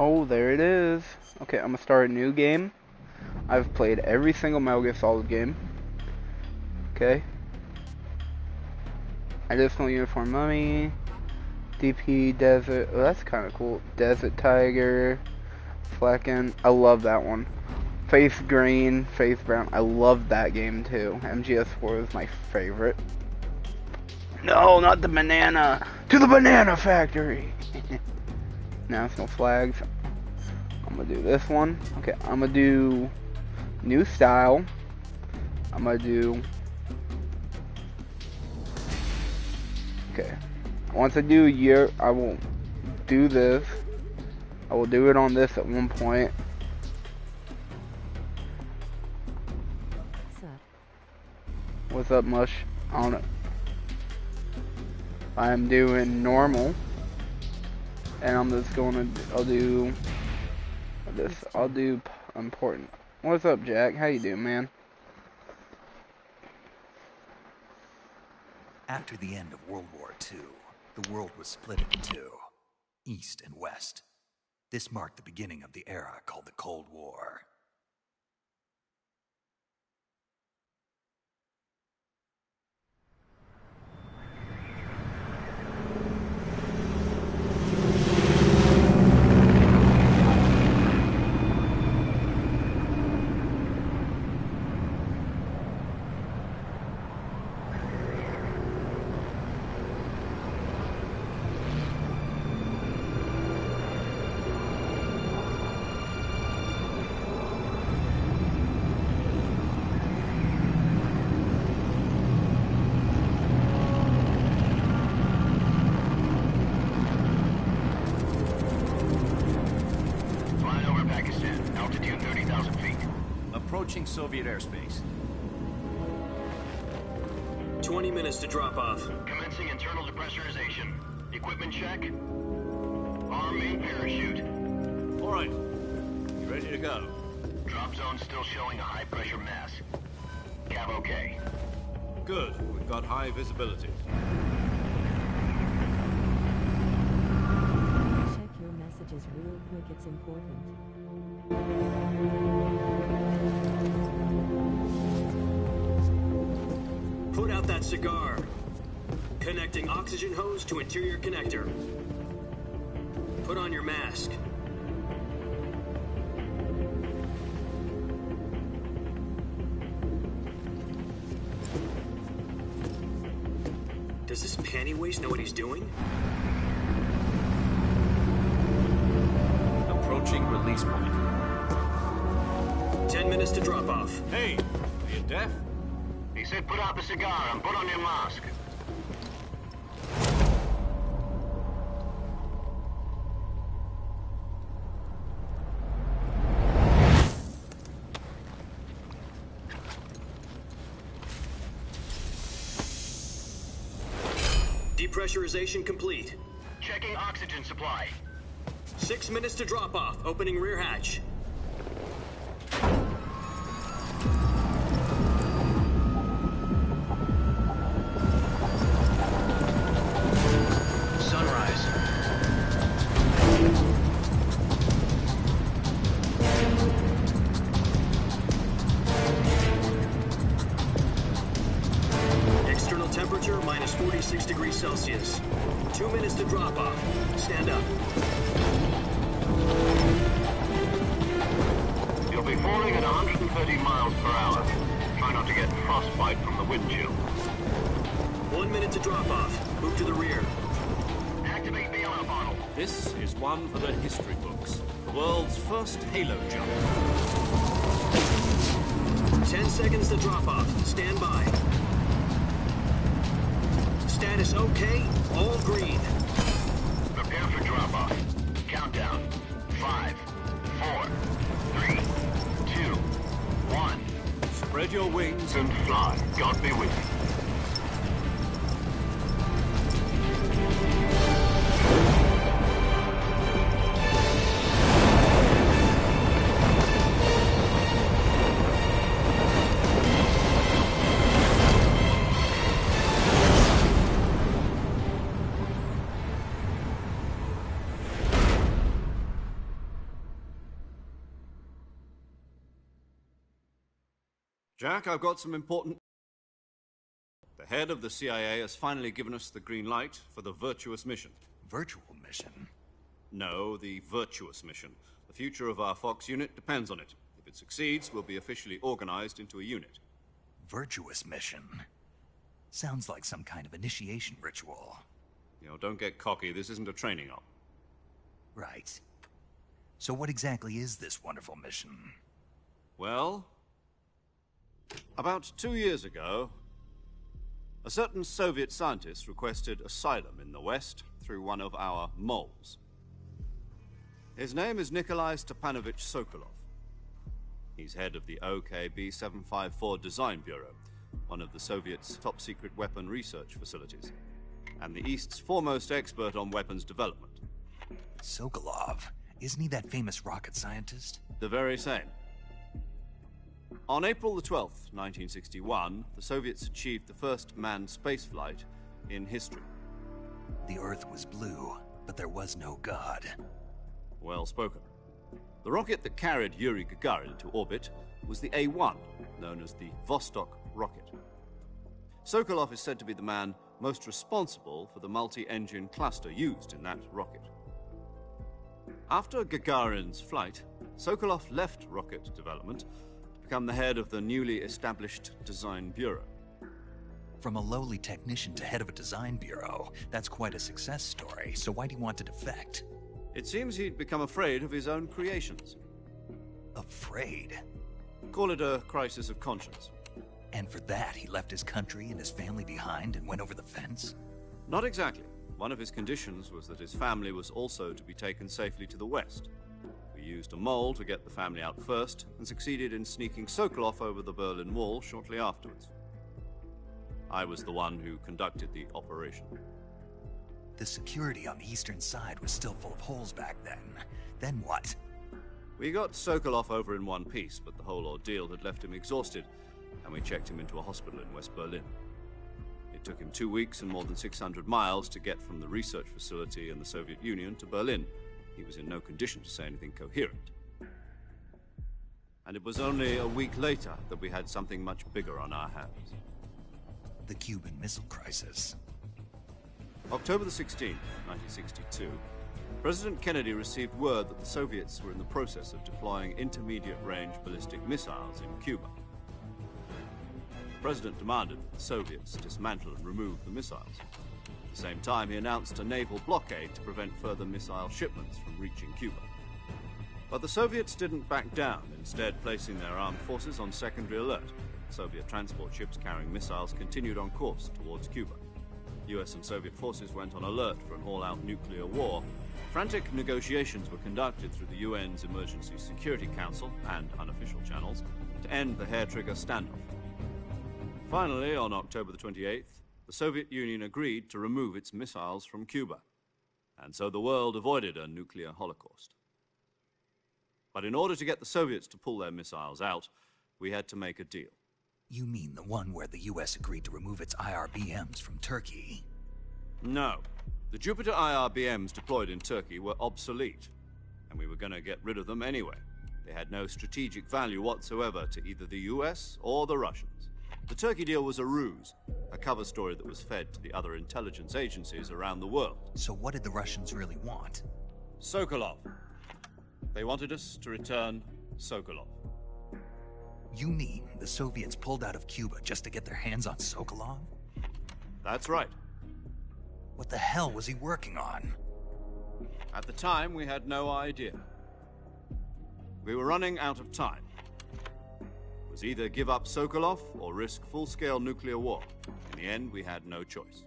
Oh, there it is. Okay, I'm gonna start a new game. I've played every single Metal Gear Solid game. Okay. Additional uniform mummy. DP Desert. Oh, that's kind of cool. Desert Tiger. Flacken. I love that one. Face Green, Face Brown. I love that game too. MGS4 is my favorite. No, not the banana. To the banana factory. National flags. I'm gonna do this one. Okay, I'm gonna do new style. I'm gonna do. Okay. Once I do a year, I will do this. I will do it on this at one point. What's up, Mush? On it. I'm doing normal. And I'm just gonna, I'll do this. I'll do important. What's up, Jack? How you doing, man? After the end of World War II, the world was split into two, East and West. This marked the beginning of the era called the Cold War. Approaching Soviet airspace. 20 minutes to drop off. Commencing internal depressurization. Equipment check. Arm main parachute. All right. You ready to go? Drop zone still showing a high pressure mass. Cav okay. Good. We've got high visibility. Check your messages real quick, it's important. Put out that cigar. Connecting oxygen hose to interior connector. Put on your mask. Does this panty waste know what he's doing? Approaching release point. 10 minutes to drop off. Hey, are you deaf? He said put out the cigar and put on your mask. Depressurization complete. Checking oxygen supply. 6 minutes to drop off. Opening rear hatch. Sunrise. External temperature minus 46 degrees Celsius. 2 minutes to drop off. Stand up. You'll be falling at 130 miles per hour. Try not to get frostbite from the wind chill. 1 minute to drop off. Move to the rear. Activate bailout bottle. This is one for the history books. The world's first Halo jump. 10 seconds to drop off. Stand by. Status okay. All green. Prepare for drop off. Countdown. 5, 4, 3, 2, 1. Spread your wings And fly. God be with you. Jack, I've got some important... The head of the CIA has finally given us the green light for the Virtuous mission. Virtual mission? No, the Virtuous mission. The future of our Fox unit depends on it. If it succeeds, we'll be officially organized into a unit. Virtuous mission? Sounds like some kind of initiation ritual. You know, don't get cocky. This isn't a training op. Right. So what exactly is this wonderful mission? Well, about 2 years ago, a certain Soviet scientist requested asylum in the West through one of our moles. His name is Nikolai Stepanovich Sokolov. He's head of the OKB 754 Design Bureau, one of the Soviets' top-secret weapon research facilities, and the East's foremost expert on weapons development. Sokolov? Isn't he that famous rocket scientist? The very same. On April the 12th, 1961, the Soviets achieved the first manned spaceflight in history. The Earth was blue, but there was no God. Well spoken. The rocket that carried Yuri Gagarin into orbit was the A-1, known as the Vostok rocket. Sokolov is said to be the man most responsible for the multi-engine cluster used in that rocket. After Gagarin's flight, Sokolov left rocket development to become the head of the newly established Design Bureau. From a lowly technician to head of a design bureau, that's quite a success story, so why'd he want to defect? It seems he'd become afraid of his own creations. Afraid? Call it a crisis of conscience. And for that, he left his country and his family behind and went over the fence? Not exactly. One of his conditions was that his family was also to be taken safely to the West. We used a mole to get the family out first, and succeeded in sneaking Sokolov over the Berlin Wall shortly afterwards. I was the one who conducted the operation. The security on the eastern side was still full of holes back then. Then what? We got Sokolov over in one piece, but the whole ordeal had left him exhausted, and we checked him into a hospital in West Berlin. It took him 2 weeks and more than 600 miles to get from the research facility in the Soviet Union to Berlin. He was in no condition to say anything coherent. And it was only a week later that we had something much bigger on our hands. The Cuban Missile Crisis. October the 16th, 1962, President Kennedy received word that the Soviets were in the process of deploying intermediate-range ballistic missiles in Cuba. The President demanded that the Soviets dismantle and remove the missiles. At the same time, he announced a naval blockade to prevent further missile shipments from reaching Cuba. But the Soviets didn't back down, instead placing their armed forces on secondary alert. Soviet transport ships carrying missiles continued on course towards Cuba. US and Soviet forces went on alert for an all-out nuclear war. Frantic negotiations were conducted through the UN's Emergency Security Council and unofficial channels to end the hair-trigger standoff. Finally, on October the 28th, the Soviet Union agreed to remove its missiles from Cuba, and so the world avoided a nuclear holocaust. But in order to get the Soviets to pull their missiles out, we had to make a deal. You mean the one where the US agreed to remove its IRBMs from Turkey? No. The Jupiter IRBMs deployed in Turkey were obsolete, and we were going to get rid of them anyway. They had no strategic value whatsoever to either the US or the Russians. The Turkey deal was a ruse, a cover story that was fed to the other intelligence agencies around the world. So what did the Russians really want? Sokolov. They wanted us to return Sokolov. You mean the Soviets pulled out of Cuba just to get their hands on Sokolov? That's right. What the hell was he working on? At the time, we had no idea. We were running out of time. It was either give up Sokolov or risk full-scale nuclear war. In the end, we had no choice.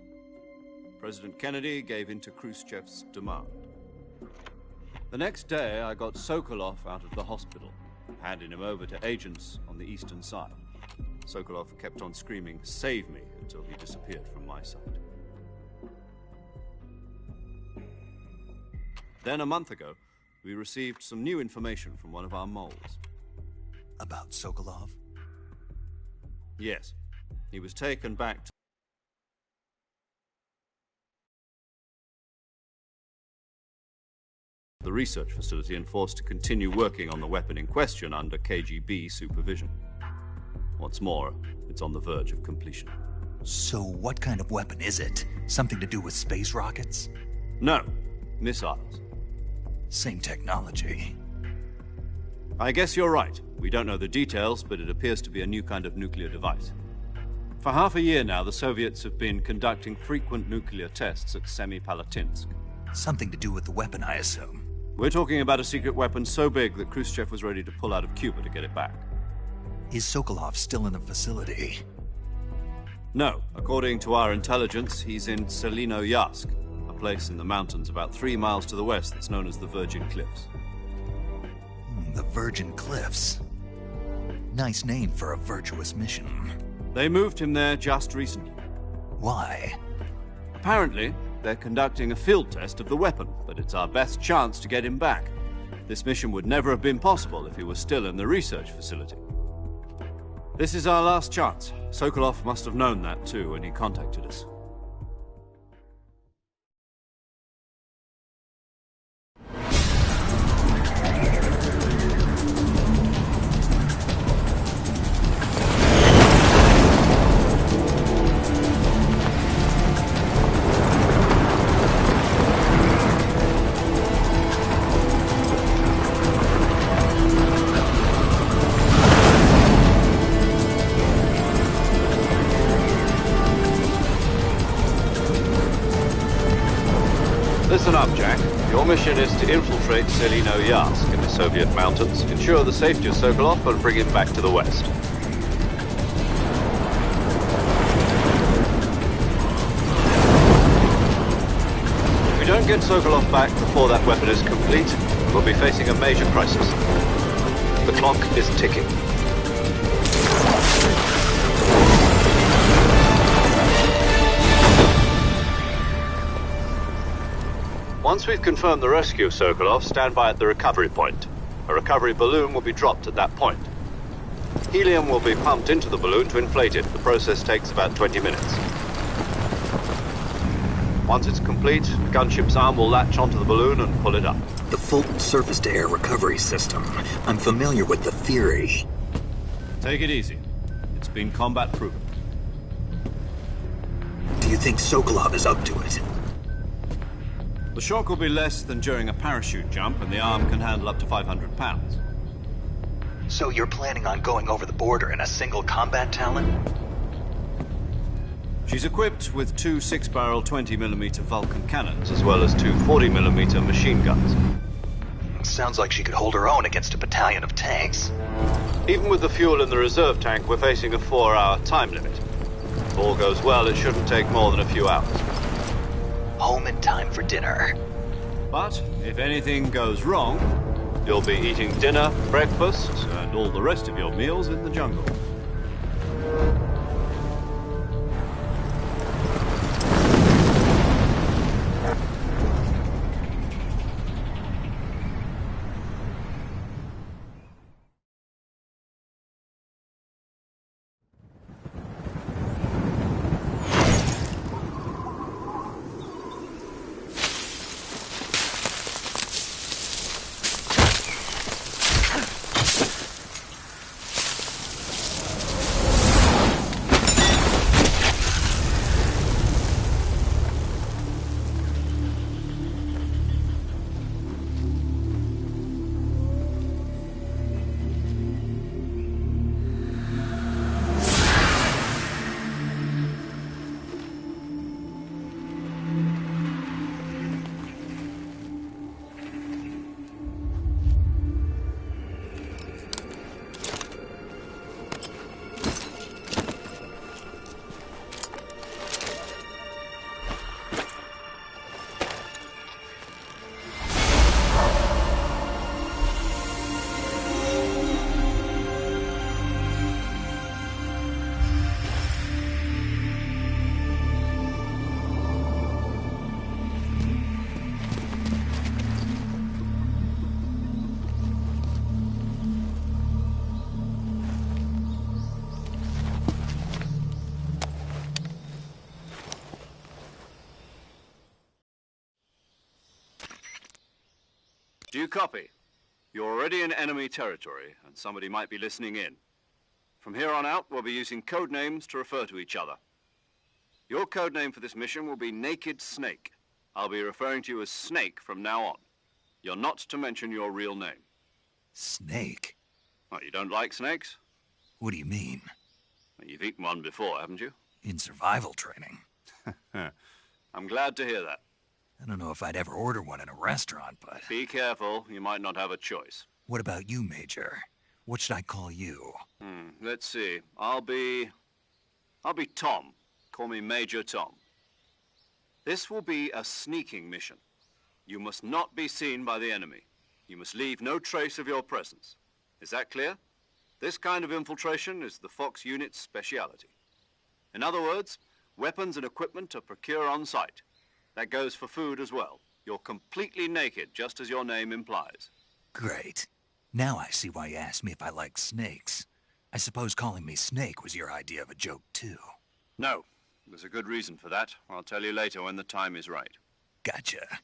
President Kennedy gave in to Khrushchev's demand. The next day, I got Sokolov out of the hospital, handing him over to agents on the eastern side. Sokolov kept on screaming, "Save me," until he disappeared from my sight. Then, a month ago, we received some new information from one of our moles. About Sokolov? Yes. He was taken back to the research facility and forced to continue working on the weapon in question under KGB supervision. What's more, it's on the verge of completion. So what kind of weapon is it? Something to do with space rockets? No, missiles. Same technology. I guess you're right. We don't know the details, but it appears to be a new kind of nuclear device. For half a year now, the Soviets have been conducting frequent nuclear tests at Semipalatinsk. Something to do with the weapon, I assume. We're talking about a secret weapon so big that Khrushchev was ready to pull out of Cuba to get it back. Is Sokolov still in the facility? No, according to our intelligence, he's in Selinoyarsk, a place in the mountains about 3 miles to the west that's known as the Virgin Cliffs. The Virgin Cliffs. Nice name for a virtuous mission. They moved him there just recently. Why? Apparently, they're conducting a field test of the weapon, but it's our best chance to get him back. This mission would never have been possible if he was still in the research facility. This is our last chance. Sokolov must have known that too when he contacted us. Listen up, Jack. Your mission is to infiltrate Selinoyarsk in the Soviet mountains, ensure the safety of Sokolov, and bring him back to the west. If we don't get Sokolov back before that weapon is complete, we'll be facing a major crisis. The clock is ticking. Once we've confirmed the rescue of Sokolov, stand by at the recovery point. A recovery balloon will be dropped at that point. Helium will be pumped into the balloon to inflate it. The process takes about 20 minutes. Once it's complete, the gunship's arm will latch onto the balloon and pull it up. The Fulton surface-to-air recovery system. I'm familiar with the theory. Take it easy. It's been combat-proven. Do you think Sokolov is up to it? The shock will be less than during a parachute jump, and the arm can handle up to 500 pounds. So you're planning on going over the border in a single combat Talon? She's equipped with 2 6-barrel 20mm Vulcan cannons, as well as 2 40mm machine guns. Sounds like she could hold her own against a battalion of tanks. Even with the fuel in the reserve tank, we're facing a 4-hour time limit. If all goes well, it shouldn't take more than a few hours. Home in time for dinner. But if anything goes wrong, you'll be eating dinner, breakfast, and all the rest of your meals in the jungle. Do you copy? You're already in enemy territory, and somebody might be listening in. From here on out, we'll be using code names to refer to each other. Your code name for this mission will be Naked Snake. I'll be referring to you as Snake from now on. You're not to mention your real name. Snake? What, you don't like snakes? What do you mean? Well, you've eaten one before, haven't you? In survival training. I'm glad to hear that. I don't know if I'd ever order one in a restaurant, but... Be careful, you might not have a choice. What about you, Major? What should I call you? Let's see. I'll be Tom. Call me Major Tom. This will be a sneaking mission. You must not be seen by the enemy. You must leave no trace of your presence. Is that clear? This kind of infiltration is the Fox unit's speciality. In other words, weapons and equipment are procured on site. That goes for food as well. You're completely naked, just as your name implies. Great. Now I see why you asked me if I like snakes. I suppose calling me Snake was your idea of a joke, too. No. There's a good reason for that. I'll tell you later when the time is right. Gotcha.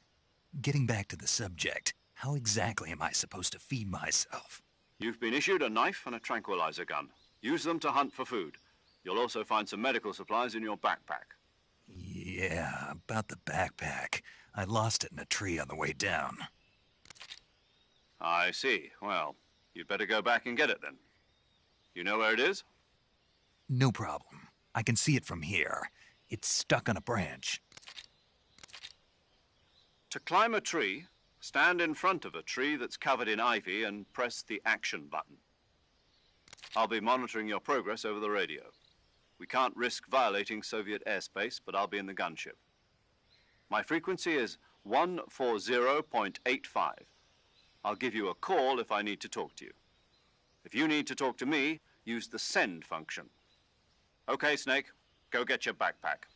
Getting back to the subject, how exactly am I supposed to feed myself? You've been issued a knife and a tranquilizer gun. Use them to hunt for food. You'll also find some medical supplies in your backpack. Yeah, about the backpack. I lost it in a tree on the way down. I see. Well, you'd better go back and get it then. You know where it is? No problem. I can see it from here. It's stuck on a branch. To climb a tree, stand in front of a tree that's covered in ivy and press the action button. I'll be monitoring your progress over the radio. We can't risk violating Soviet airspace, but I'll be in the gunship. My frequency is 140.85. I'll give you a call if I need to talk to you. If you need to talk to me, use the send function. Okay, Snake, go get your backpack.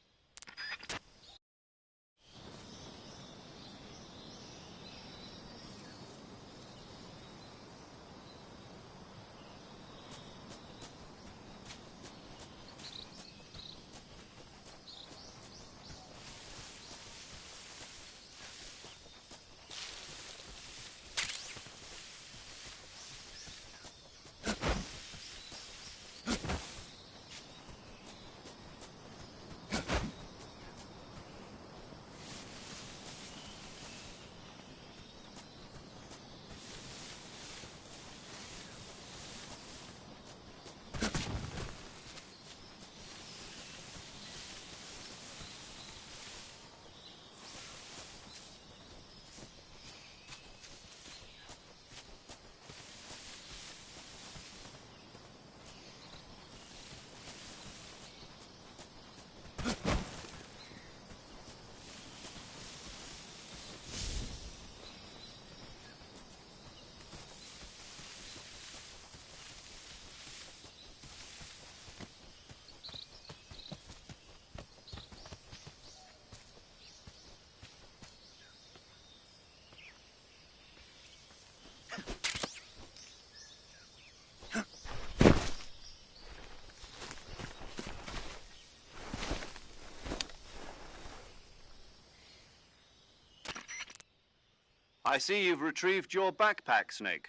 I see you've retrieved your backpack, Snake.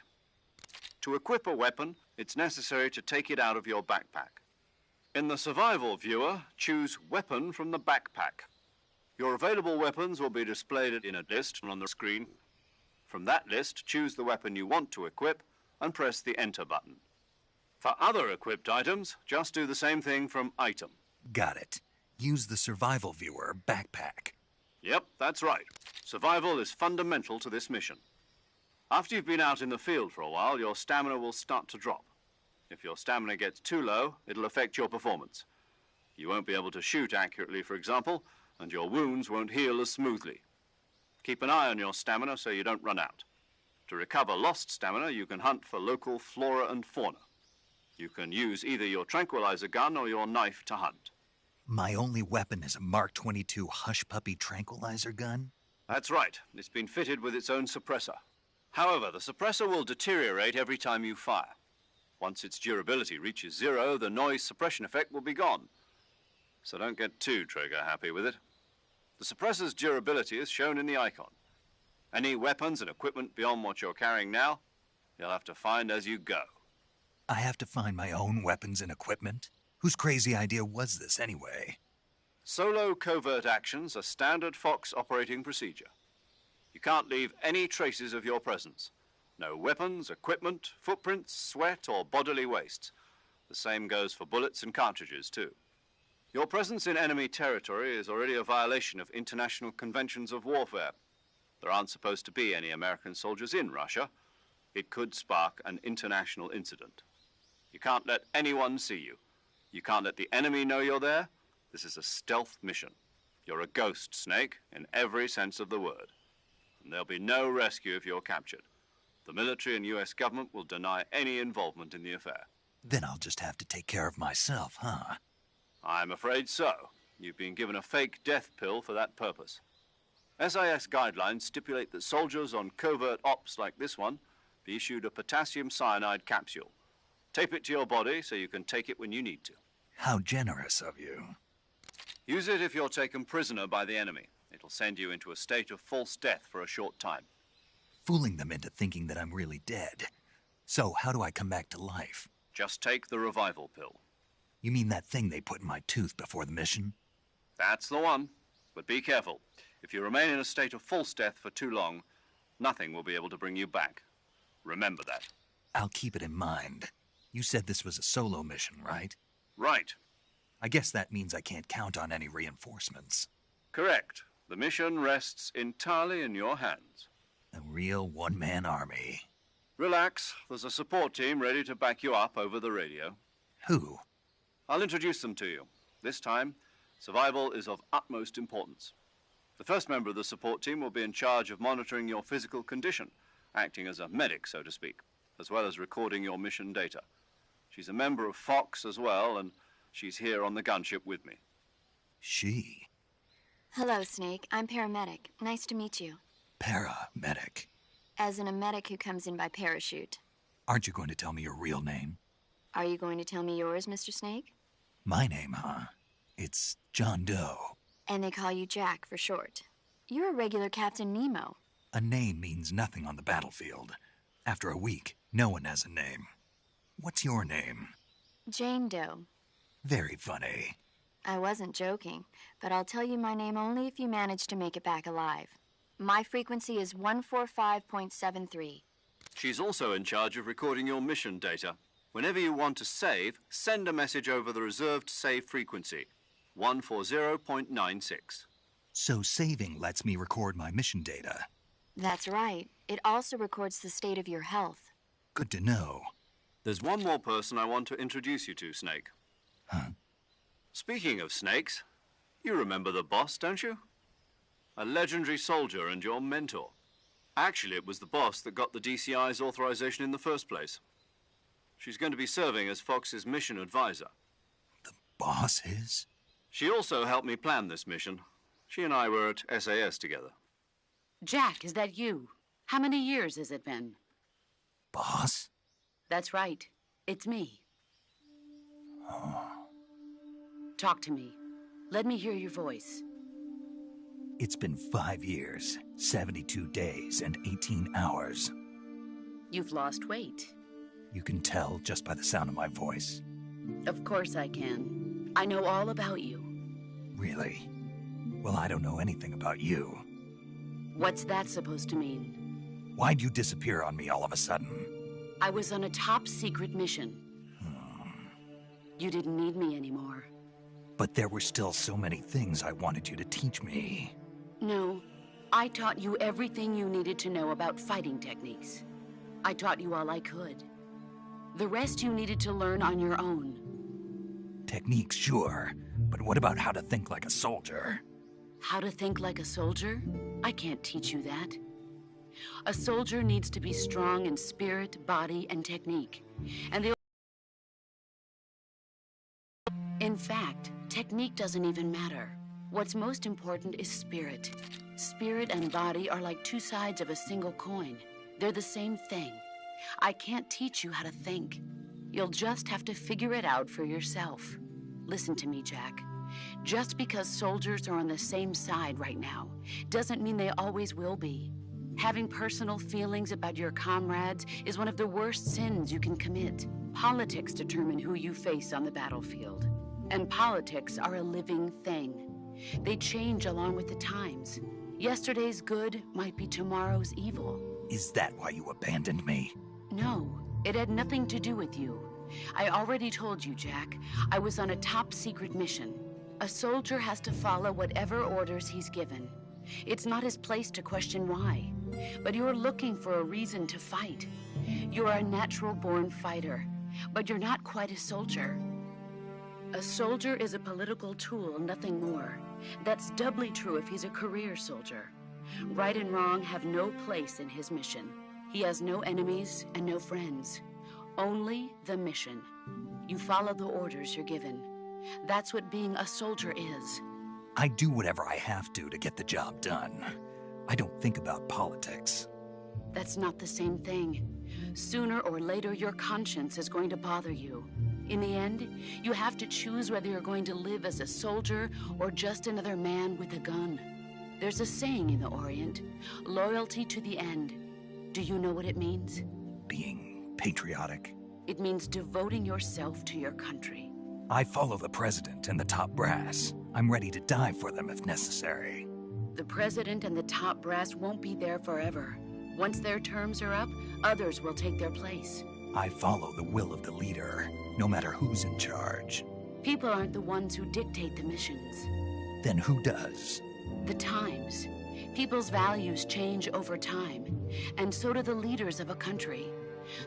To equip a weapon, it's necessary to take it out of your backpack. In the survival viewer, choose Weapon from the backpack. Your available weapons will be displayed in a list on the screen. From that list, choose the weapon you want to equip and press the Enter button. For other equipped items, just do the same thing from Item. Got it. Use the survival viewer backpack. Yep, that's right. Survival is fundamental to this mission. After you've been out in the field for a while, your stamina will start to drop. If your stamina gets too low, it'll affect your performance. You won't be able to shoot accurately, for example, and your wounds won't heal as smoothly. Keep an eye on your stamina so you don't run out. To recover lost stamina, you can hunt for local flora and fauna. You can use either your tranquilizer gun or your knife to hunt. My only weapon is a Mark 22 Hush Puppy tranquilizer gun? That's right. It's been fitted with its own suppressor. However, the suppressor will deteriorate every time you fire. Once its durability reaches 0, the noise suppression effect will be gone. So don't get too trigger happy with it. The suppressor's durability is shown in the icon. Any weapons and equipment beyond what you're carrying now, you'll have to find as you go. I have to find my own weapons and equipment? Whose crazy idea was this, anyway? Solo covert actions are standard Fox operating procedure. You can't leave any traces of your presence. No weapons, equipment, footprints, sweat, or bodily waste. The same goes for bullets and cartridges, too. Your presence in enemy territory is already a violation of international conventions of warfare. There aren't supposed to be any American soldiers in Russia. It could spark an international incident. You can't let anyone see you. You can't let the enemy know you're there. This is a stealth mission. You're a ghost, Snake, in every sense of the word. And there'll be no rescue if you're captured. The military and US government will deny any involvement in the affair. Then I'll just have to take care of myself, huh? I'm afraid so. You've been given a fake death pill for that purpose. SIS guidelines stipulate that soldiers on covert ops like this one be issued a potassium cyanide capsule. Tape it to your body so you can take it when you need to. How generous of you. Use it if you're taken prisoner by the enemy. It'll send you into a state of false death for a short time. Fooling them into thinking that I'm really dead. So how do I come back to life? Just take the revival pill. You mean that thing they put in my tooth before the mission? That's the one. But be careful. If you remain in a state of false death for too long, nothing will be able to bring you back. Remember that. I'll keep it in mind. You said this was a solo mission, right? Right. I guess that means I can't count on any reinforcements. Correct. The mission rests entirely in your hands. A real one-man army. Relax. There's a support team ready to back you up over the radio. Who? I'll introduce them to you. This time, survival is of utmost importance. The first member of the support team will be in charge of monitoring your physical condition, acting as a medic, so to speak, as well as recording your mission data. She's a member of Fox as well, and she's here on the gunship with me. She? Hello, Snake. I'm paramedic. Nice to meet you. Paramedic. As in a medic who comes in by parachute. Aren't you going to tell me your real name? Are you going to tell me yours, Mr. Snake? My name, huh? It's John Doe. And they call you Jack for short. You're a regular Captain Nemo. A name means nothing on the battlefield. After a week, no one has a name. What's your name? Jane Doe. Very funny. I wasn't joking, but I'll tell you my name only if you manage to make it back alive. My frequency is 145.73. She's also in charge of recording your mission data. Whenever you want to save, send a message over the reserved save frequency, 140.96. So saving lets me record my mission data. That's right. It also records the state of your health. Good to know. There's one more person I want to introduce you to, Snake. Huh? Speaking of snakes, you remember the boss, don't you? A legendary soldier and your mentor. Actually, it was the boss that got the DCI's authorization in the first place. She's going to be serving as Fox's mission advisor. The boss is? She also helped me plan this mission. She and I were at SAS together. Jack, is that you? How many years has it been? Boss? That's right. It's me. Oh. Talk to me. Let me hear your voice. It's been 5 years, 72 days, and 18 hours. You've lost weight. You can tell just by the sound of my voice. Of course I can. I know all about you. Really? Well, I don't know anything about you. What's that supposed to mean? Why'd you disappear on me all of a sudden? I was on a top-secret mission. You didn't need me anymore. But there were still so many things I wanted you to teach me. No, I taught you everything you needed to know about fighting techniques. I taught you all I could. The rest you needed to learn on your own. Techniques, sure. But what about how to think like a soldier? How to think like a soldier? I can't teach you that. A soldier needs to be strong in spirit, body, and technique. In fact, technique doesn't even matter. What's most important is spirit. Spirit and body are like two sides of a single coin. They're the same thing. I can't teach you how to think. You'll just have to figure it out for yourself. Listen to me, Jack. Just because soldiers are on the same side right now doesn't mean they always will be. Having personal feelings about your comrades is one of the worst sins you can commit. Politics determine who you face on the battlefield. And politics are a living thing. They change along with the times. Yesterday's good might be tomorrow's evil. Is that why you abandoned me? No, it had nothing to do with you. I already told you, Jack. I was on a top-secret mission. A soldier has to follow whatever orders he's given. It's not his place to question why. But you're looking for a reason to fight. You're a natural-born fighter, but you're not quite a soldier. A soldier is a political tool, nothing more. That's doubly true if he's a career soldier. Right and wrong have no place in his mission. He has no enemies and no friends. Only the mission. You follow the orders you're given. That's what being a soldier is. I do whatever I have to get the job done. I don't think about politics. That's not the same thing. Sooner or later, your conscience is going to bother you. In the end, you have to choose whether you're going to live as a soldier or just another man with a gun. There's a saying in the Orient, loyalty to the end. Do you know what it means? Being patriotic. It means devoting yourself to your country. I follow the president and the top brass. I'm ready to die for them if necessary. The president and the top brass won't be there forever. Once their terms are up, others will take their place. I follow the will of the leader, no matter who's in charge. People aren't the ones who dictate the missions. Then who does? The times. People's values change over time, and so do the leaders of a country.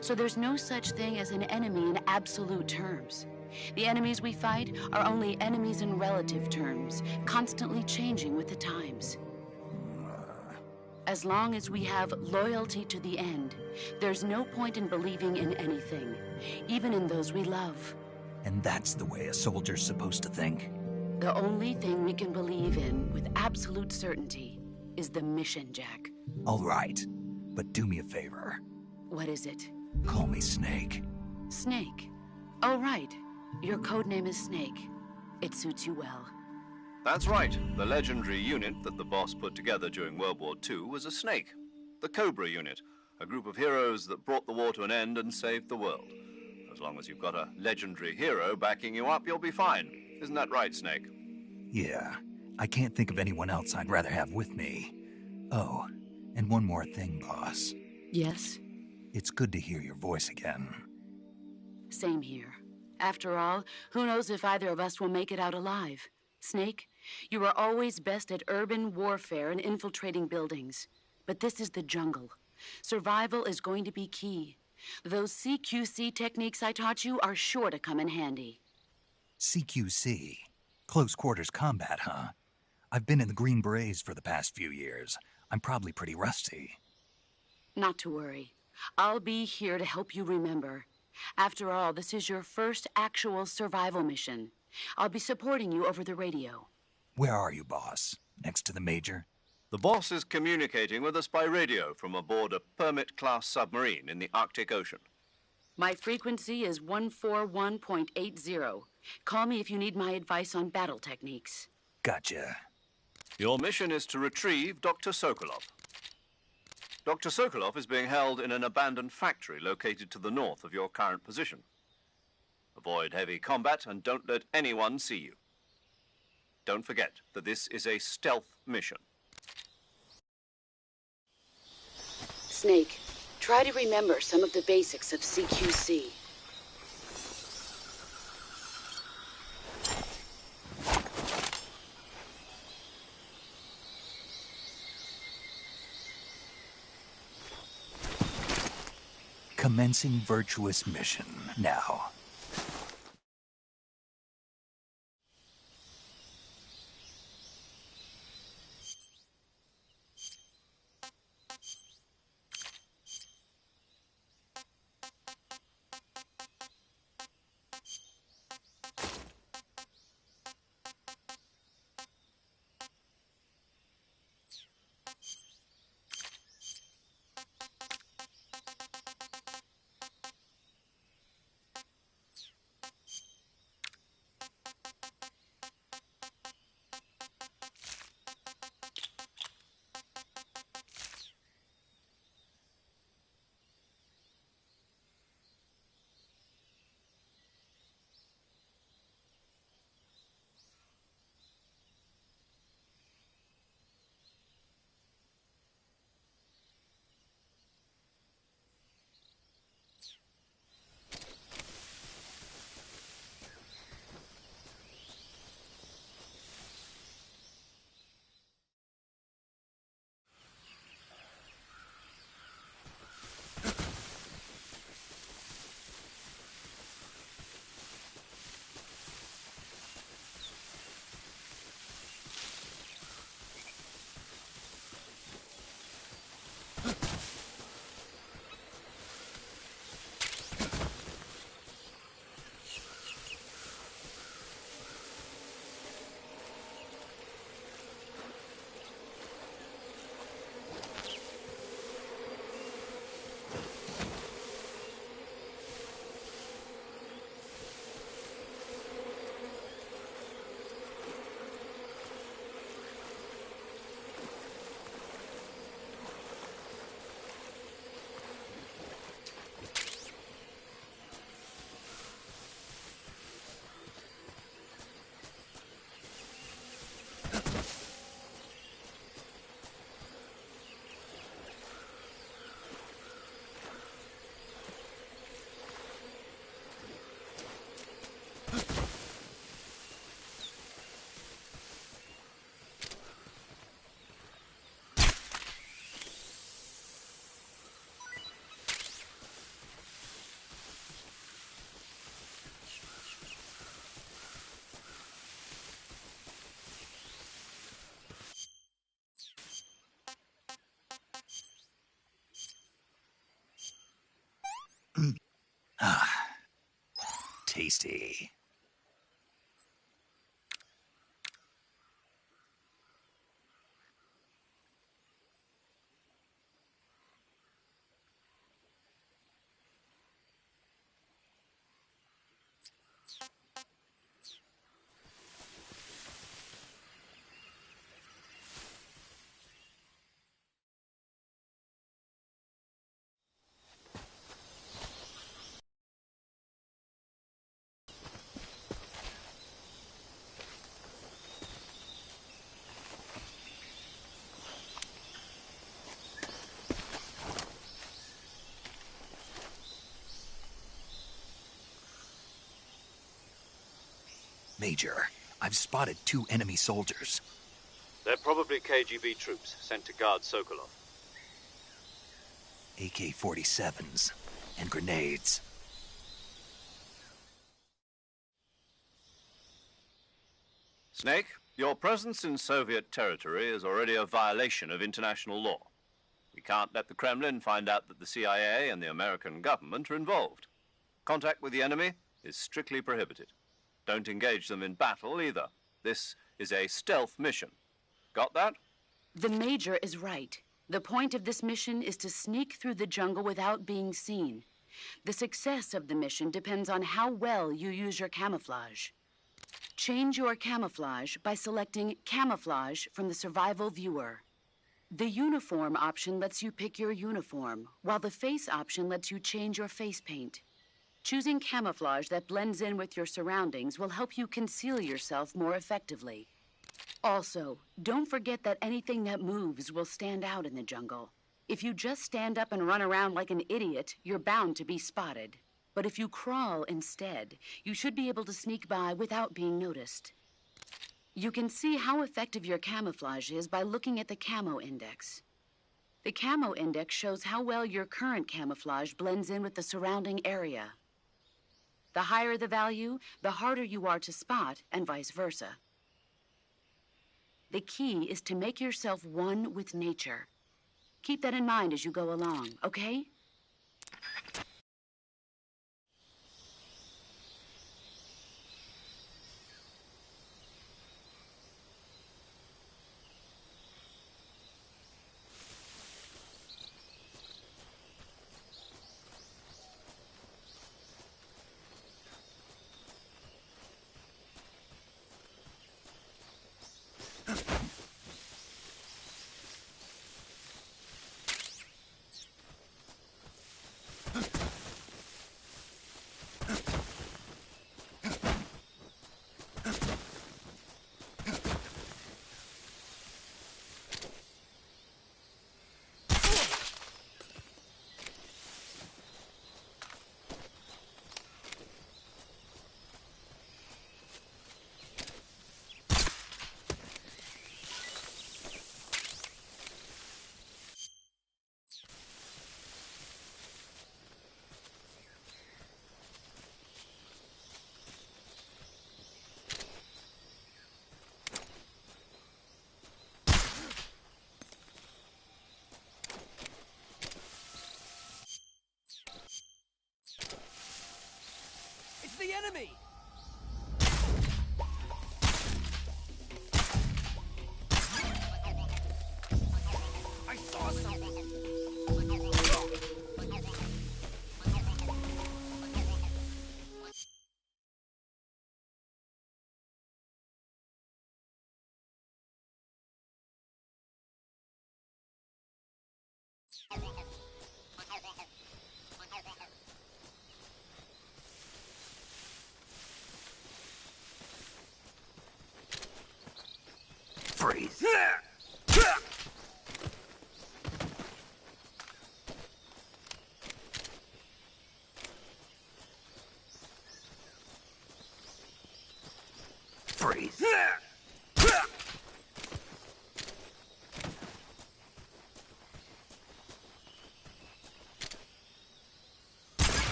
So there's no such thing as an enemy in absolute terms. The enemies we fight are only enemies in relative terms, constantly changing with the times. As long as we have loyalty to the end, there's no point in believing in anything, even in those we love. And that's the way a soldier's supposed to think? The only thing we can believe in with absolute certainty is the mission, Jack. All right, but do me a favor. What is it? Call me Snake. Snake? Oh, right. Your codename is Snake. It suits you well. That's right. The legendary unit that the boss put together during World War II was a snake. The Cobra unit, a group of heroes that brought the war to an end and saved the world. As long as you've got a legendary hero backing you up, you'll be fine. Isn't that right, Snake? Yeah. I can't think of anyone else I'd rather have with me. Oh, and one more thing, boss. Yes? It's good to hear your voice again. Same here. After all, who knows if either of us will make it out alive? Snake, you are always best at urban warfare and infiltrating buildings. But this is the jungle. Survival is going to be key. Those CQC techniques I taught you are sure to come in handy. CQC? Close quarters combat, huh? I've been in the Green Berets for the past few years. I'm probably pretty rusty. Not to worry. I'll be here to help you remember. After all, this is your first actual survival mission. I'll be supporting you over the radio. Where are you, boss? Next to the Major? The boss is communicating with us by radio from aboard a Permit-class submarine in the Arctic Ocean. My frequency is 141.80. Call me if you need my advice on battle techniques. Gotcha. Your mission is to retrieve Dr. Sokolov. Dr. Sokolov is being held in an abandoned factory located to the north of your current position. Avoid heavy combat and don't let anyone see you. Don't forget that this is a stealth mission. Snake, try to remember some of the basics of CQC. Commencing virtuous mission now. Ah, tasty. Major, I've spotted 2 enemy soldiers. They're probably KGB troops sent to guard Sokolov. AK-47s and grenades. Snake, your presence in Soviet territory is already a violation of international law. We can't let the Kremlin find out that the CIA and the American government are involved. Contact with the enemy is strictly prohibited. Don't engage them in battle either. This is a stealth mission. Got that? The Major is right. The point of this mission is to sneak through the jungle without being seen. The success of the mission depends on how well you use your camouflage. Change your camouflage by selecting Camouflage from the Survival Viewer. The Uniform option lets you pick your uniform, while the Face option lets you change your face paint. Choosing camouflage that blends in with your surroundings will help you conceal yourself more effectively. Also, don't forget that anything that moves will stand out in the jungle. If you just stand up and run around like an idiot, you're bound to be spotted. But if you crawl instead, you should be able to sneak by without being noticed. You can see how effective your camouflage is by looking at the Camo Index. The Camo Index shows how well your current camouflage blends in with the surrounding area. The higher the value, the harder you are to spot, and vice versa. The key is to make yourself one with nature. Keep that in mind as you go along, okay? The enemy! I saw something! Freeze. Freeze.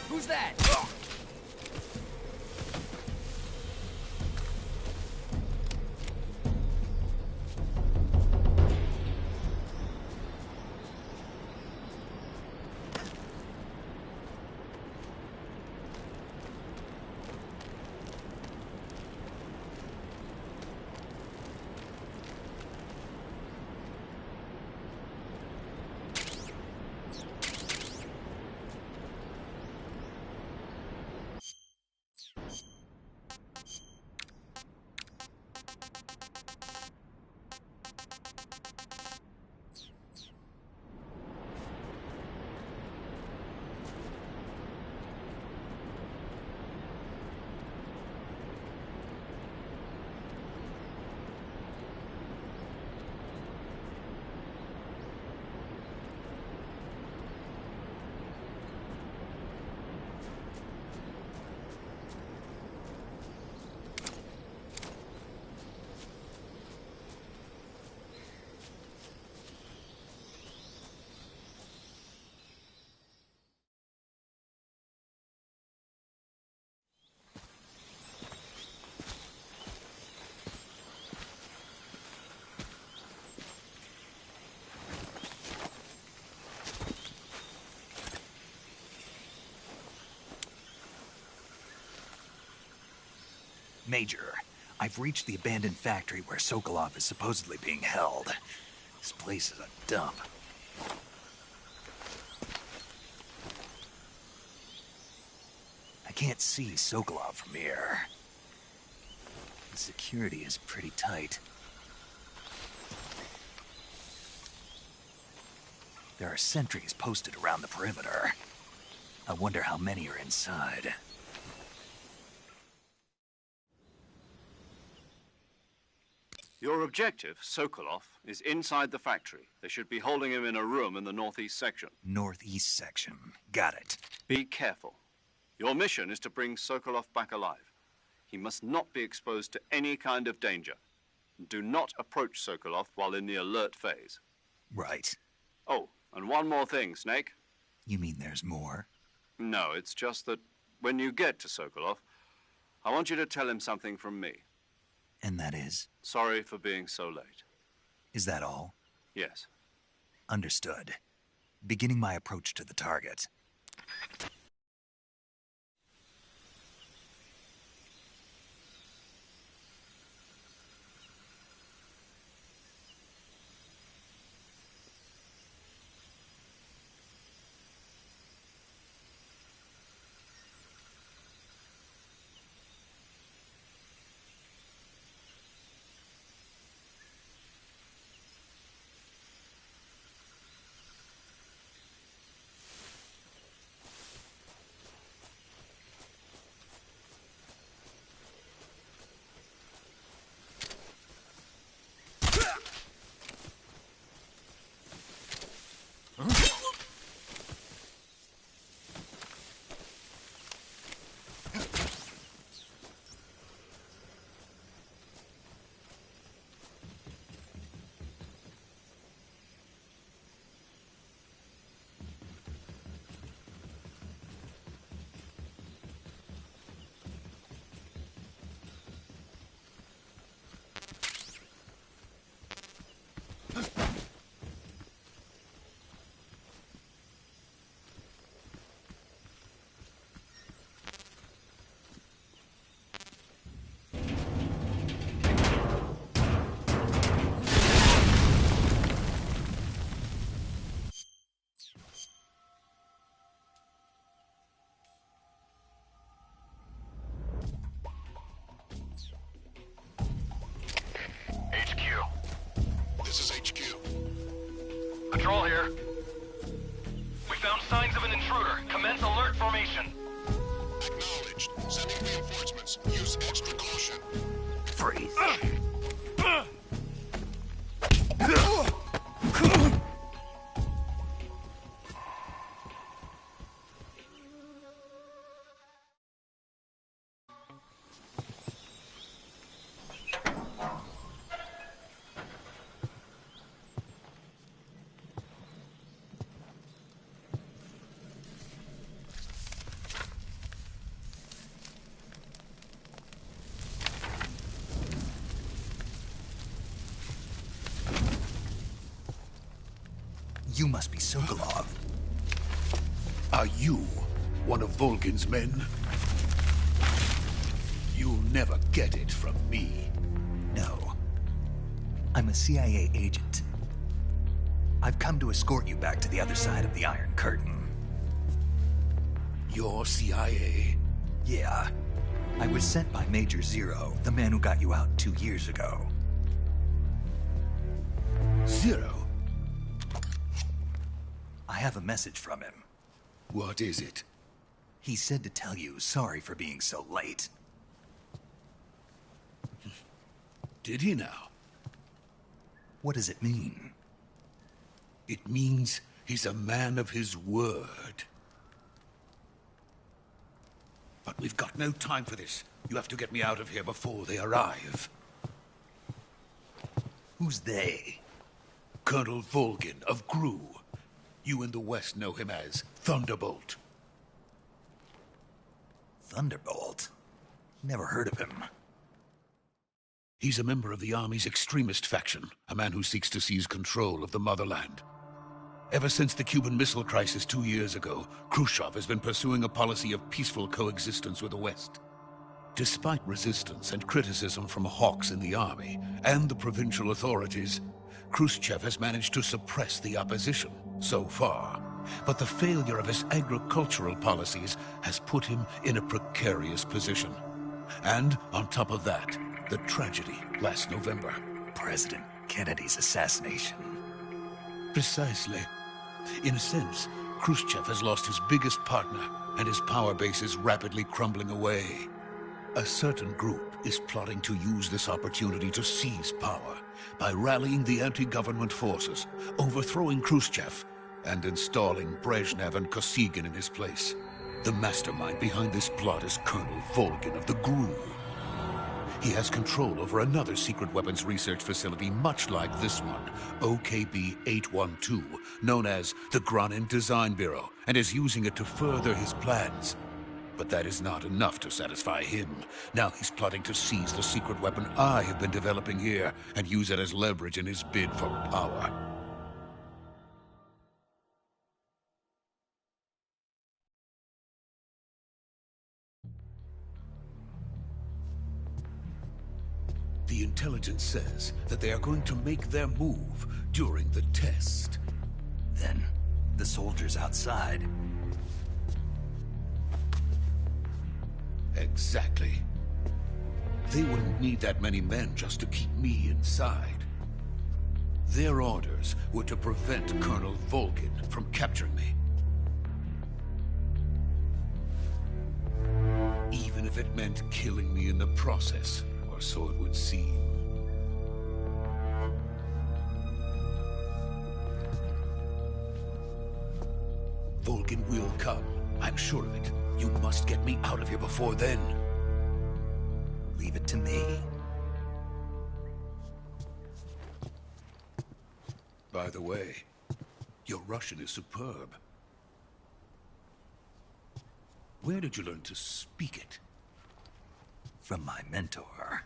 Who's that? Major, I've reached the abandoned factory where Sokolov is supposedly being held. This place is a dump. I can't see Sokolov from here. The security is pretty tight. There are sentries posted around the perimeter. I wonder how many are inside. Your objective, Sokolov, is inside the factory. They should be holding him in a room in the northeast section. Northeast section. Got it. Be careful. Your mission is to bring Sokolov back alive. He must not be exposed to any kind of danger. Do not approach Sokolov while in the alert phase. Right. Oh, and one more thing, Snake. You mean there's more? No, it's just that when you get to Sokolov, I want you to tell him something from me. And that is? Sorry for being so late. Is that all? Yes. Understood. Beginning my approach to the target. Patrol here. We found signs of an intruder. Commence alert formation. Acknowledged. Sending reinforcements. Use extra caution. Freeze. You must be Sokolov. Are you one of Volgin's men? You'll never get it from me. No. I'm a CIA agent. I've come to escort you back to the other side of the Iron Curtain. You're CIA? Yeah. I was sent by Major Zero, the man who got you out 2 years ago. Zero? I have a message from him. What is it? He said to tell you sorry for being so late. Did he now? What does it mean? It means he's a man of his word. But we've got no time for this. You have to get me out of here before they arrive. Who's they? Colonel Volgin of GRU. You in the West know him as Thunderbolt. Thunderbolt? Never heard of him. He's a member of the Army's extremist faction, a man who seeks to seize control of the motherland. Ever since the Cuban Missile Crisis 2 years ago, Khrushchev has been pursuing a policy of peaceful coexistence with the West. Despite resistance and criticism from hawks in the army and the provincial authorities, Khrushchev has managed to suppress the opposition, so far. But the failure of his agricultural policies has put him in a precarious position. And on top of that, the tragedy last November. President Kennedy's assassination. Precisely. In a sense, Khrushchev has lost his biggest partner, and his power base is rapidly crumbling away. A certain group is plotting to use this opportunity to seize power by rallying the anti-government forces, overthrowing Khrushchev, and installing Brezhnev and Kosygin in his place. The mastermind behind this plot is Colonel Volgin of the GRU. He has control over another secret weapons research facility much like this one, OKB-812, known as the Granin Design Bureau, and is using it to further his plans. But that is not enough to satisfy him. Now he's plotting to seize the secret weapon I have been developing here and use it as leverage in his bid for power. The intelligence says that they are going to make their move during the test. Then, the soldiers outside. Exactly. They wouldn't need that many men just to keep me inside. Their orders were to prevent Colonel Volgin from capturing me. Even if it meant killing me in the process, or so it would seem. Volgin will come. I'm sure of it. You must get me out of here before then. Leave it to me. By the way, your Russian is superb. Where did you learn to speak it? From my mentor.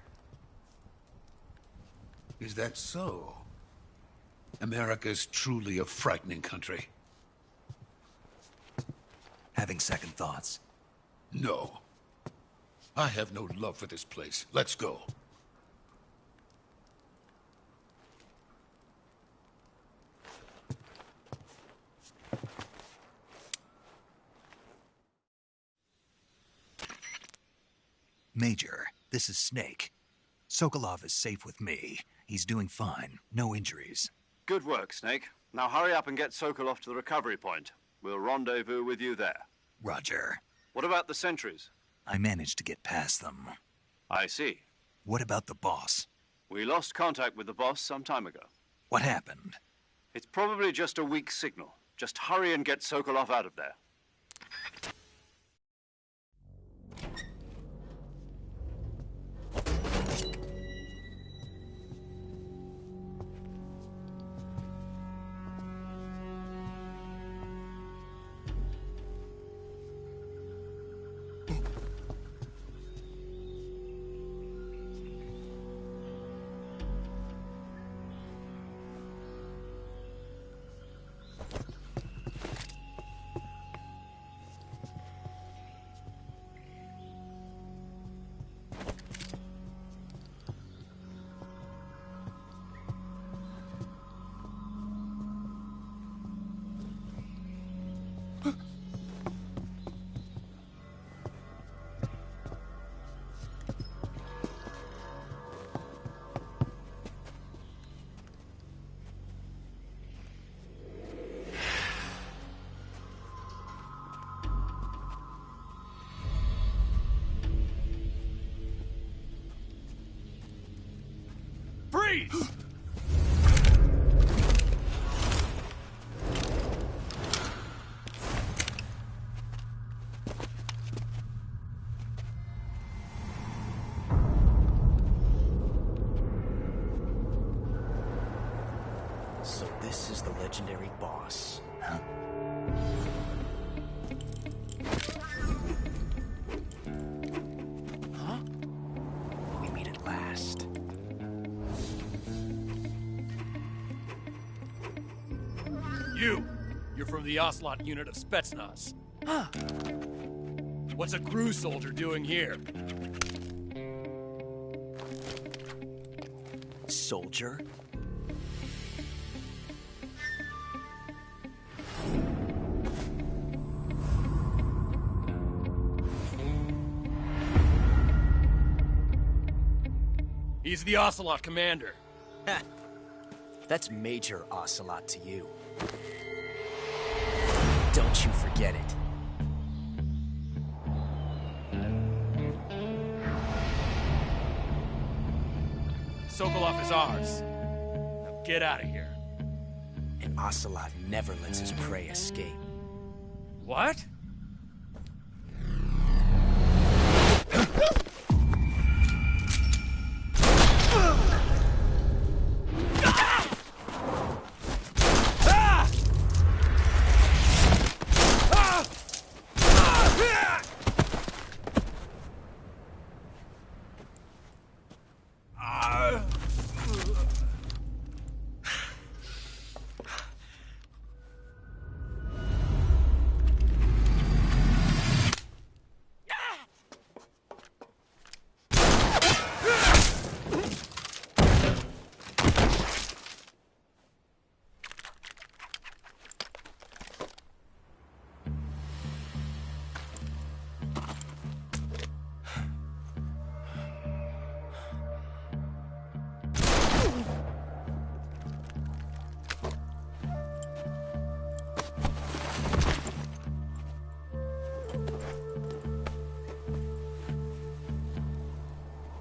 Is that so? America's truly a frightening country. Having second thoughts? No. I have no love for this place. Let's go. Major, this is Snake. Sokolov is safe with me. He's doing fine. No injuries. Good work, Snake. Now hurry up and get Sokolov to the recovery point. We'll rendezvous with you there. Roger. What about the sentries? I managed to get past them. I see. What about the boss? We lost contact with the boss some time ago. What happened? It's probably just a weak signal. Just hurry and get Sokolov out of there. Freeze! So this is the legendary boss. Huh? Huh? We meet at last. You're from the Ocelot unit of Spetsnaz. Huh. What's a crew soldier doing here? Soldier? He's the Ocelot commander. Ha! That's Major Ocelot to you. Don't you forget it. Sokolov is ours. Now get out of here. And Ocelot never lets his prey escape. What?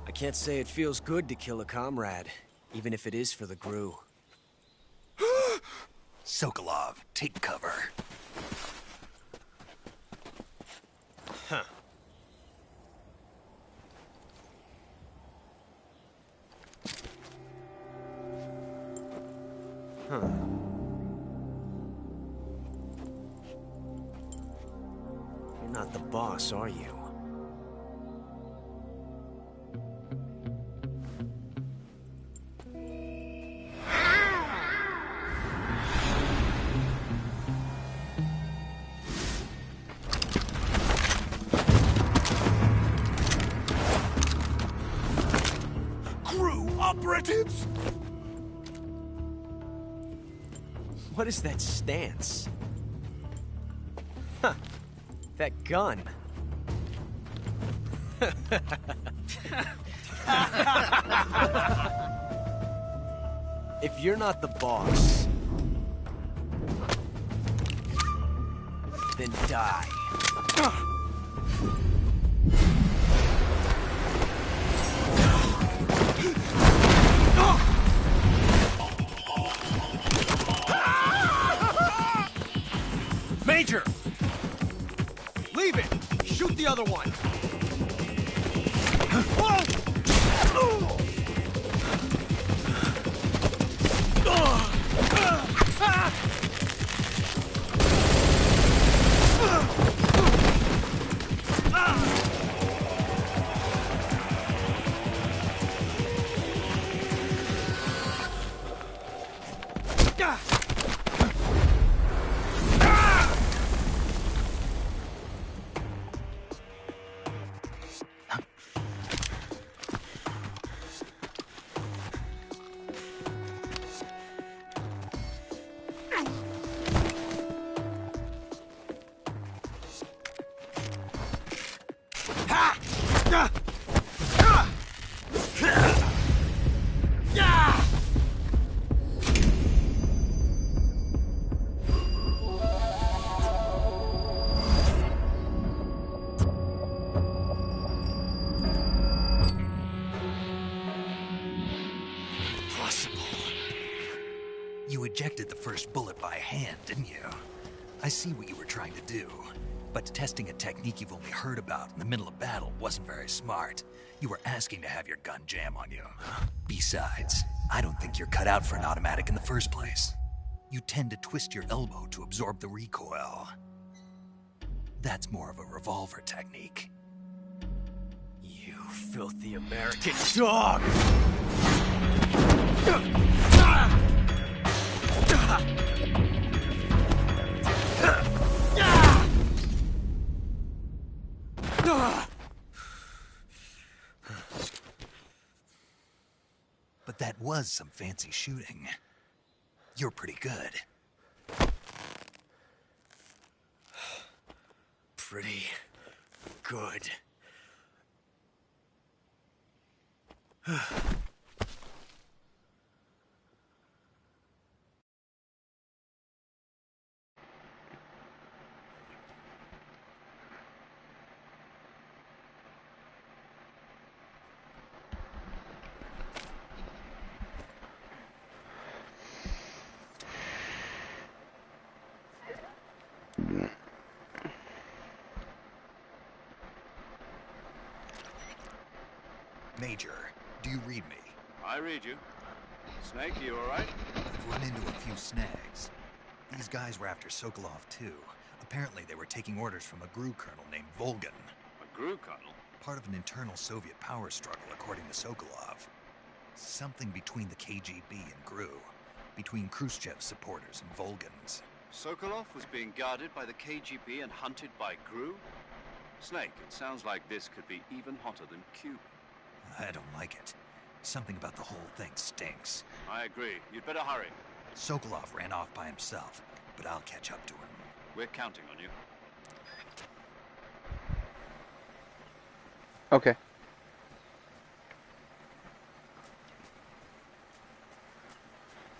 I can't say it feels good to kill a comrade, even if it is for the GRU. Sokolov, take cover. Huh. Huh. You're not the boss, are you? Operatives! What is that stance? Huh. That gun. If you're not the boss, then die. Major! Leave it! Shoot the other one! You ejected the first bullet by hand, didn't you? I see what you were trying to do. But testing a technique you've only heard about in the middle of battle wasn't very smart. You were asking to have your gun jam on you. Besides, I don't think you're cut out for an automatic in the first place. You tend to twist your elbow to absorb the recoil. That's more of a revolver technique. You filthy American dog! But that was some fancy shooting. You're pretty good. Pretty good. Major, do you read me? I read you. Snake, you alright? I've run into a few snags. These guys were after Sokolov too. Apparently they were taking orders from a GRU colonel named Volgin. A GRU colonel? Part of an internal Soviet power struggle, according to Sokolov. Something between the KGB and GRU. Between Khrushchev's supporters and Volgin's. Sokolov was being guarded by the KGB and hunted by GRU? Snake, it sounds like this could be even hotter than Cuba. I don't like it. Something about the whole thing stinks. I agree. You'd better hurry. Sokolov ran off by himself, but I'll catch up to him. We're counting on you. Okay.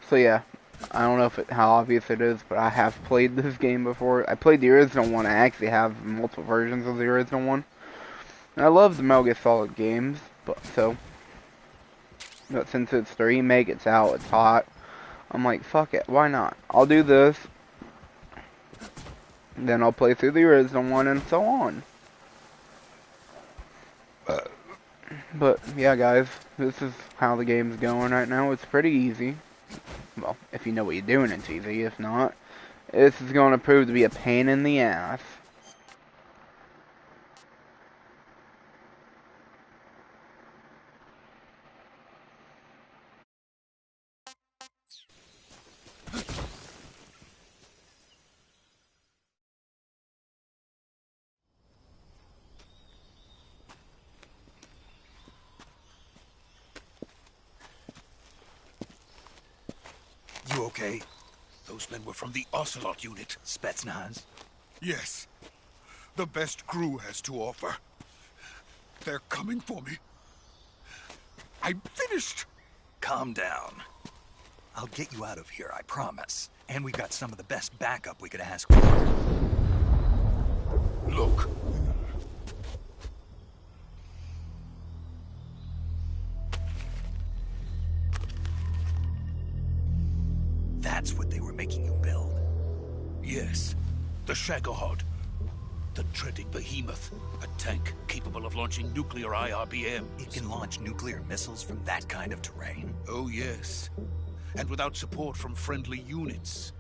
So yeah, I don't know how obvious it is, but I have played this game before. I played the original one. I actually have multiple versions of the original one. And I love the Metal Gear Solid games, but since it's the remake, it's out, it's hot. I'm like, fuck it, why not? I'll do this. Then I'll play through the original one and so on. But yeah, guys, this is how the game's going right now. It's pretty easy. Well, if you know what you're doing, it's easy. If not, this is going to prove to be a pain in the ass. You okay? Those men were from the Ocelot unit. Spetsnaz? Yes. The best GRU has to offer. They're coming for me. I'm finished. Calm down. I'll get you out of here, I promise. And we've got some of the best backup we could ask for. Look. That's what they were making you build? Yes. The Shagohod. The dreaded behemoth. A tank capable of launching nuclear IRBMs. It can launch nuclear missiles from that kind of terrain? Oh, yes. And without support from friendly units.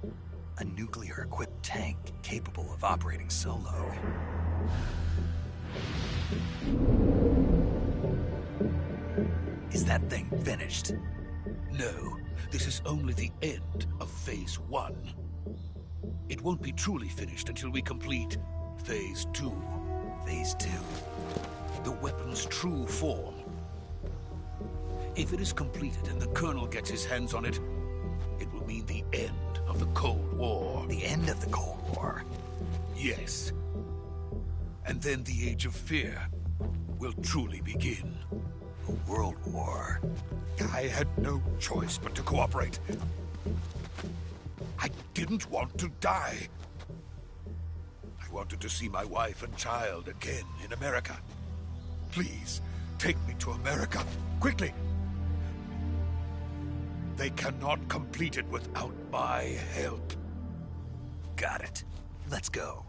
A nuclear-equipped tank capable of operating solo. Is that thing finished? No. This is only the end of Phase 1. It won't be truly finished until we complete Phase 2. Phase 2? The weapon's true form. If it is completed and the Colonel gets his hands on it, it will mean the end of the Cold War. The end of the Cold War? Yes. And then the Age of Fear will truly begin. A world war? I had no choice but to cooperate. I didn't want to die. I wanted to see my wife and child again in America. Please, take me to America, quickly. They cannot complete it without my help. Got it. Let's go.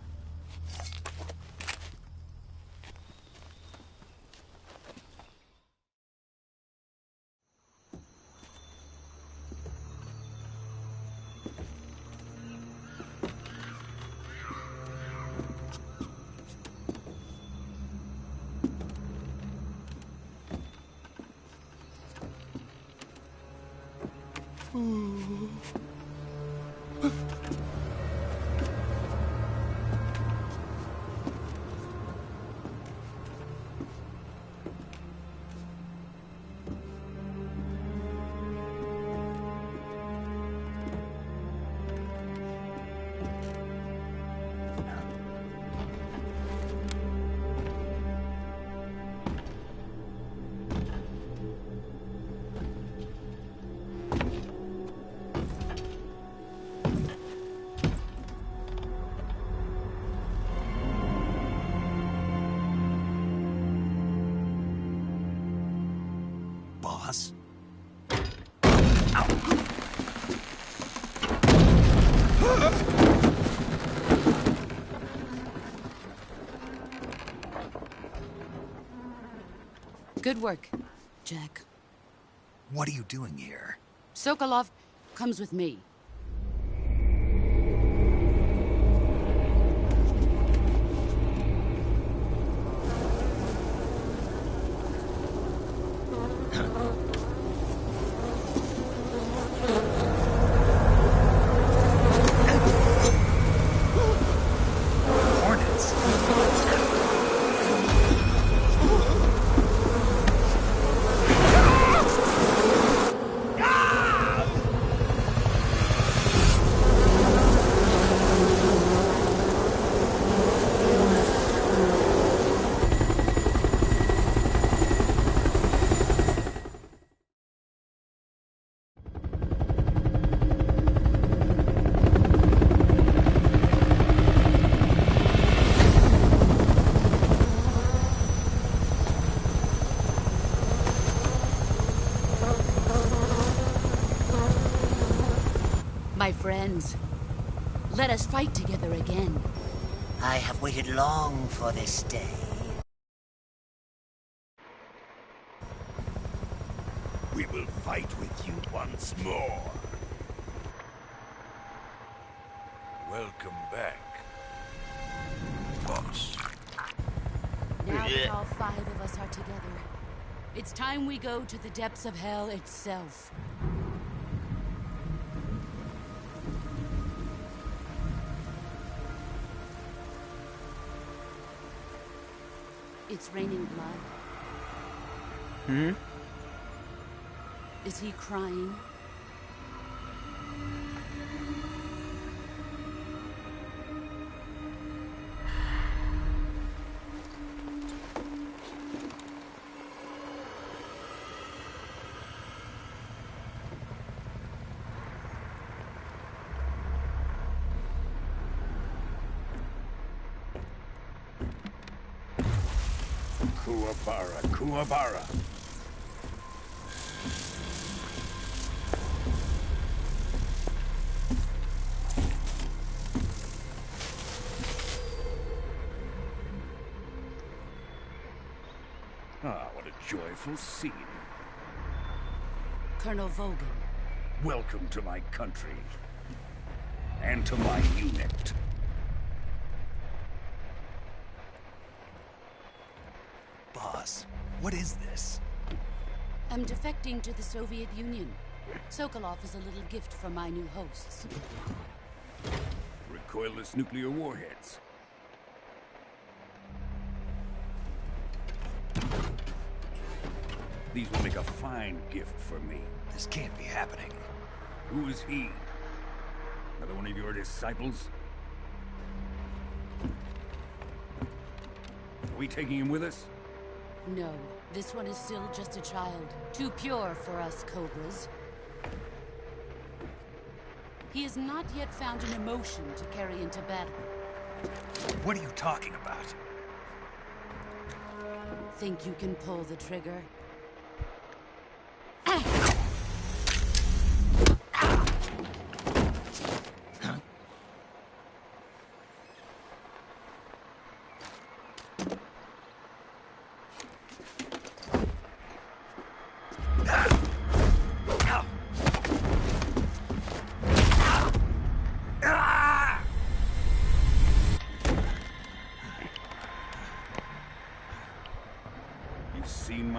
Boss? Good work, Jack. What are you doing here? Sokolov comes with me. My friends, let us fight together again. I have waited long for this day. We will fight with you once more. Welcome back, boss. Now that all 5 of us are together, it's time we go to the depths of hell itself. It's raining blood. Hmm? Is he crying? Kuwabara, Kuwabara. Ah, what a joyful scene. Colonel Vogan. Welcome to my country. And to my unit. Boss, what is this? I'm defecting to the Soviet Union. Sokolov is a little gift from my new hosts. Recoilless nuclear warheads. These will make a fine gift for me. This can't be happening. Who is he? Another one of your disciples? Are we taking him with us? No, this one is still just a child. Too pure for us Cobras. He has not yet found an emotion to carry into battle. What are you talking about? Think you can pull the trigger?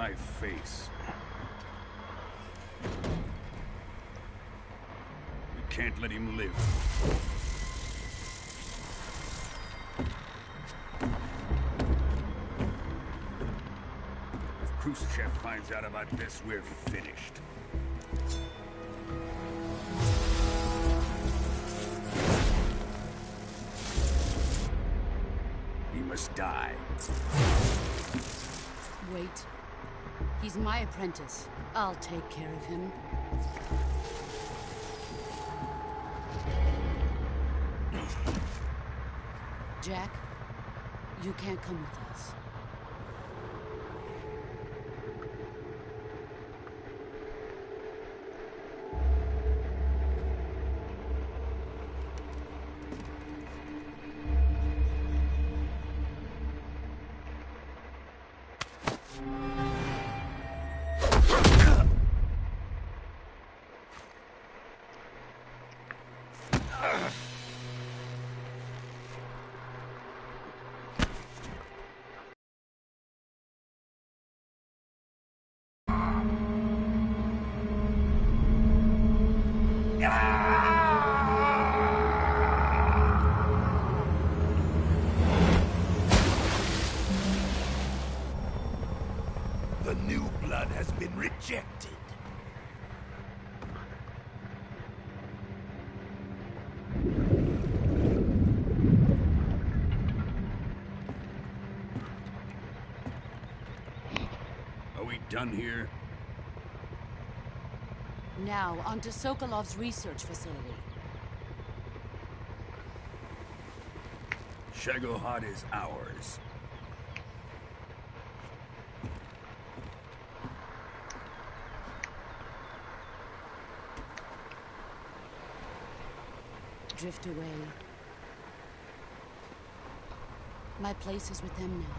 my face. We can't let him live. If Khrushchev finds out about this, we're finished. He must die. Wait. He's my apprentice. I'll take care of him. Jack, you can't come with us. The new blood has been rejected. Are we done here? Now, onto Sokolov's research facility. Shagohod is ours. Drift away. My place is with them now.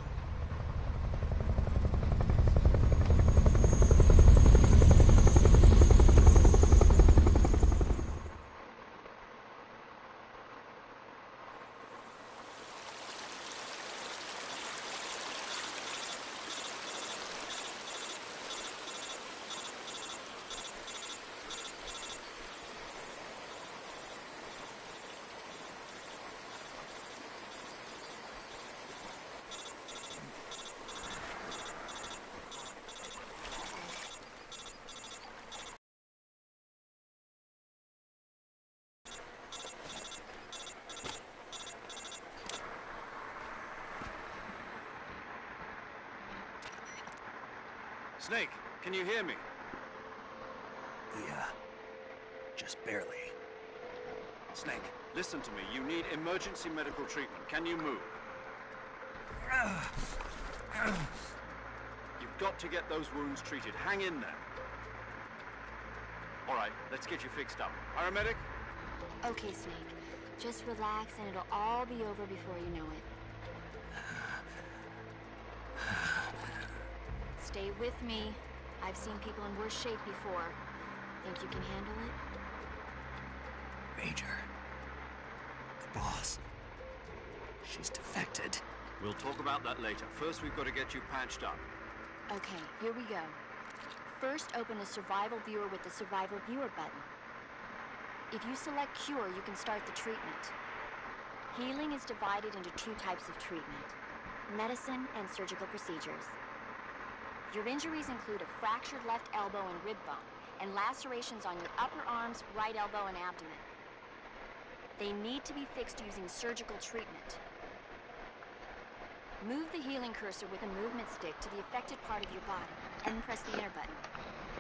Snake, can you hear me? Yeah. Just barely. Snake, listen to me. You need emergency medical treatment. Can you move? You've got to get those wounds treated. Hang in there. All right, let's get you fixed up. Paramedic? Okay, Snake. Just relax and it'll all be over before you know it. Stay with me. I've seen people in worse shape before. Think you can handle it? Major. The boss. She's defected. We'll talk about that later. First, we've got to get you patched up. Okay, here we go. First, open the Survival Viewer with the Survival Viewer button. If you select Cure, you can start the treatment. Healing is divided into two types of treatment: medicine and surgical procedures. Your injuries include a fractured left elbow and rib bone, and lacerations on your upper arms, right elbow, and abdomen. They need to be fixed using surgical treatment. Move the healing cursor with a movement stick to the affected part of your body, and press the enter button.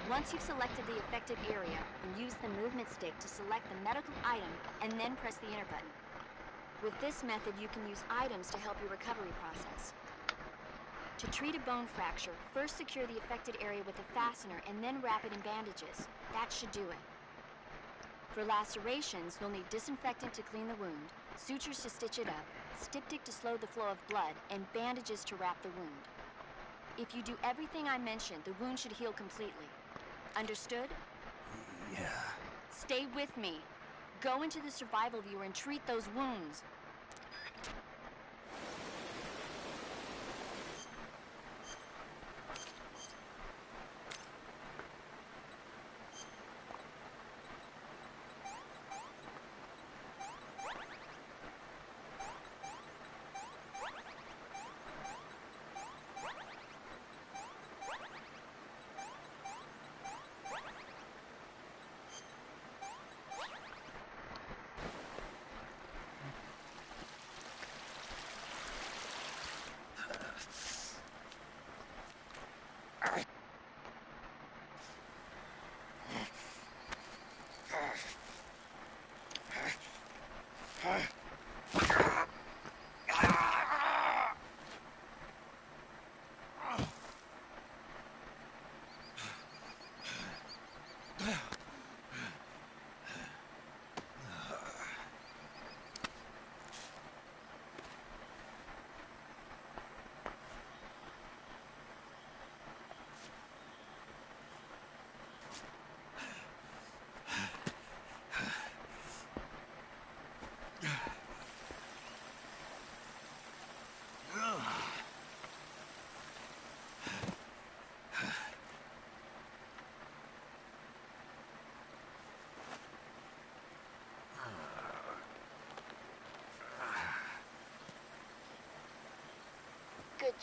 Once you've selected the affected area, use the movement stick to select the medical item, and then press the enter button. With this method, you can use items to help your recovery process. To treat a bone fracture, first secure the affected area with a fastener and then wrap it in bandages. That should do it. For lacerations, you'll need disinfectant to clean the wound, sutures to stitch it up, styptic to slow the flow of blood, and bandages to wrap the wound. If you do everything I mentioned, the wound should heal completely. Understood? Yeah. Stay with me. Go into the Survival Viewer and treat those wounds.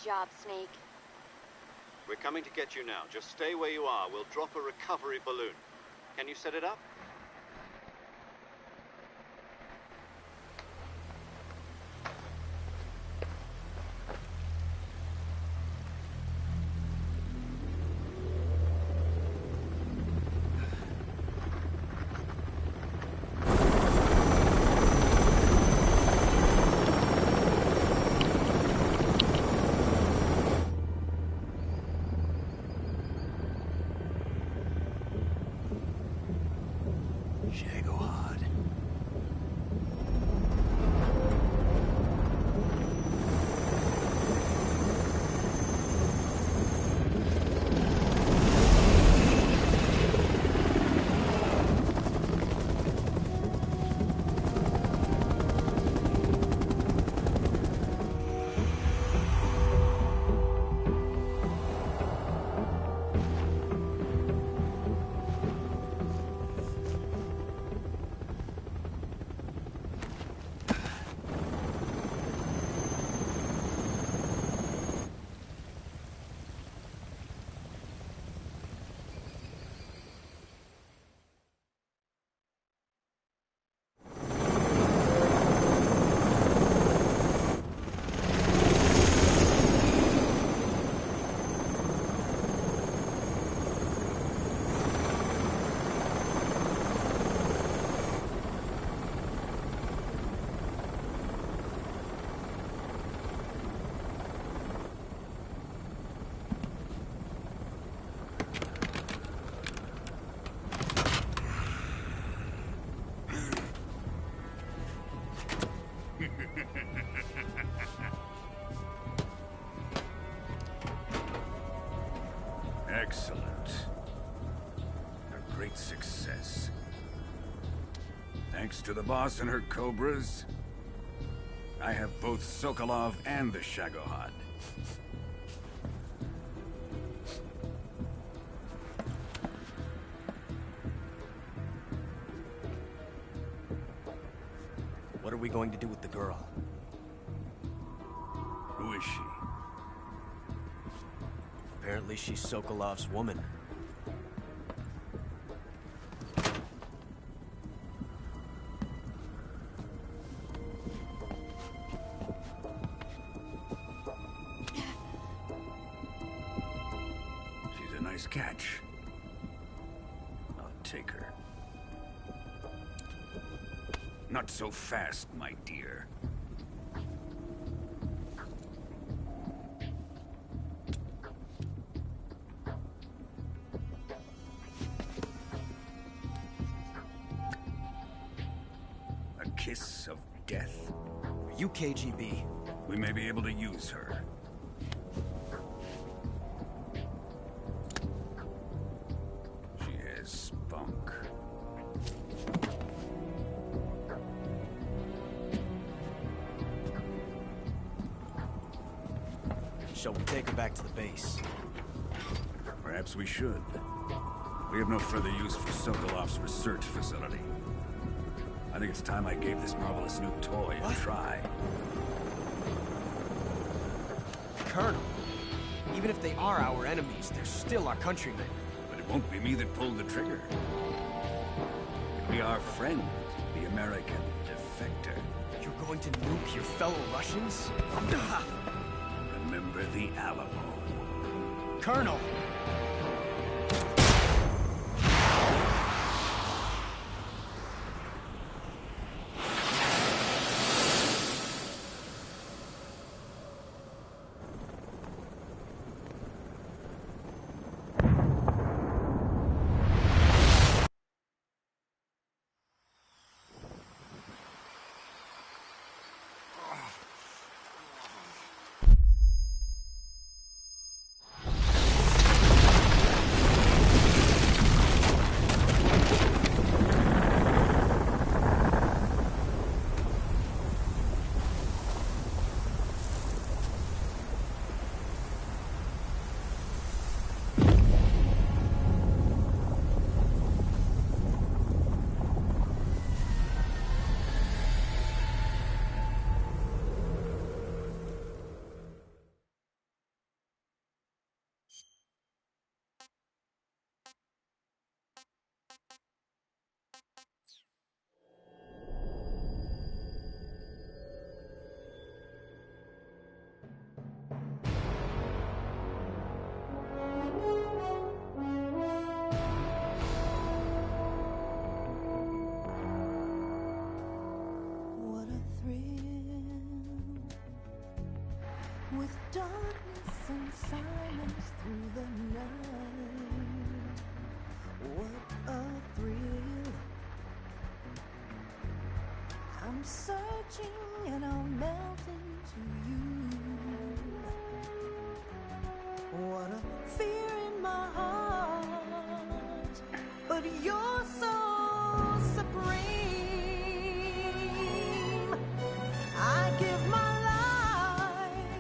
job, Snake. We're coming to get you now. Just stay where you are. We'll drop a recovery balloon. Can you set it up? Shagohod. Excellent. A great success. Thanks to the boss and her cobras, I have both Sokolov and the Shagohod. What are we going to do with the girl? Who is she? Apparently she's Sokolov's woman. She's a nice catch. I'll take her. Not so fast, my dear. A kiss of death. Are you KGB? We may be able to use her. She has spunk. Shall we take her back to the base? Perhaps we should. We have no further use for Sokolov's research facility. I think it's time I gave this marvelous new toy a try. Colonel, even if they are our enemies, they're still our countrymen. But it won't be me that pulled the trigger. It'll be our friend, the American defector. You're going to nuke your fellow Russians? Remember the Alamo. Colonel! I'm searching and I'll melt into you. What a fear in my heart, but you're so supreme. I give my life,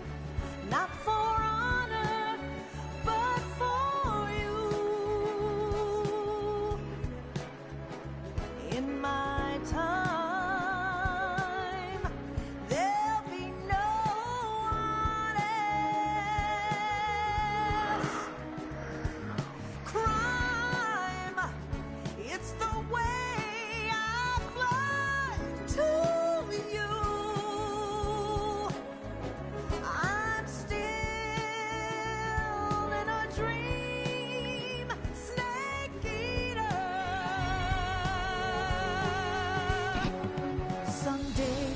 not for honor, but for you. In my time, there'll be no one else. Crime, it's the way I fly to you. I'm still in a dream, snake eater. Someday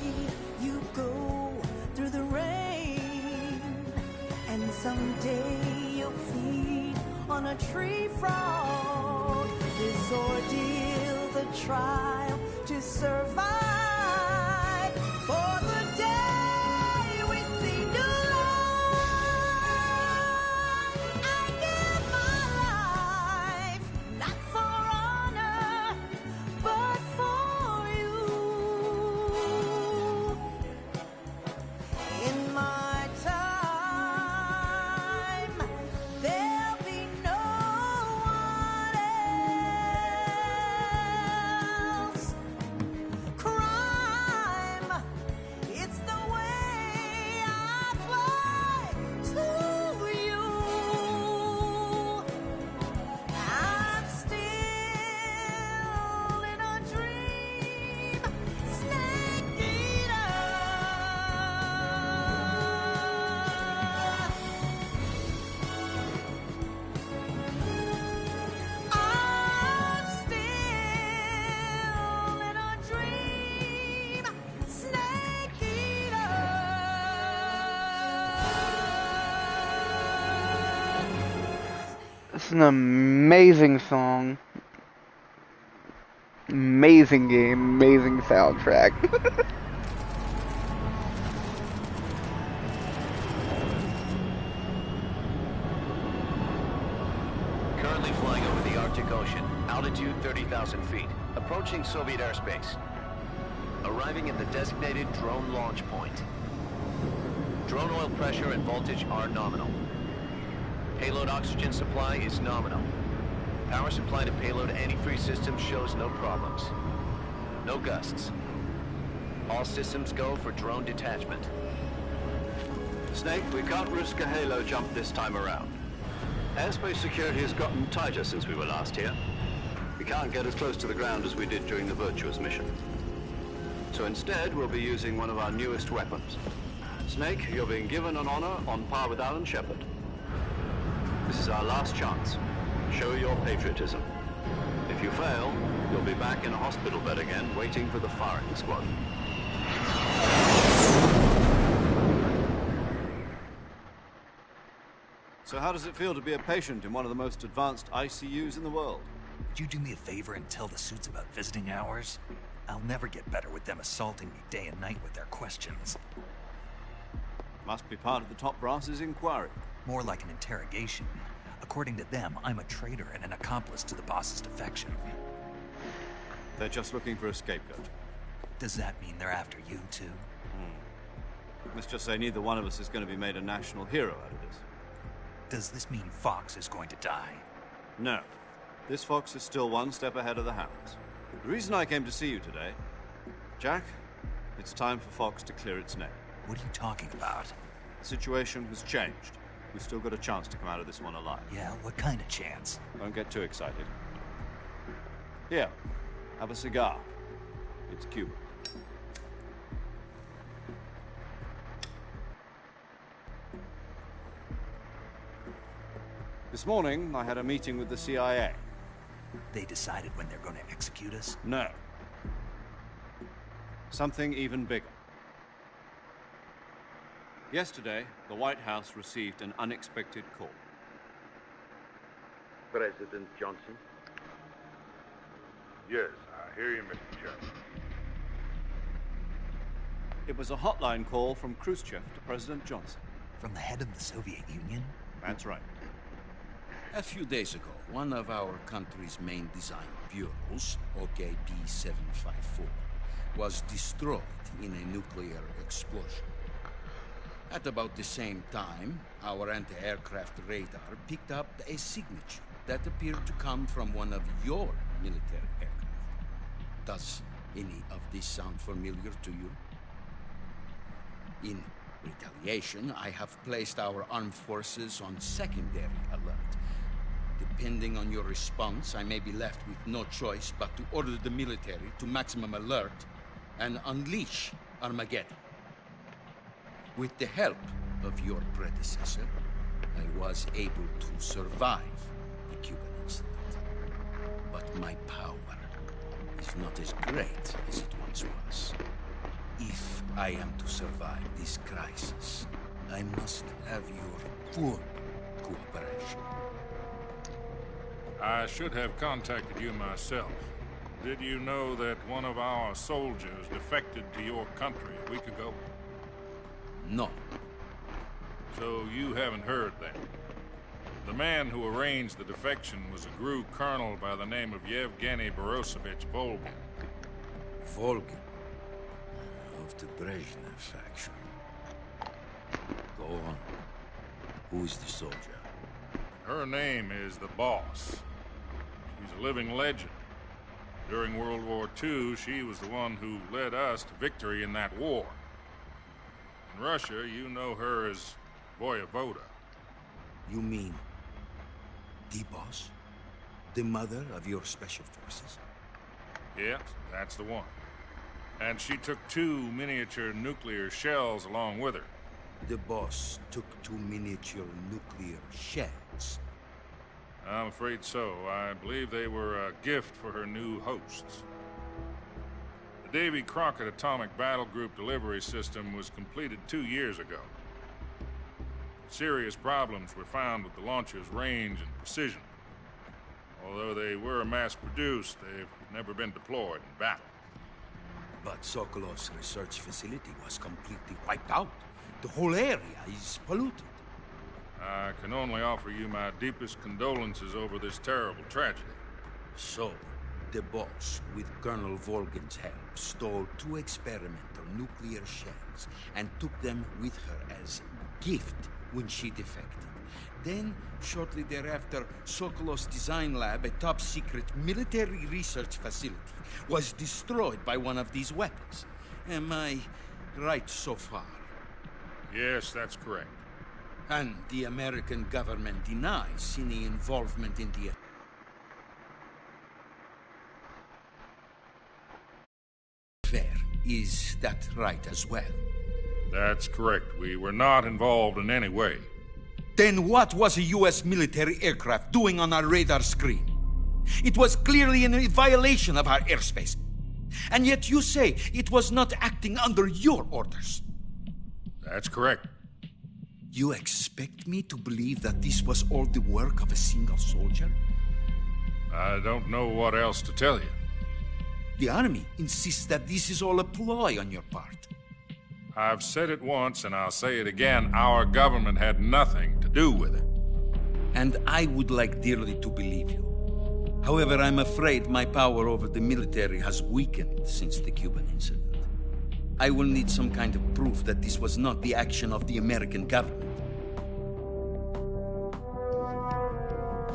you go through the rain, and someday you'll feed on a tree frog. This ordeal, the trial to survive, for the day we see new life. I give my life, not for honor, but for you. In my time, there'll be no one else. Crime, it's the way I fly to you. I'm still in a dream, snake eater. I'm still in a dream, snake eater. It's an amazing song. Amazing game, amazing soundtrack. Currently flying over the Arctic Ocean, altitude 30,000 feet, approaching Soviet airspace. Arriving at the designated drone launch point. Drone oil pressure and voltage are nominal. Payload oxygen supply is nominal. Power supply to payload antifreeze system shows no problems. No gusts. All systems go for drone detachment. Snake, we can't risk a halo jump this time around. Airspace security has gotten tighter since we were last here. We can't get as close to the ground as we did during the Virtuous mission. So instead, we'll be using one of our newest weapons. Snake, you're being given an honor on par with Alan Shepard. This is our last chance. Show your patriotism. If you fail, you'll be back in a hospital bed again, waiting for the firing squad. So how does it feel to be a patient in one of the most advanced ICUs in the world? Would you do me a favor and tell the suits about visiting hours? I'll never get better with them assaulting me day and night with their questions. Must be part of the top brass's inquiry. More like an interrogation. According to them, I'm a traitor and an accomplice to the boss's defection. They're just looking for a scapegoat. Does that mean they're after you, too? Let's just say neither one of us is going to be made a national hero out of this. Does this mean Fox is going to die? No. This Fox is still one step ahead of the Hounds. The reason I came to see you today, Jack, it's time for Fox to clear its name. What are you talking about? The situation has changed. We've still got a chance to come out of this one alive. Yeah, what kind of chance? Don't get too excited. Here, have a cigar. It's Cuba. This morning, I had a meeting with the CIA. They decided when they're going to execute us? No. Something even bigger. Yesterday, the White House received an unexpected call. President Johnson? Yes, I hear you, Mr. Chairman. It was a hotline call from Khrushchev to President Johnson. From the head of the Soviet Union? That's right. A few days ago, one of our country's main design bureaus, OKB-754, was destroyed in a nuclear explosion. At about the same time, our anti-aircraft radar picked up a signature that appeared to come from one of your military aircraft. Does any of this sound familiar to you? In retaliation, I have placed our armed forces on secondary alert. Depending on your response, I may be left with no choice but to order the military to maximum alert and unleash Armageddon. With the help of your predecessor, I was able to survive the Cuban incident. But my power is not as great as it once was. If I am to survive this crisis, I must have your full cooperation. I should have contacted you myself. Did you know that one of our soldiers defected to your country a week ago? No. So you haven't heard then. The man who arranged the defection was a GRU colonel by the name of Yevgeny Borosovich Volgin. Volgin? Of the Brezhnev faction. Go on. Who is the soldier? Her name is the Boss. She's a living legend. During World War II, she was the one who led us to victory in that war. In Russia, you know her as Voyevoda. You mean the Boss? The mother of your special forces? Yes, that's the one. And she took 2 miniature nuclear shells along with her. The Boss took 2 miniature nuclear shells? I'm afraid so. I believe they were a gift for her new hosts. The Davy Crockett Atomic Battle Group delivery system was completed 2 years ago. Serious problems were found with the launcher's range and precision. Although they were mass-produced, they've never been deployed in battle. But Sokolov's research facility was completely wiped out. The whole area is polluted. I can only offer you my deepest condolences over this terrible tragedy. So, the Boss, with Colonel Volgin's help, stole 2 experimental nuclear shells and took them with her as a gift when she defected. Then, shortly thereafter, Sokolov's design lab, a top-secret military research facility, was destroyed by one of these weapons. Am I right so far? Yes, that's correct. And the American government denies any involvement in the affair. Is that right as well? That's correct. We were not involved in any way. Then what was a U.S. military aircraft doing on our radar screen? It was clearly in a violation of our airspace. And yet you say it was not acting under your orders. That's correct. You expect me to believe that this was all the work of a single soldier? I don't know what else to tell you. The army insists that this is all a ploy on your part. I've said it once, and I'll say it again. Our government had nothing to do with it. And I would like dearly to believe you. However, I'm afraid my power over the military has weakened since the Cuban incident. I will need some kind of proof that this was not the action of the American government.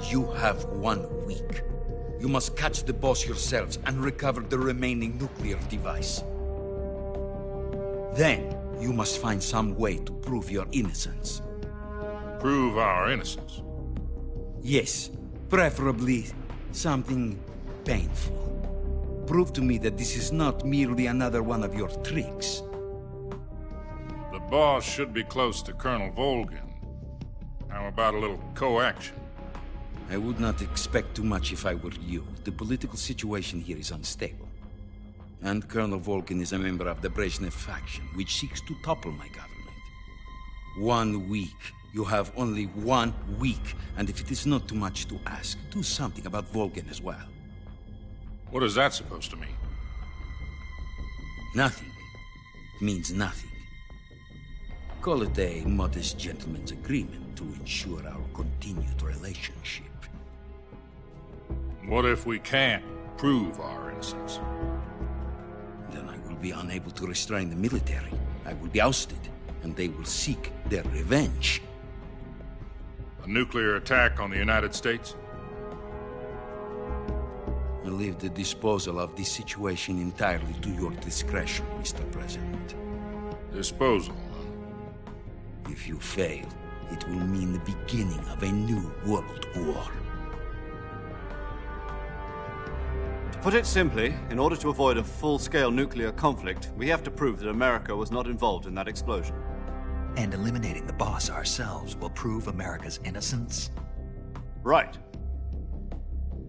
You have 1 week. You must catch the Boss yourselves and recover the remaining nuclear device. Then, you must find some way to prove your innocence. Prove our innocence? Yes, preferably something painful. Prove to me that this is not merely another one of your tricks. The Boss should be close to Colonel Volgin. How about a little co-action? I would not expect too much if I were you. The political situation here is unstable. And Colonel Volgin is a member of the Brezhnev faction, which seeks to topple my government. 1 week. You have only 1 week. And if it is not too much to ask, do something about Volgin as well. What is that supposed to mean? Nothing. means nothing. Call it a modest gentleman's agreement to ensure our continued relationship. What if we can't prove our innocence? Then I will be unable to restrain the military. I will be ousted, and they will seek their revenge. A nuclear attack on the United States? I leave the disposal of this situation entirely to your discretion, Mr. President. Disposal? If you fail, it will mean the beginning of a new world war. To put it simply, in order to avoid a full-scale nuclear conflict, we have to prove that America was not involved in that explosion. And eliminating the boss ourselves will prove America's innocence? Right.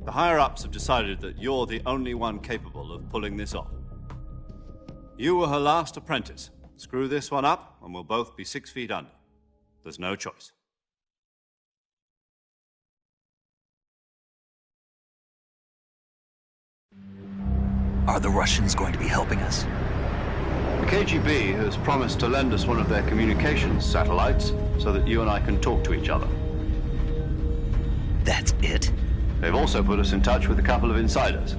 The higher-ups have decided that you're the only one capable of pulling this off. You were her last apprentice. Screw this one up, and we'll both be 6 feet under. There's no choice. Are the Russians going to be helping us? The KGB has promised to lend us one of their communications satellites so that you and I can talk to each other. That's it? They've also put us in touch with a couple of insiders.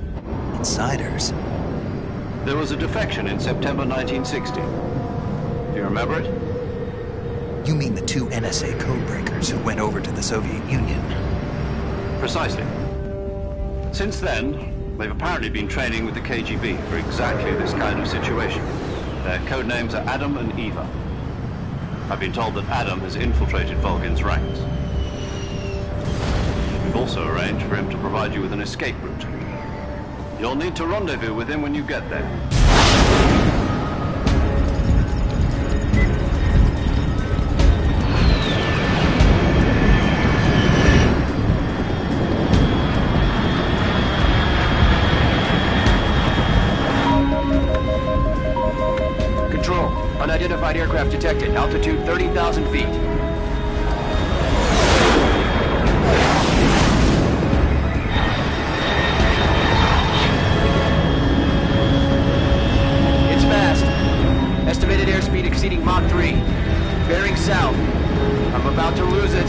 Insiders? There was a defection in September 1960. Do you remember it? You mean the 2 NSA codebreakers who went over to the Soviet Union? Precisely. Since then, they've apparently been training with the KGB for exactly this kind of situation. Their codenames are Adam and Eva. I've been told that Adam has infiltrated Volgin's ranks. We've also arranged for him to provide you with an escape route. You'll need to rendezvous with him when you get there. Control, unidentified aircraft detected. Altitude 30,000 feet. Estimated airspeed exceeding Mach 3. Bearing south. I'm about to lose it.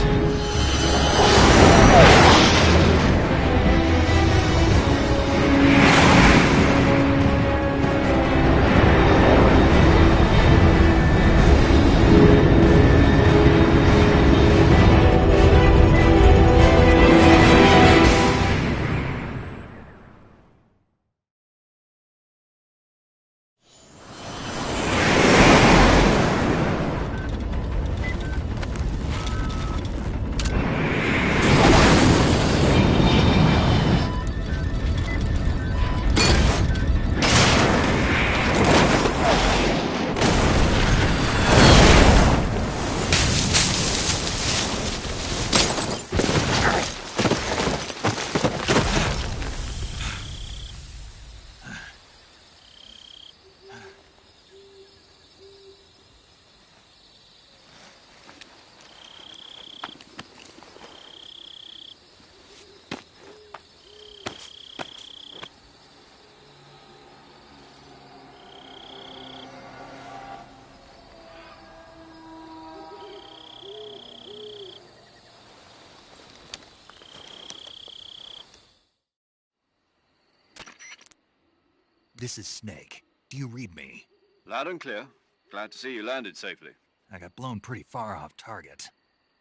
This is Snake. Do you read me? Loud and clear. Glad to see you landed safely. I got blown pretty far off target.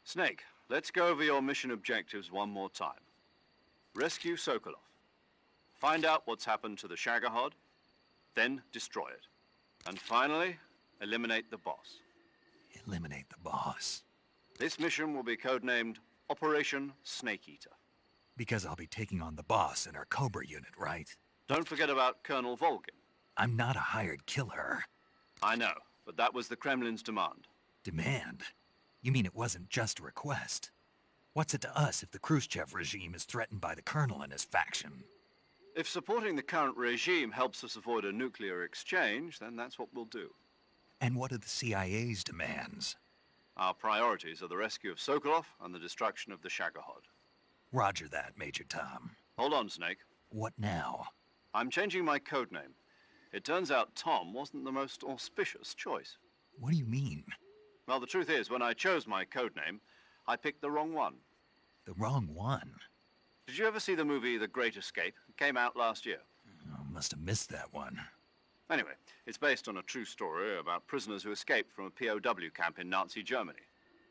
Snake, let's go over your mission objectives one more time. Rescue Sokolov. Find out what's happened to the Shagohod, then destroy it. And finally, eliminate the boss. Eliminate the boss? This mission will be codenamed Operation Snake Eater. Because I'll be taking on the boss and our Cobra unit, right? Don't forget about Colonel Volgin. I'm not a hired killer. I know, but that was the Kremlin's demand. Demand? You mean it wasn't just a request? What's it to us if the Khrushchev regime is threatened by the Colonel and his faction? If supporting the current regime helps us avoid a nuclear exchange, then that's what we'll do. And what are the CIA's demands? Our priorities are the rescue of Sokolov and the destruction of the Shagohod. Roger that, Major Tom. Hold on, Snake. What now? I'm changing my codename. It turns out Tom wasn't the most auspicious choice. What do you mean? Well, the truth is, when I chose my codename, I picked the wrong one. The wrong one? Did you ever see the movie The Great Escape? It came out last year. Oh, must have missed that one. Anyway, it's based on a true story about prisoners who escaped from a POW camp in Nazi Germany.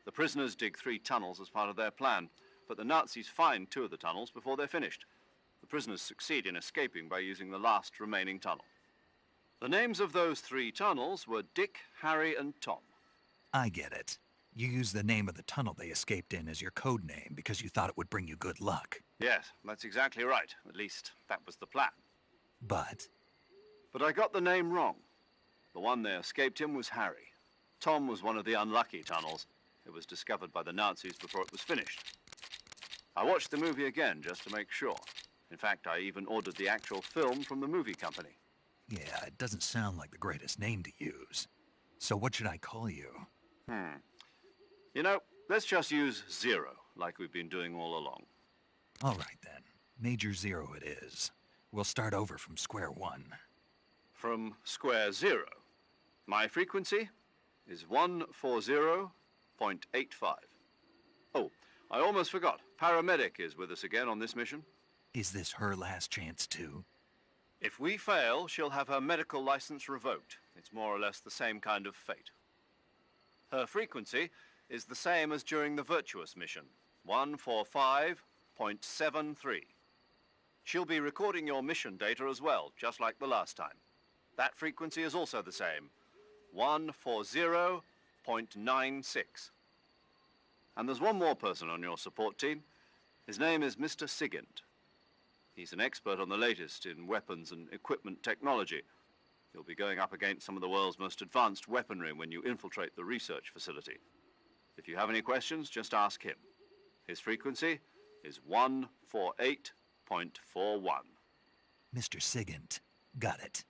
The prisoners dig 3 tunnels as part of their plan, but the Nazis find 2 of the tunnels before they're finished. The prisoners succeed in escaping by using the last remaining tunnel. The names of those 3 tunnels were Dick, Harry, and Tom. I get it. You used the name of the tunnel they escaped in as your code name because you thought it would bring you good luck. Yes, that's exactly right. At least, that was the plan. But I got the name wrong. The one they escaped in was Harry. Tom was one of the unlucky tunnels. It was discovered by the Nazis before it was finished. I watched the movie again just to make sure. In fact, I even ordered the actual film from the movie company. yeah, it doesn't sound like the greatest name to use. So what should I call you? You know, let's just use Zero, like we've been doing all along. All right, then. Major Zero it is. We'll start over from square one. From square 0. My frequency is 140.85. Oh, I almost forgot. Paramedic is with us again on this mission. Is this her last chance, too? If we fail, she'll have her medical license revoked. It's more or less the same kind of fate. Her frequency is the same as during the Virtuous mission, 145.73. She'll be recording your mission data as well, just like the last time. That frequency is also the same, 140.96. And there's one more person on your support team. His name is Mr. Sigint. He's an expert on the latest in weapons and equipment technology. You'll be going up against some of the world's most advanced weaponry when you infiltrate the research facility. If you have any questions, just ask him. His frequency is 148.41. Mr. Sigint. Got it.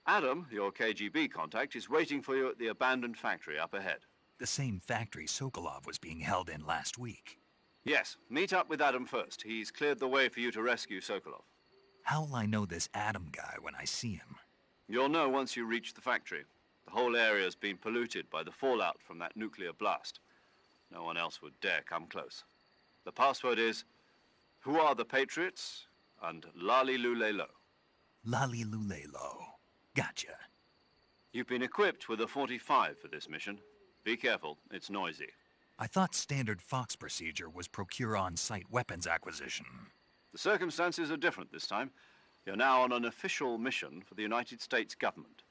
Adam, your KGB contact, is waiting for you at the abandoned factory up ahead. The same factory Sokolov was being held in last week. Yes, meet up with Adam first. He's cleared the way for you to rescue Sokolov. How will I know this Adam guy when I see him? You'll know once you reach the factory. The whole area's been polluted by the fallout from that nuclear blast. No one else would dare come close. The password is, "Who are the Patriots?" and Lali Lule Lo. Lali Lule Lo. Gotcha. You've been equipped with a 45 for this mission. Be careful, it's noisy. I thought standard Fox procedure was procure on-site weapons acquisition. The circumstances are different this time. You're now on an official mission for the United States government.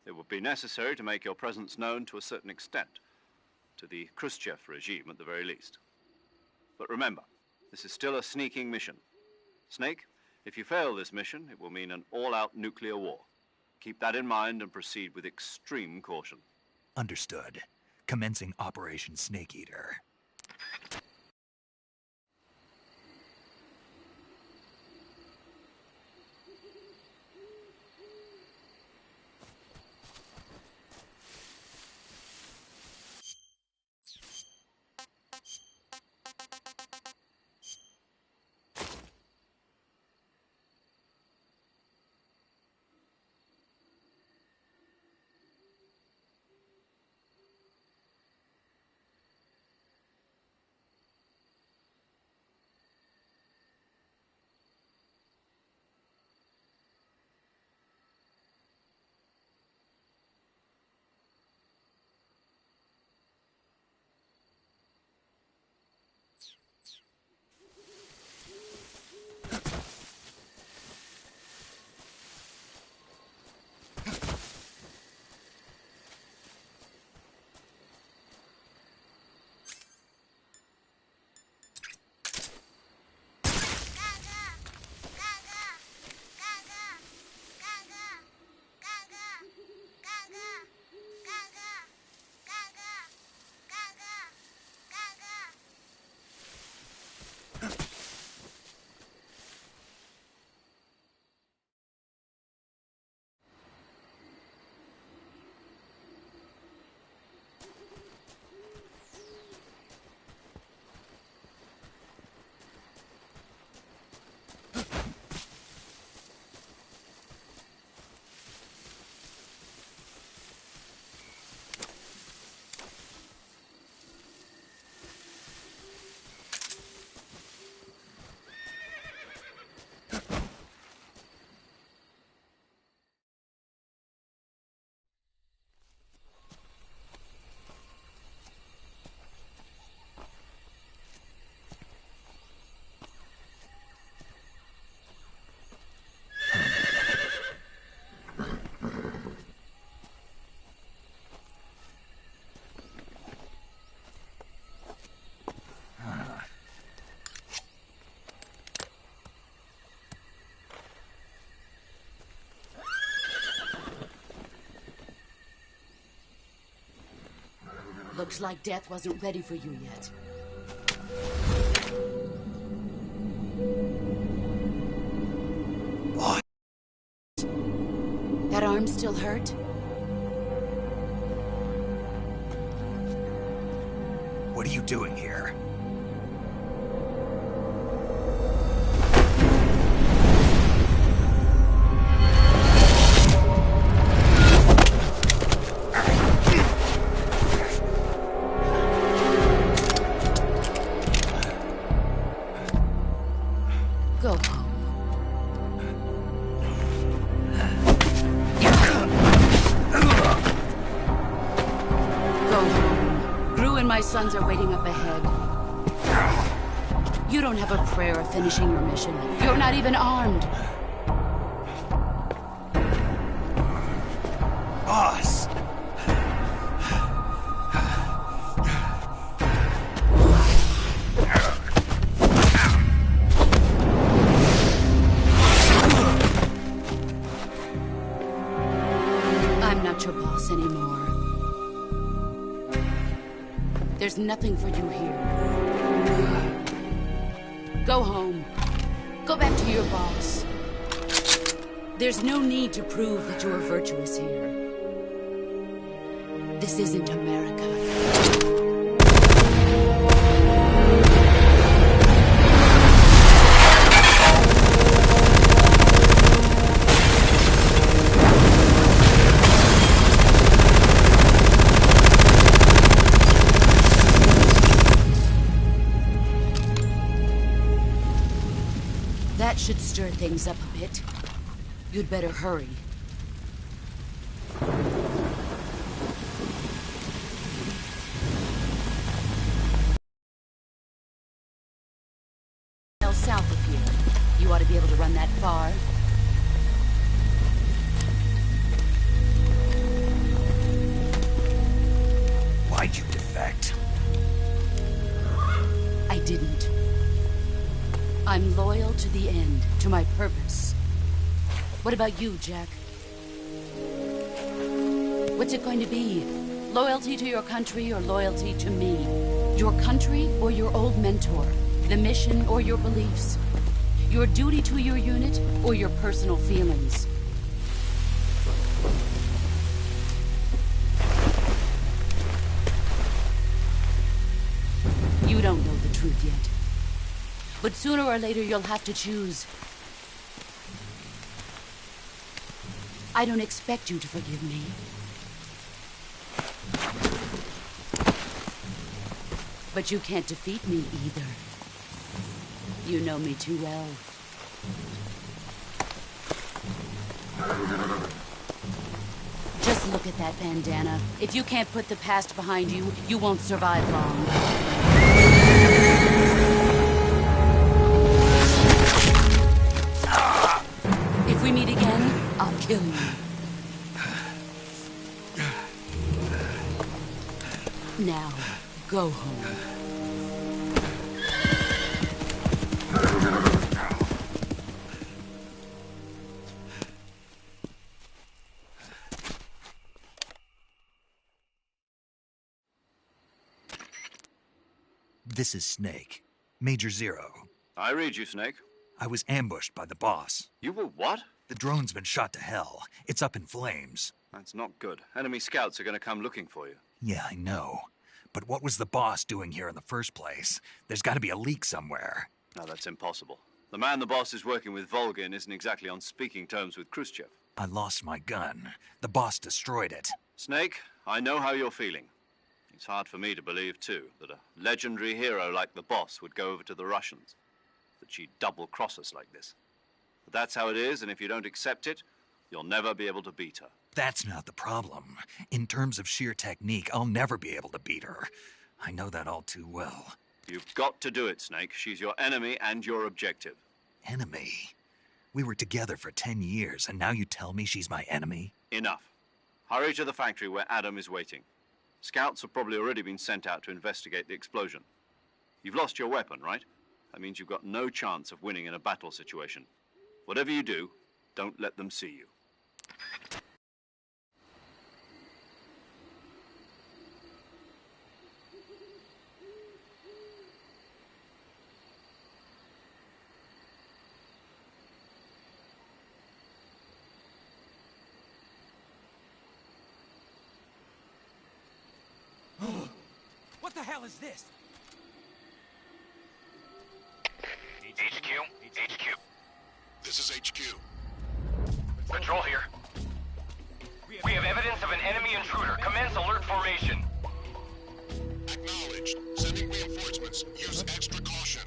It would be necessary to make your presence known to a certain extent, to the Khrushchev regime at the very least. But remember, this is still a sneaking mission. Snake, if you fail this mission, it will mean an all-out nuclear war. Keep that in mind and proceed with extreme caution. Understood. Commencing Operation Snake Eater. Looks like death wasn't ready for you yet. What? That arm still hurt? What are you doing here? Go home. Go home. Gru and my sons are waiting up ahead. You don't have a prayer of finishing your mission. You're not even armed. Boss! I'm not your boss anymore. There's nothing for you here. Go home. Go back to your boss. There's no need to prove that you are virtuous here. This isn't America. That should stir things up a bit. You'd better hurry. South of here. You ought to be able to run that far. Why'd you defect? I didn't. I'm loyal to the end, to my purpose. What about you, Jack? What's it going to be? Loyalty to your country or loyalty to me? Your country or your old mentor? The mission or your beliefs? Your duty to your unit or your personal feelings? You don't know the truth yet. But sooner or later you'll have to choose. I don't expect you to forgive me. But you can't defeat me either. You know me too well. Just look at that bandana. If you can't put the past behind you, you won't survive long. If we meet again, I'll kill you. Now, go home. This is Snake. Major Zero. I read you, Snake. I was ambushed by the boss. You were what? The drone's been shot to hell. It's up in flames. That's not good. Enemy scouts are going to come looking for you. Yeah, I know. But what was the boss doing here in the first place? There's got to be a leak somewhere. No, that's impossible. The man the boss is working with, Volgin, isn't exactly on speaking terms with Khrushchev. I lost my gun. The boss destroyed it. Snake, I know how you're feeling. It's hard for me to believe, too, that a legendary hero like the boss would go over to the Russians. That she'd double-cross us like this. But that's how it is, and if you don't accept it, you'll never be able to beat her. That's not the problem. In terms of sheer technique, I'll never be able to beat her. I know that all too well. You've got to do it, Snake. She's your enemy and your objective. Enemy? We were together for 10 years, and now you tell me she's my enemy? Enough. Hurry to the factory where Adam is waiting. Scouts have probably already been sent out to investigate the explosion. You've lost your weapon, right? That means you've got no chance of winning in a battle situation. Whatever you do, don't let them see you. hell is this? HQ. HQ. This is HQ. Control here. We have evidence of an enemy intruder. Commence alert formation. Acknowledged. Sending reinforcements. Use extra caution.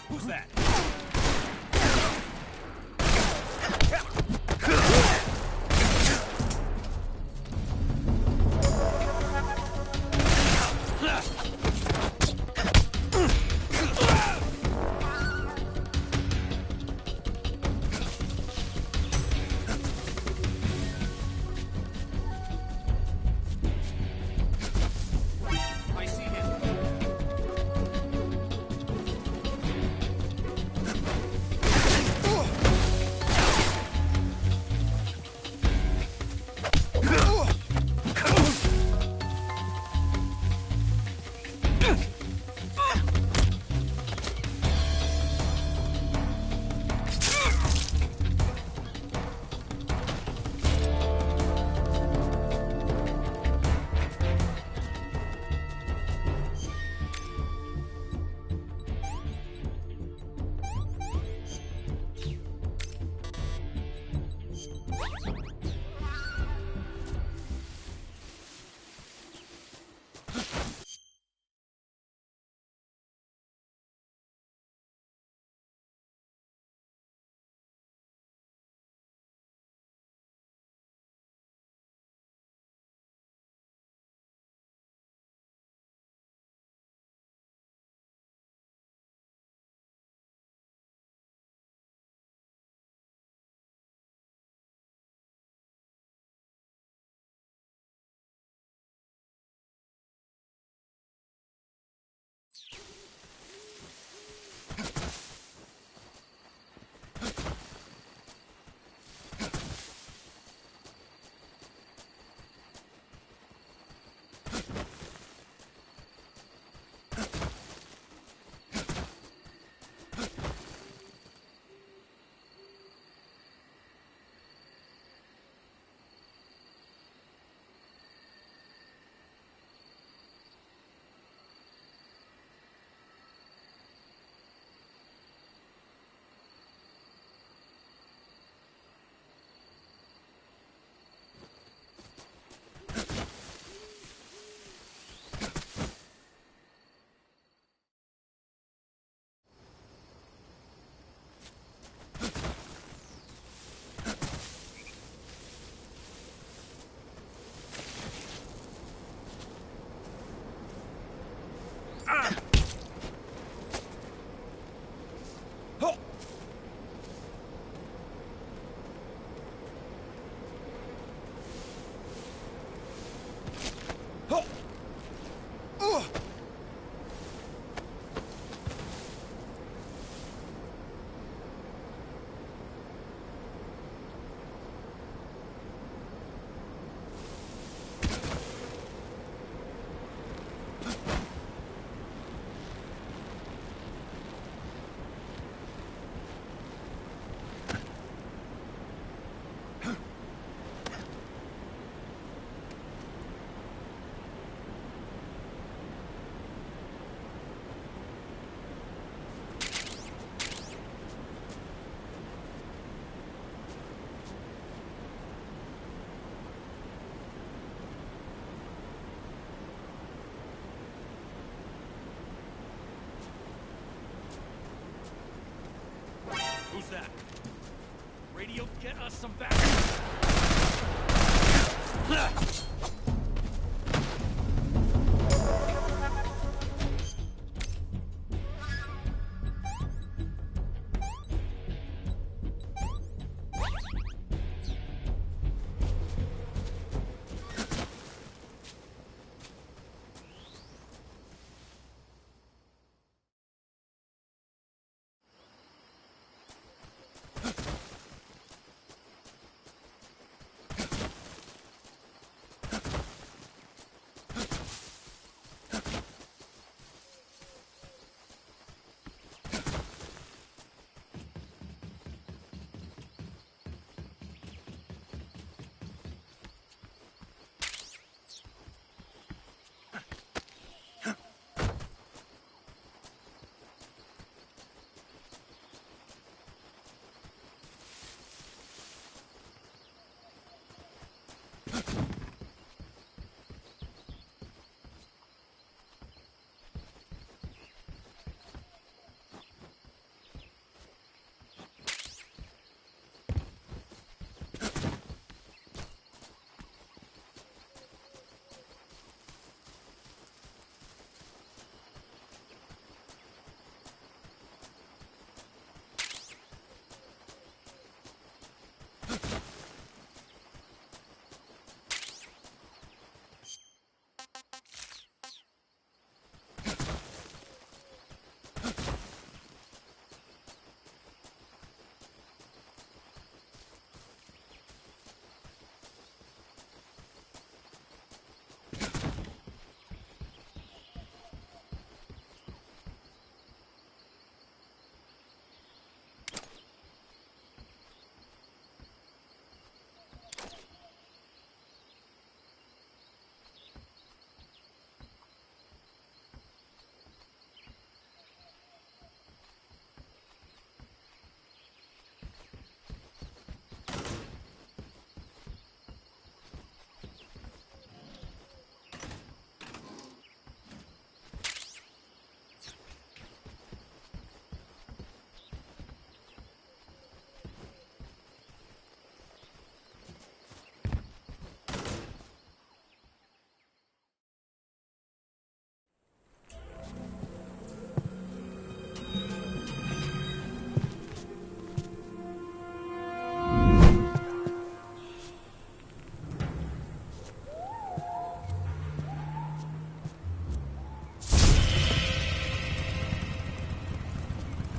Who's that? I see him. Who's that? Radio, get us some backup!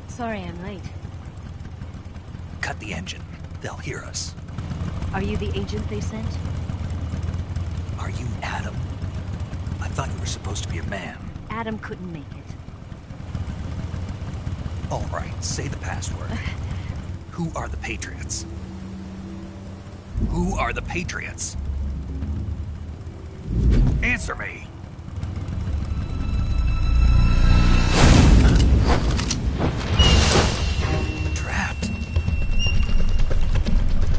Sorry I'm late. Cut the engine. They'll hear us. Are you the agent they sent? Are you Adam? I thought you were supposed to be a man. Adam couldn't make it. All right, say the password. Who are the Patriots? Who are the Patriots? Answer me! Trapped.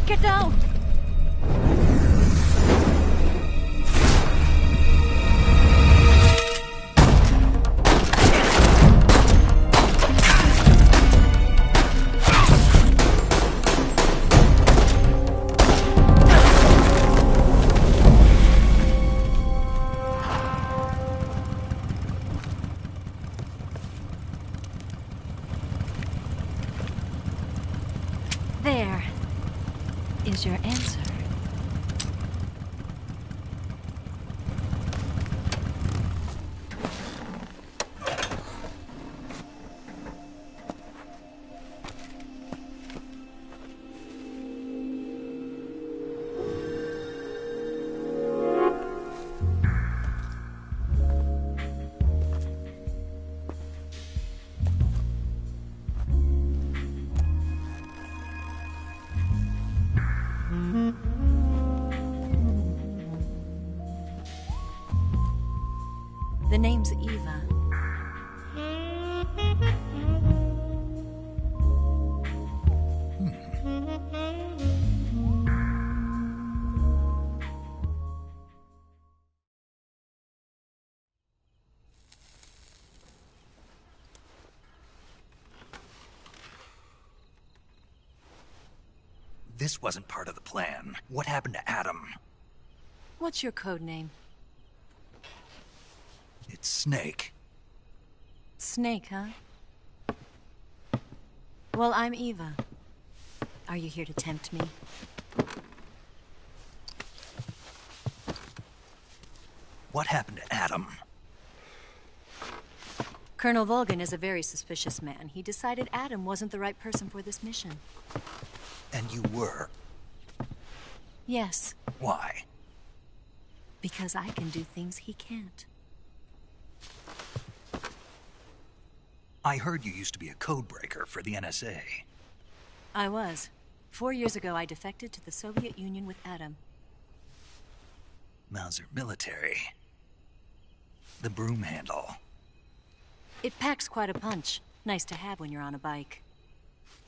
Get down! There is your answer. The name's Eva. This wasn't part of the plan. What happened to Adam? What's your code name? It's Snake. Snake, huh? Well, I'm Eva. Are you here to tempt me? What happened to Adam? Colonel Volgin is a very suspicious man. He decided Adam wasn't the right person for this mission. And you were? Yes. Why? Because I can do things he can't. I heard you used to be a codebreaker for the NSA. I was. 4 years ago, I defected to the Soviet Union with Adam. Mauser military. The broom handle. It packs quite a punch. Nice to have when you're on a bike.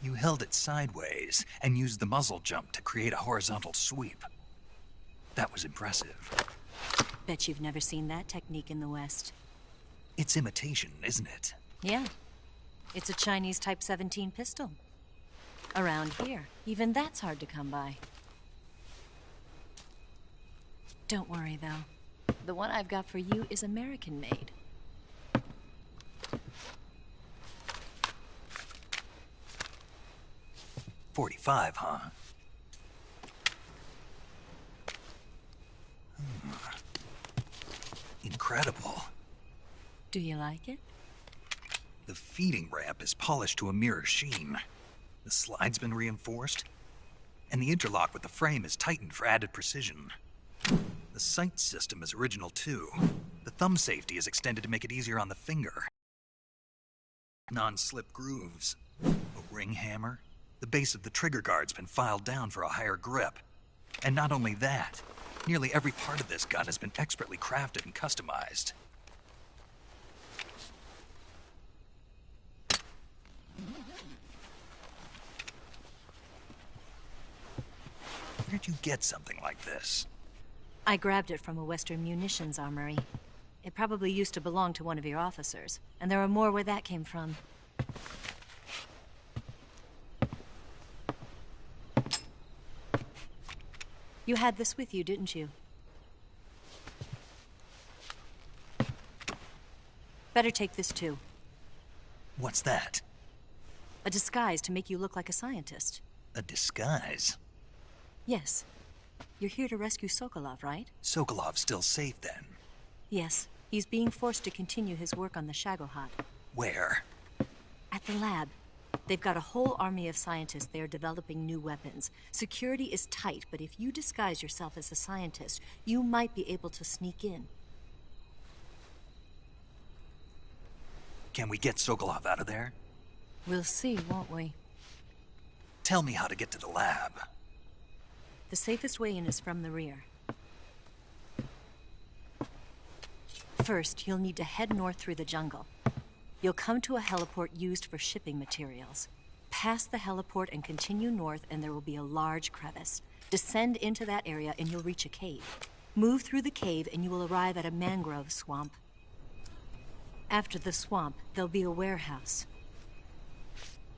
You held it sideways and used the muzzle jump to create a horizontal sweep. That was impressive. Bet you've never seen that technique in the West. It's imitation, isn't it? Yeah. It's a Chinese Type 17 pistol. Around here, even that's hard to come by. Don't worry, though. The one I've got for you is American-made. .45, huh? Incredible. Do you like it? The feeding ramp is polished to a mirror sheen. The slide's been reinforced, and the interlock with the frame is tightened for added precision. The sight system is original too. The thumb safety is extended to make it easier on the finger. Non-slip grooves. A ring hammer. The base of the trigger guard's been filed down for a higher grip. And not only that, nearly every part of this gun has been expertly crafted and customized. Where'd you get something like this? I grabbed it from a Western munitions armory. It probably used to belong to one of your officers, and there are more where that came from. You had this with you, didn't you? Better take this too. What's that? A disguise to make you look like a scientist. A disguise? Yes. You're here to rescue Sokolov, right? Sokolov's still safe then? Yes. He's being forced to continue his work on the Shagohod. Where? At the lab. They've got a whole army of scientists there developing new weapons. Security is tight, but if you disguise yourself as a scientist, you might be able to sneak in. Can we get Sokolov out of there? We'll see, won't we? Tell me how to get to the lab. The safest way in is from the rear. First, you'll need to head north through the jungle. You'll come to a heliport used for shipping materials. Pass the heliport and continue north, and there will be a large crevice. Descend into that area and you'll reach a cave. Move through the cave and you will arrive at a mangrove swamp. After the swamp, there'll be a warehouse.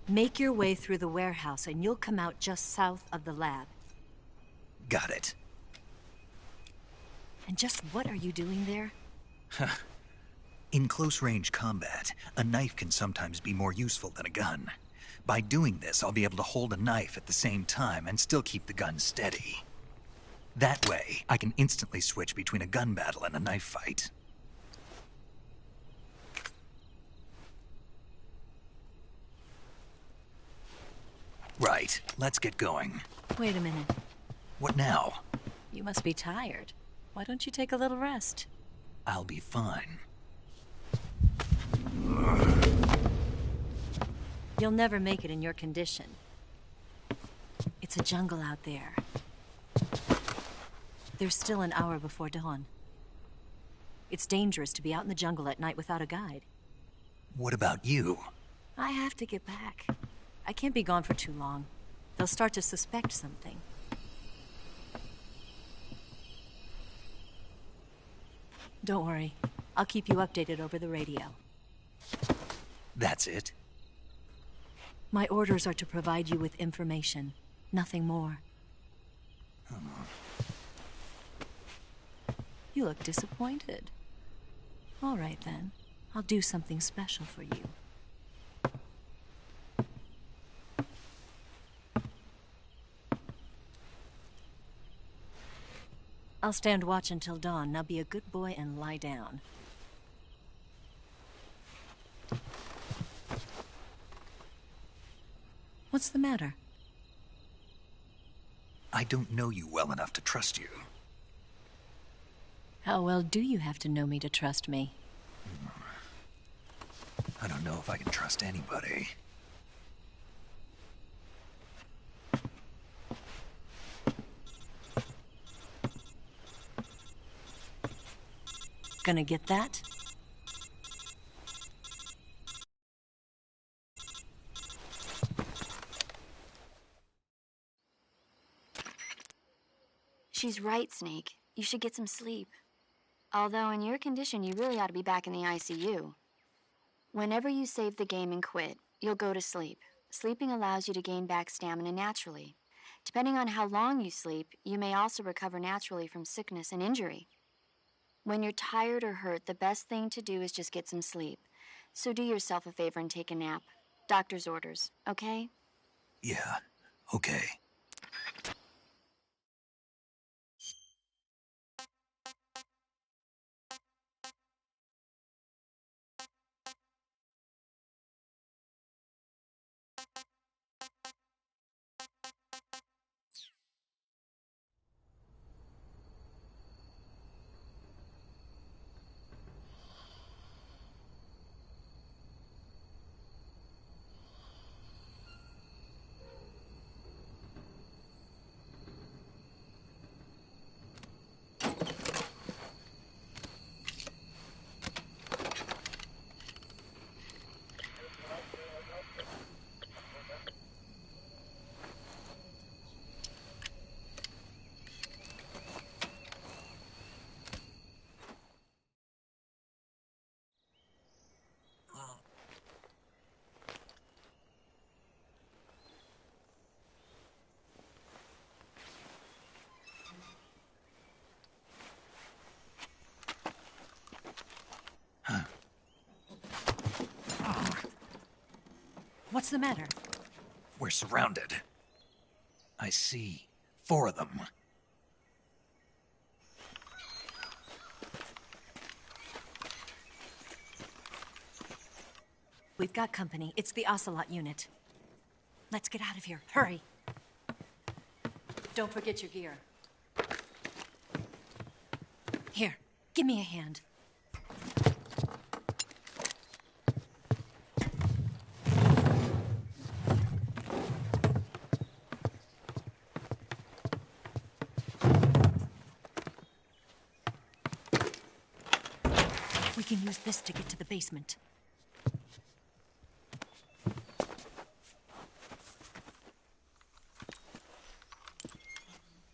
Make your way through the warehouse and you'll come out just south of the lab. Got it. And just what are you doing there? In close-range combat, a knife can sometimes be more useful than a gun. By doing this, I'll be able to hold a knife at the same time and still keep the gun steady. That way, I can instantly switch between a gun battle and a knife fight. Right, let's get going. Wait a minute. What now? You must be tired. Why don't you take a little rest? I'll be fine. You'll never make it in your condition. It's a jungle out there. There's still an hour before dawn. It's dangerous to be out in the jungle at night without a guide. What about you? I have to get back. I can't be gone for too long. They'll start to suspect something. Don't worry. I'll keep you updated over the radio. That's it? My orders are to provide you with information. Nothing more. You look disappointed. All right, then. I'll do something special for you. I'll stand watch until dawn. Now be a good boy and lie down. What's the matter? I don't know you well enough to trust you. How well do you have to know me to trust me? I don't know if I can trust anybody. Gonna get that? She's right, Snake. You should get some sleep. Although in your condition, you really ought to be back in the ICU. Whenever you save the game and quit, you'll go to sleep. Sleeping allows you to gain back stamina naturally. Depending on how long you sleep, you may also recover naturally from sickness and injury. When you're tired or hurt, the best thing to do is just get some sleep. So do yourself a favor and take a nap. Doctor's orders, okay? Yeah, okay. What's the matter? We're surrounded. I see 4 of them. We've got company. It's the Ocelot unit. Let's get out of here. Hurry. Don't forget your gear. Here, give me a hand. We can use this to get to the basement.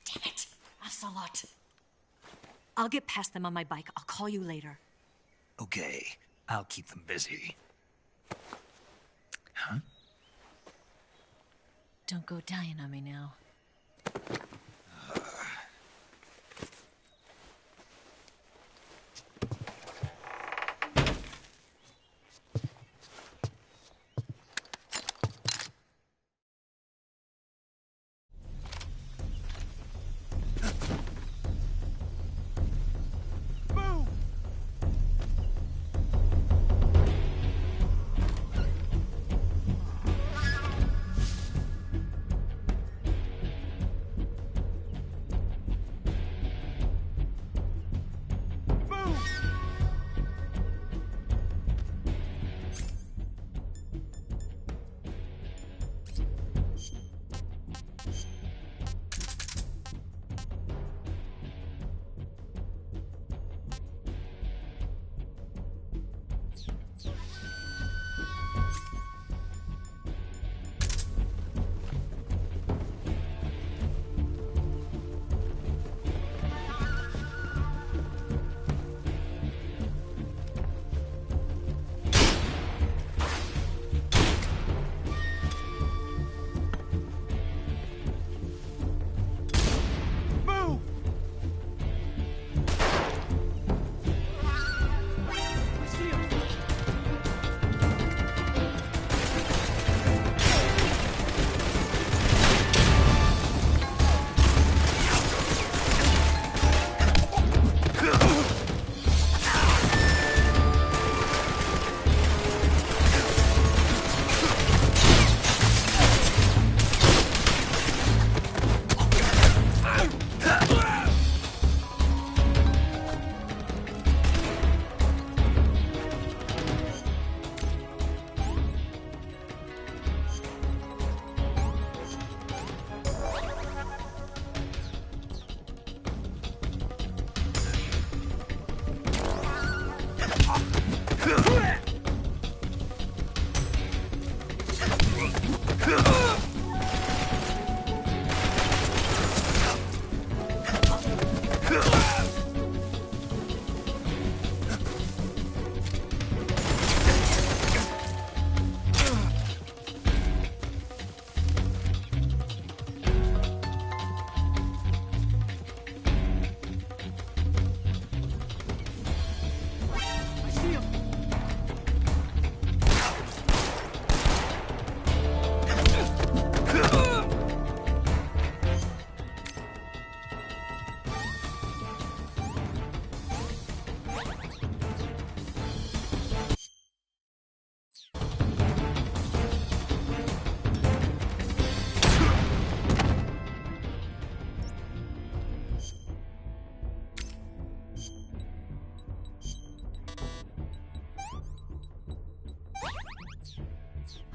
Damn it! Ocelot. I'll get past them on my bike. I'll call you later. Okay, I'll keep them busy. Huh? Don't go dying on me now.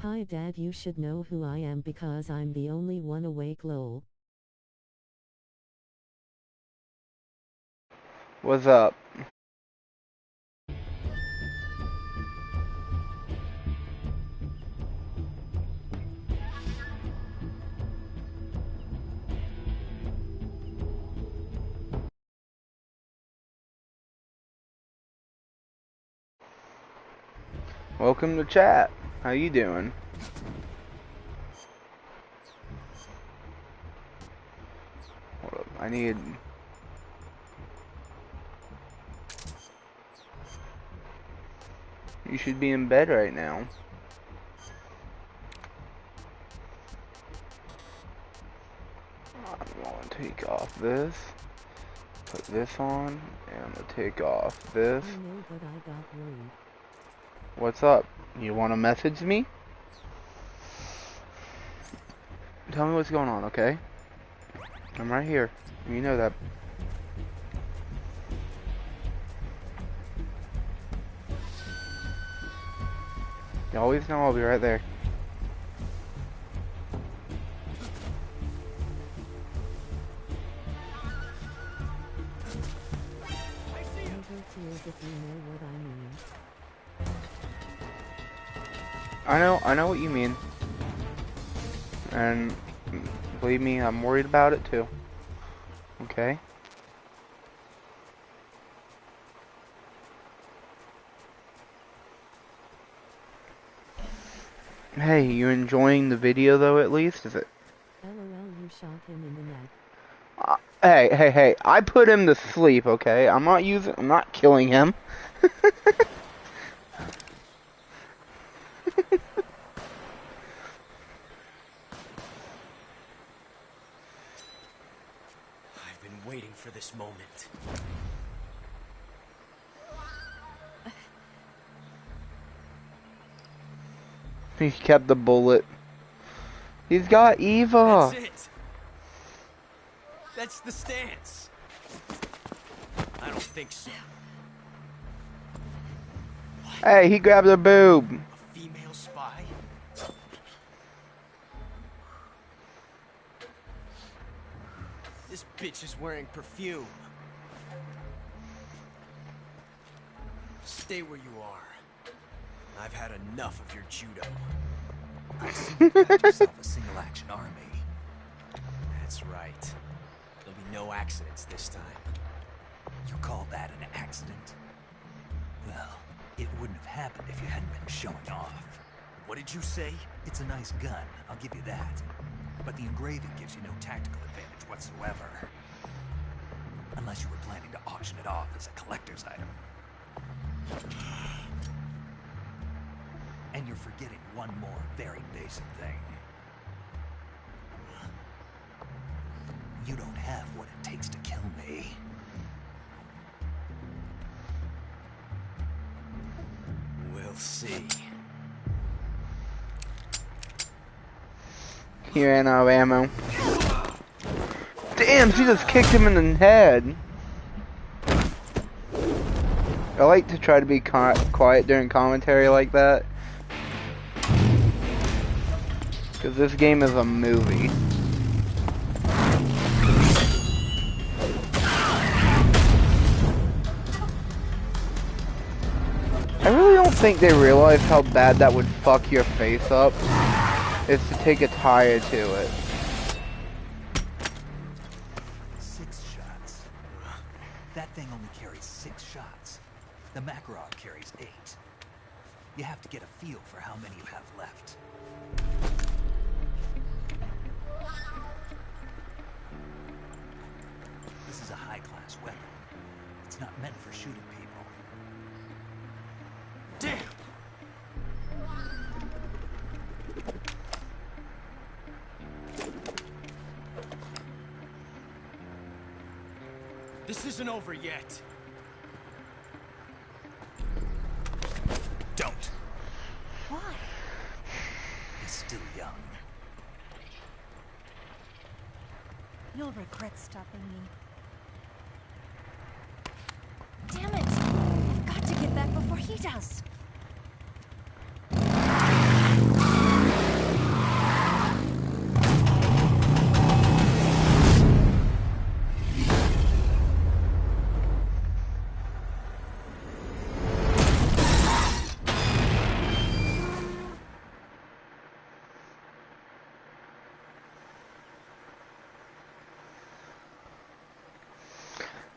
Hi Dad, you should know who I am because I'm the only one awake, lol. What's up? Welcome to chat. How you doing? Hold up, I need... You should be in bed right now. I'm going to take off this, put this on, and I'm going to take off this. I know, but I got worried. What's up? You want to message me? Tell me what's going on, okay? I'm right here. You know that. You always know I'll be right there. If you know what I know what you mean. And believe me, I'm worried about it too. Okay? Hey, you enjoying the video though at least? Is it? LOL, you shot him in the neck. Hey, I put him to sleep, okay? I'm not killing him. I've been waiting for this moment. He kept the bullet. He's got Eva. That's it. That's the stance. I don't think so. Hey, he grabbed a boob. A female spy? This bitch is wearing perfume. Stay where you are. I've had enough of your judo. I see you've got yourself a single-action army. That's right. There'll be no accidents this time. You call that an accident? Well, it wouldn't have happened if you hadn't been showing off. What did you say? It's a nice gun, I'll give you that. But the engraving gives you no tactical advantage whatsoever. Unless you were planning to auction it off as a collector's item. And you're forgetting one more very basic thing. You don't have what it takes to kill me. We'll see. He ran out of ammo. Damn, she just kicked him in the head. I like to try to be quiet during commentary like that. Because this game is a movie. I really don't think they realize how bad that would fuck your face up. Is to take a tire to it. 6 shots. That thing only carries 6 shots. The Makarov carries 8. You have to get a feel for how many you have left. This is a high-class weapon. It's not meant for shooting people. Damn! This isn't over yet. Don't. Why? He's still young. You'll regret stopping me. Damn it! I've got to get back before he does.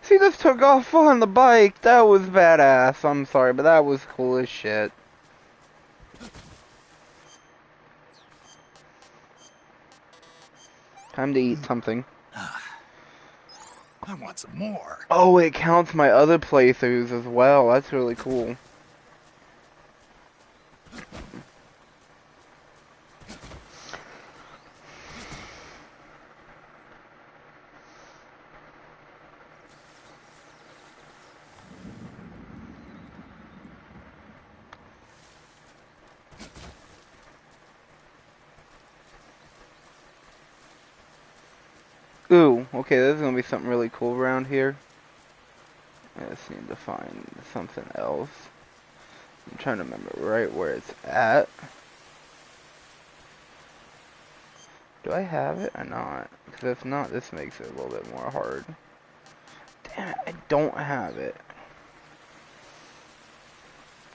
She just took off on the bike. That was badass. I'm sorry, but that was cool as shit. Time to eat something. I want some more. Oh, it counts my other playthroughs as well. That's really cool. Ooh, okay, there's gonna be something really cool around here. I just need to find something else. I'm trying to remember right where it's at. Do I have it or not? Because if not, this makes it a little bit more hard. Damn it, I don't have it.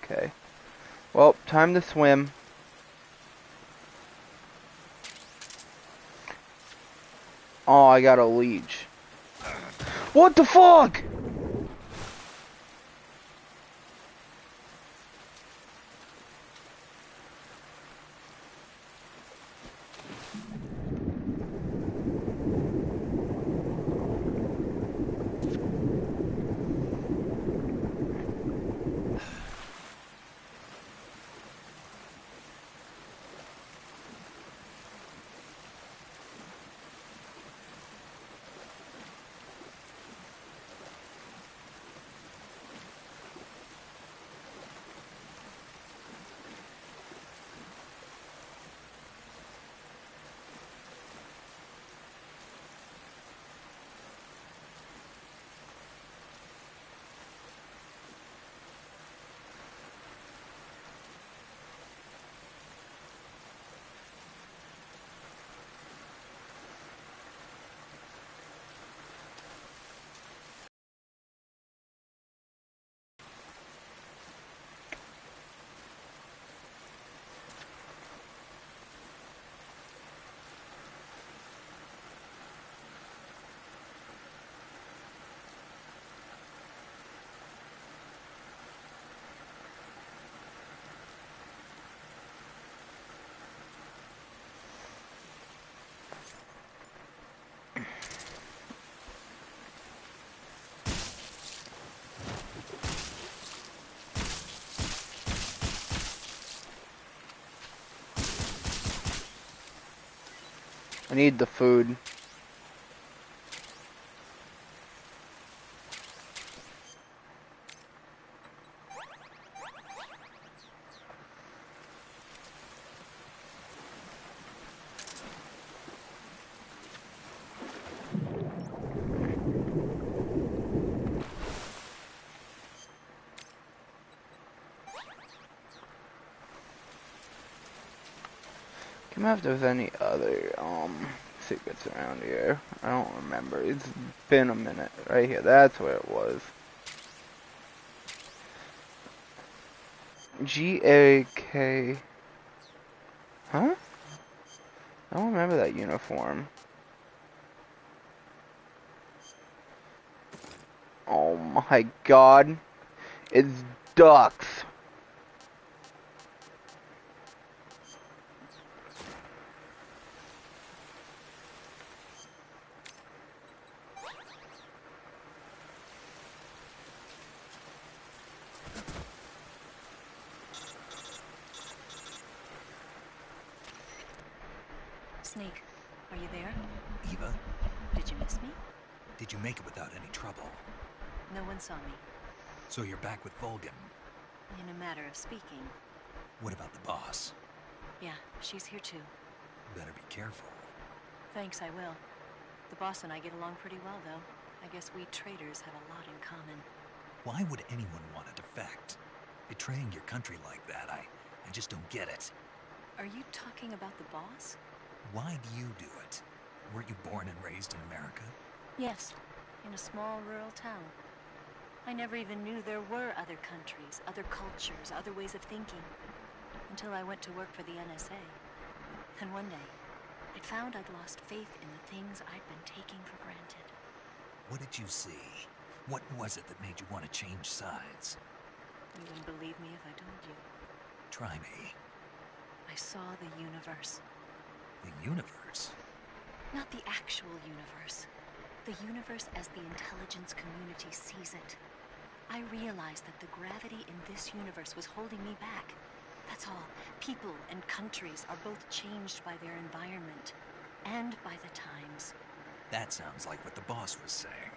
Okay. Well, time to swim. Oh, I got a leech. What the fuck? I need the food. Can I if there's any other secrets around here? I don't remember. It's been a minute. Right here. That's where it was. G-A-K. Huh? I don't remember that uniform. Oh my god. It's ducks. Snake, are you there? Eva, Did you miss me? did you make it without any trouble? No one saw me. So you're back with Volgin. In a matter of speaking. What about the boss? Yeah, she's here too. Better be careful. Thanks, I will. The boss and I get along pretty well, though. I guess we traders have a lot in common. Why would anyone want to defect? Betraying your country like that, I just don't get it. Are you talking about the boss? Why do you do it? Weren't you born and raised in America? Yes, in a small rural town. I never even knew there were other countries, other cultures, other ways of thinking. Until I went to work for the NSA. And one day, I found I'd lost faith in the things I'd been taking for granted. What did you see? What was it that made you want to change sides? You wouldn't believe me if I told you. Try me. I saw the universe. The universe? Not the actual universe. The universe as the intelligence community sees it. I realized that the gravity in this universe was holding me back. That's all. People and countries are both changed by their environment and by the times. That sounds like what the boss was saying.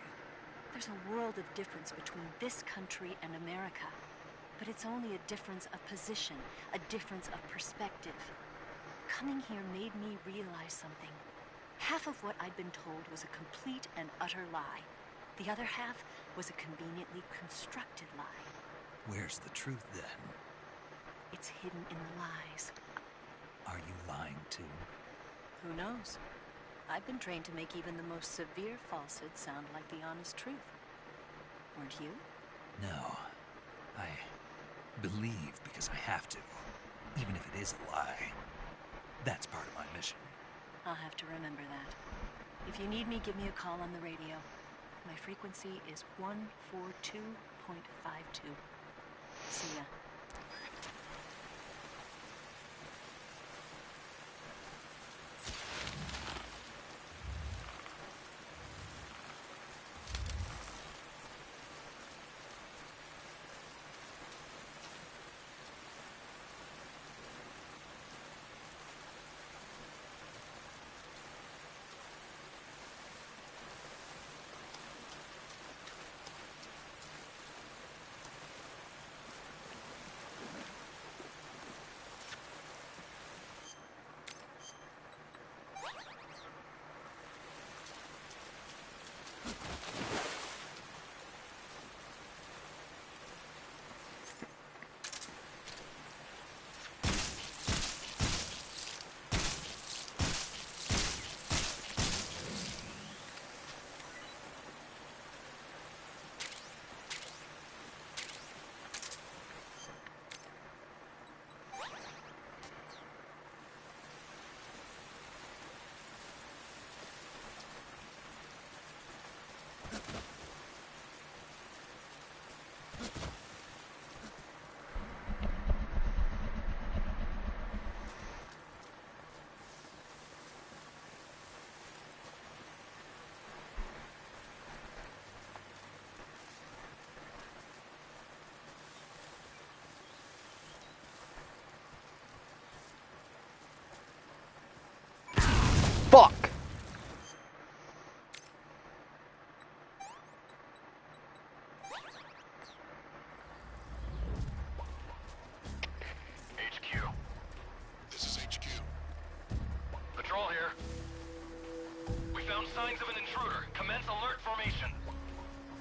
There's a world of difference between this country and America. But it's only a difference of position, a difference of perspective. Coming here made me realize something. Half of what I'd been told was a complete and utter lie. The other half was a conveniently constructed lie. Where's the truth, then? It's hidden in the lies. Are you lying, too? Who knows? I've been trained to make even the most severe falsehood sound like the honest truth. Weren't you? No. I believe because I have to, even if it is a lie. That's part of my mission. I'll have to remember that. If you need me, give me a call on the radio. My frequency is 142.52. See ya. Fuck! HQ. This is HQ. Patrol here. We found signs of an intruder. Commence alert formation.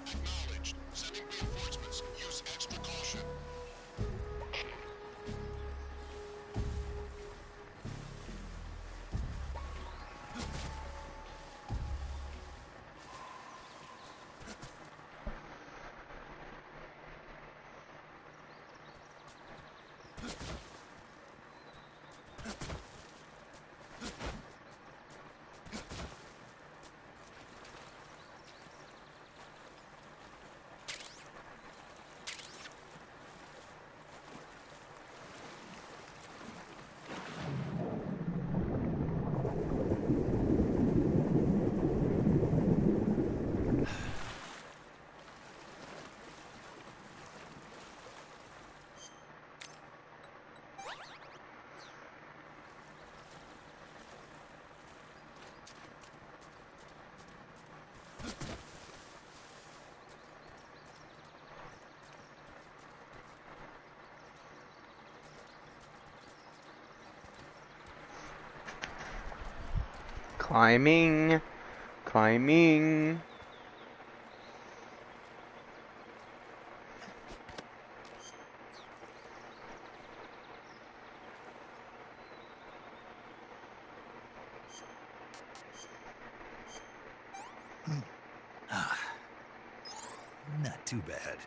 Acknowledged. Sending reinforcements. Use extra caution. Climbing, climbing. Not too bad.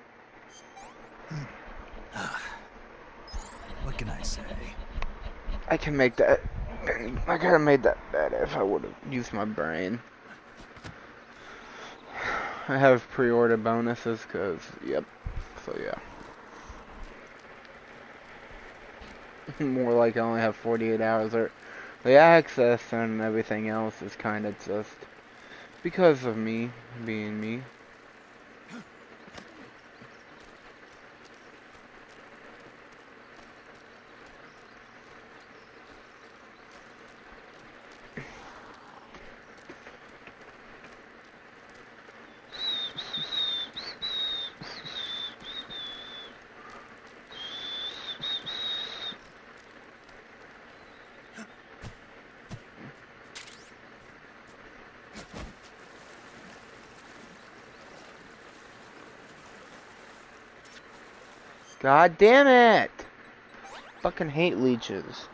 What can I say? I can make that. I could have made that better if I would have used my brain. I have pre-order bonuses because, yep. So yeah. More like I only have 48 hours. Or the access and everything else is kind of just because of me being me. God damn it! Fucking hate leeches.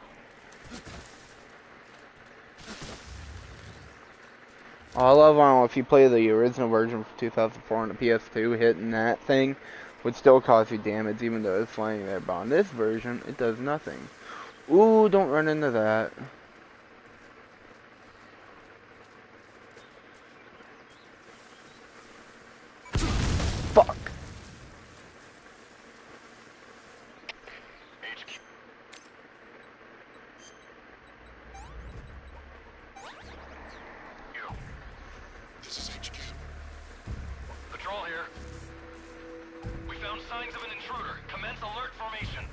Oh, I love if you play the original version from 2004 on the PS2, hitting that thing would still cause you damage even though it's laying there. But on this version, it does nothing. Ooh, don't run into that. Fuck. This is HQ. Patrol here. We found signs of an intruder. Commence alert formation.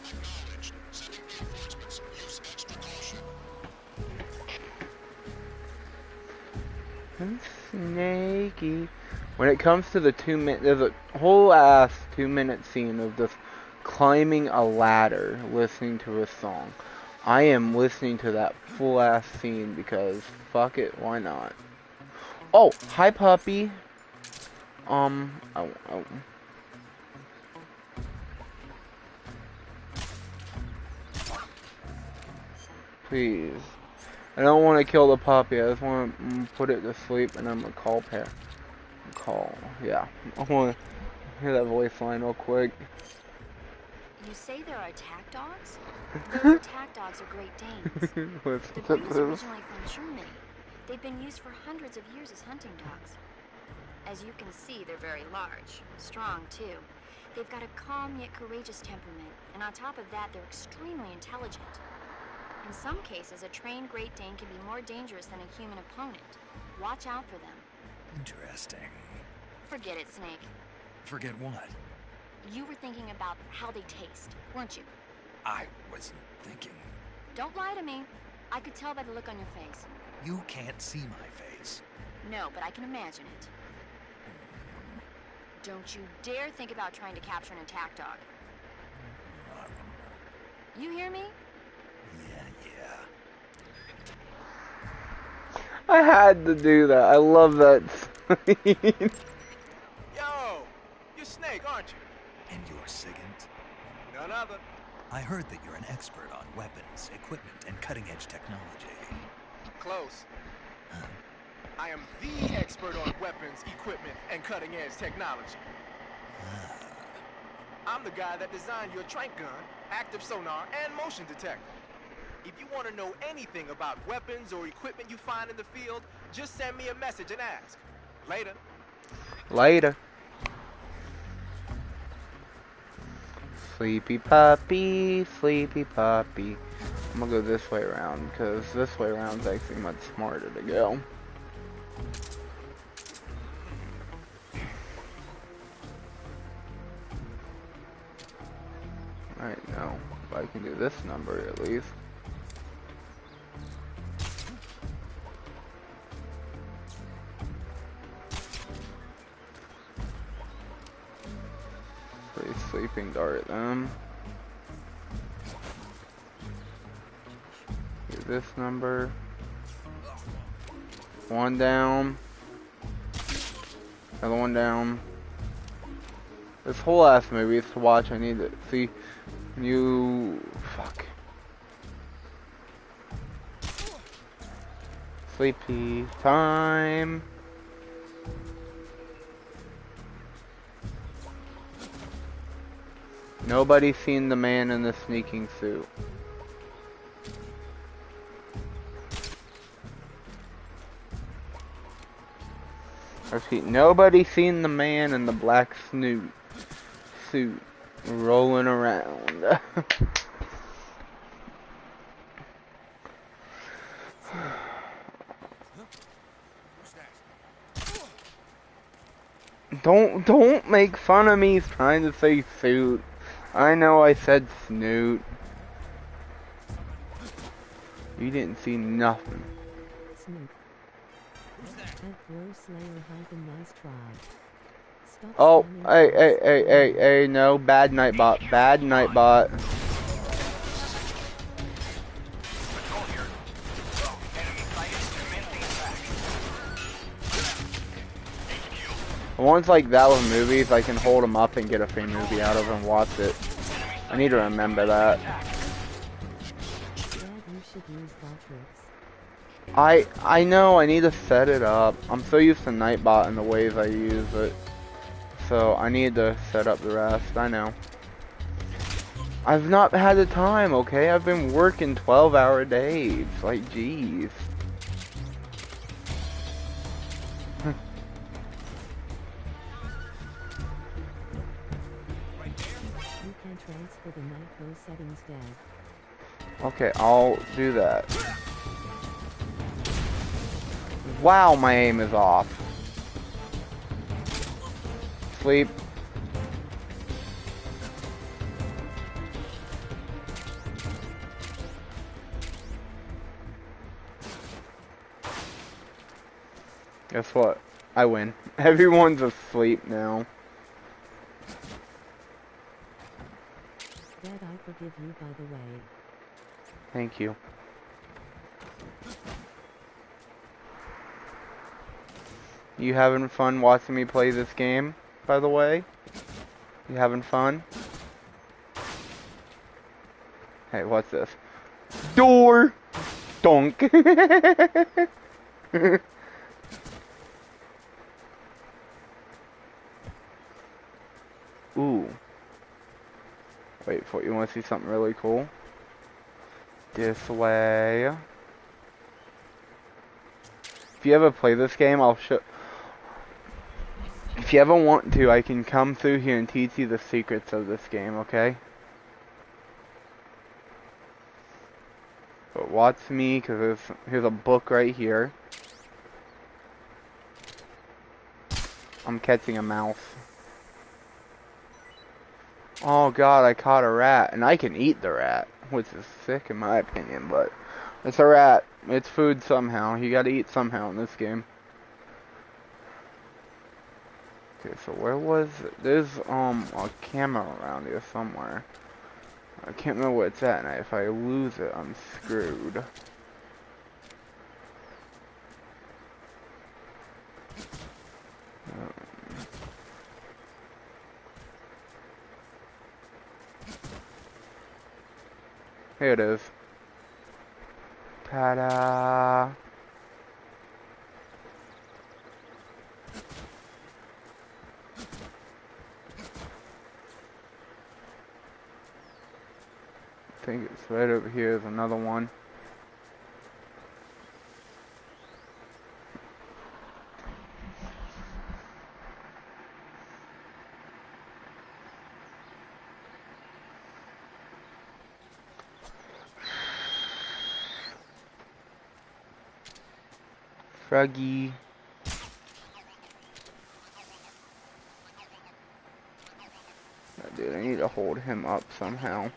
Acknowledged. Sending reinforcements. Use extra caution. Snaky. When it comes to the 2 minute, there's a whole ass 2-minute scene of just climbing a ladder, listening to a song. I am listening to that full ass scene because fuck it, why not? Oh, hi puppy. Oh. Please. I don't want to kill the puppy. I just want to put it to sleep, and I'm gonna call yeah. I want to hear that voice line real quick. You say there are attack dogs? Those attack dogs are Great Danes. The breed is originally from Germany. They've been used for hundreds of years as hunting dogs. As you can see, they're very large, strong too. They've got a calm yet courageous temperament, and on top of that, they're extremely intelligent. In some cases, a trained Great Dane can be more dangerous than a human opponent. Watch out for them. Interesting. Forget it, Snake. Forget what? You were thinking about how they taste, weren't you? I wasn't thinking. Don't lie to me. I could tell by the look on your face. You can't see my face. No, but I can imagine it. Don't you dare think about trying to capture an attack dog. You hear me? Yeah. I had to do that. I love that scene. Yo, you're Snake, aren't you? And you're Sigint? None other. I heard that you're an expert on weapons, equipment, and cutting-edge technology. Close. I am the expert on weapons, equipment, and cutting-edge technology. I'm the guy that designed your trank gun, active sonar, and motion detector. If you want to know anything about weapons or equipment you find in the field, just send me a message and ask. Later. Later. Sleepy puppy, sleepy puppy. I'm gonna go this way around because this way around is actually much smarter to go. Alright, now I can do this number at least. Please sleeping dart them. Do this number. One down. Another one down. This whole ass movie is to watch. I need to see new. Fuck. Sleepy time. Nobody's seen the man in the sneaking suit. Repeat, nobody seen the man in the black suit rolling around. Don't make fun of me trying to say suit. I know I said snoot. You didn't see nothing. Snoot. Nice try. Stop Oh, spamming hey, no, bad Nightbot, bad Nightbot. Ones like that with movies, I can hold them up and get a free movie out of and watch it. I need to remember that. I know, I need to set it up. I'm so used to Nightbot and the ways I use it. So I need to set up the rest, I know. I've not had the time, okay? I've been working 12-hour days. Like, jeez. Transfer the micro settings dead. Okay, I'll do that. Wow, my aim is off. Sleep. Guess what? I win. Everyone's asleep now. Dad, I forgive you, by the way. Thank you. You having fun watching me play this game, by the way? You having fun? Hey, what's this? Door! Donk! Ooh. Wait for it. You want to see something really cool? This way. If you ever play this game, I'll show. If you ever want to, I can come through here and teach you the secrets of this game, okay? But watch me, because here's a book right here. I'm catching a mouse. Oh god, I caught a rat, and I can eat the rat, which is sick in my opinion, but it's a rat. It's food somehow. You gotta eat somehow in this game. Okay, so where was it? There's a camera around here somewhere. I can't remember where it's at, and if I lose it, I'm screwed. Here it is. Ta-da! I think it's right over here is another one. Froggy. Oh, dude, I need to hold him up somehow.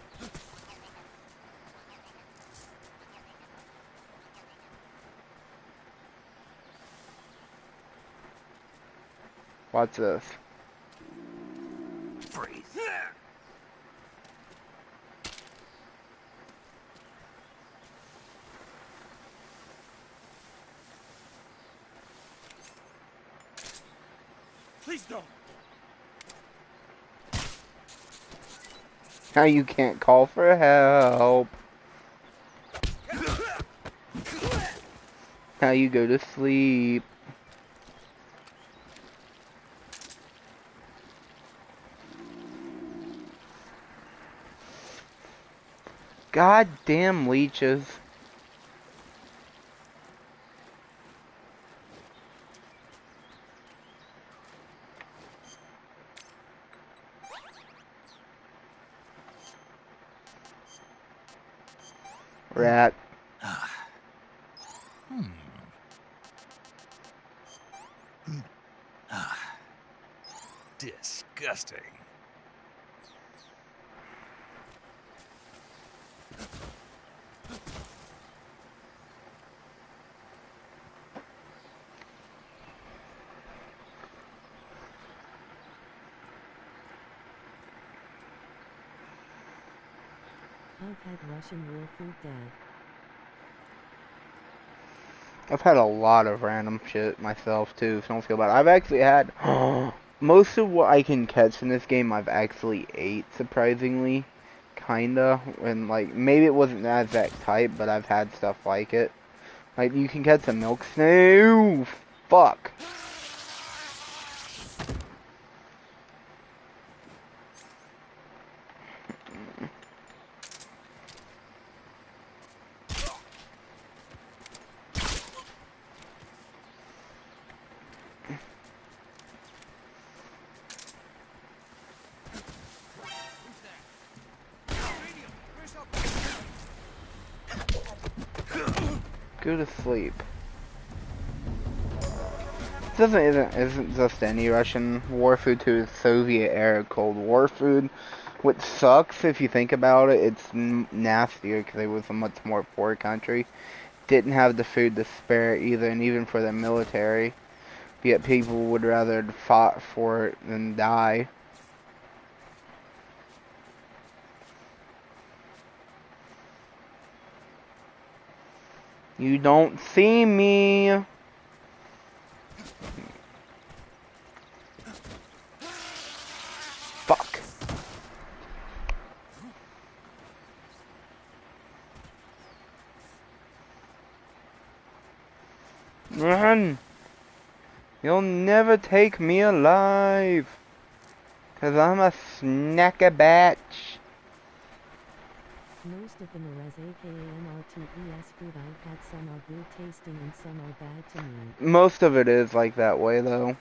Watch this. Freeze. Please don't. Now you can't call for help. Now you go to sleep. Goddamn leeches. Rat. Disgusting. I've had Russian war food, Dad. I've had a lot of random shit myself too, so don't feel bad. I've actually had most of what I can catch in this game I've actually ate, surprisingly. Kinda. And like maybe it wasn't the exact type, but I've had stuff like it. Like you can catch a milk snake. Ooh, fuck. Go to sleep. This isn't just any Russian war food too. It's Soviet era Cold War food, which sucks if you think about it. It's nastier because it was a much more poor country. Didn't have the food to spare either, and even for the military. Yet people would rather have fought for it than die. You don't see me. Fuck. Run. You'll never take me alive. 'Cause I'm a snacker batch. Most of them are as aka MRTES food. I've had some are good tasting and some are bad to me. Most of it is like that way though.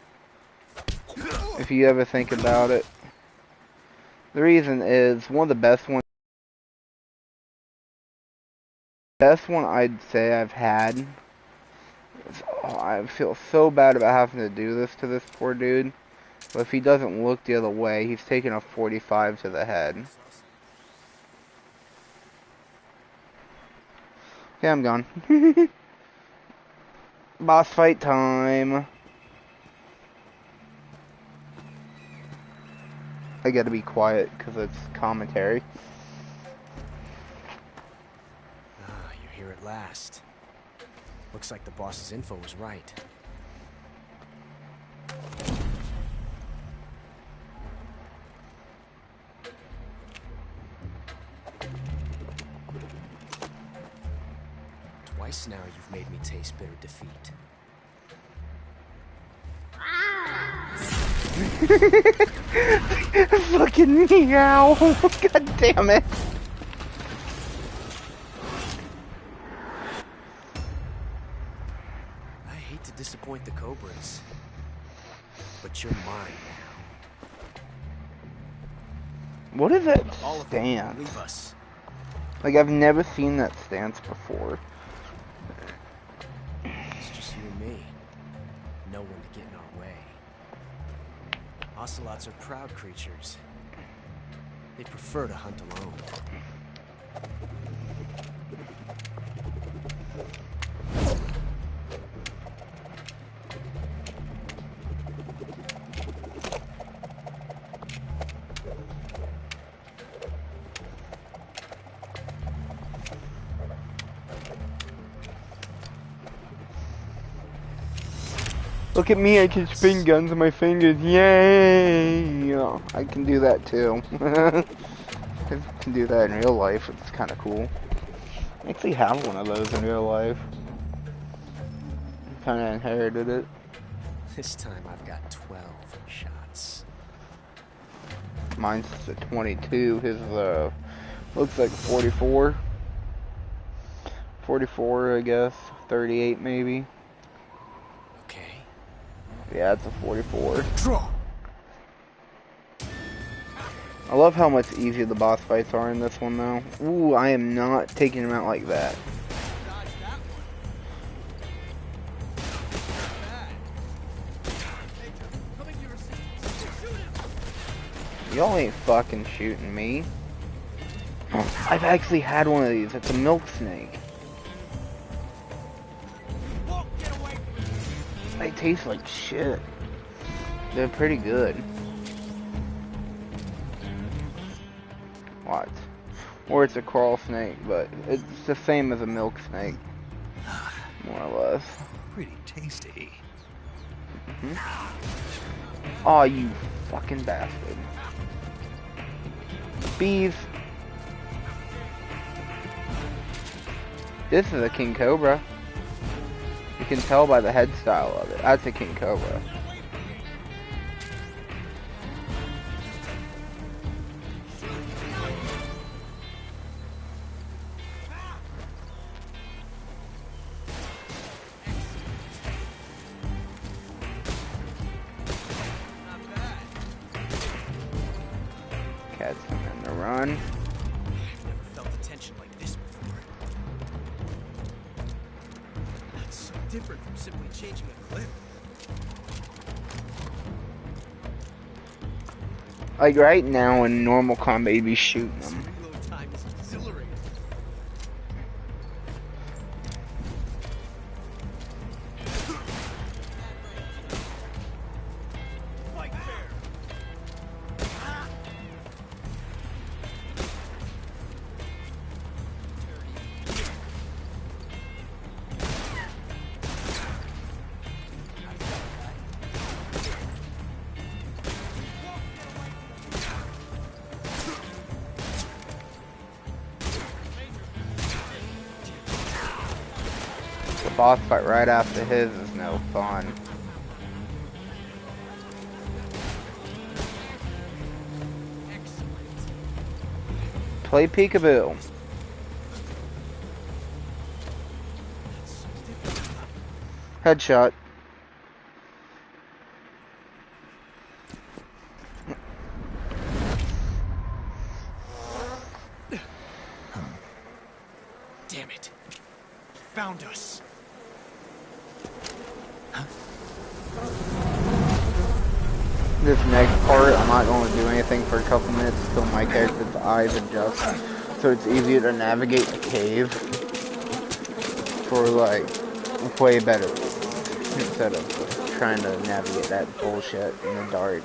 If you ever think about it. The reason is one of the best ones. Best one I'd say I've had. Is, oh, I feel so bad about having to do this to this poor dude. But if he doesn't look the other way, he's taking a 45 to the head. Okay, I'm gone. Boss fight time. I gotta be quiet because it's commentary. Ah, you're here at last. Looks like the boss's info was right. Twice now you've made me taste bitter defeat. Fucking meow. God damn it. I hate to disappoint the Cobras, but you're mine now. What is that All of them stance? leave us. Like, I've never seen that stance before. It's just you and me. No one to get in our way. Ocelots are proud creatures. They prefer to hunt alone. Look at me, I can spin guns on my fingers. Yay! Oh, I can do that too. I can do that in real life. It's kind of cool. I actually have one of those in real life. Kind of inherited it. This time I've got 12 shots. Mine's a 22. His looks like 44. 44, I guess. 38 maybe. Okay. Yeah, it's a 44. Draw. I love how much easier the boss fights are in this one, though. Ooh, I am not taking him out like that. Y'all ain't fucking shooting me. I've actually had one of these. It's a milk snake. They taste like shit. They're pretty good. What? Or it's a crawl snake, but it's the same as a milk snake. More or less. Pretty tasty. Aw, you fucking bastard. Bees. This is a King Cobra. You can tell by the head style of it. That's a King Cobra. Catch him in the run. Never felt the tension like this before. That's so different from simply changing a clip. Like right now in normal combat, you'd be shooting them. Reload time is exhilarating. Fight fair. The boss fight right after his is no fun. Play peekaboo. Headshot. Damn it. He found us. This next part, I'm not going to do anything for a couple minutes until my character's eyes adjust, so it's easier to navigate the cave for like way better instead of trying to navigate that bullshit in the dark.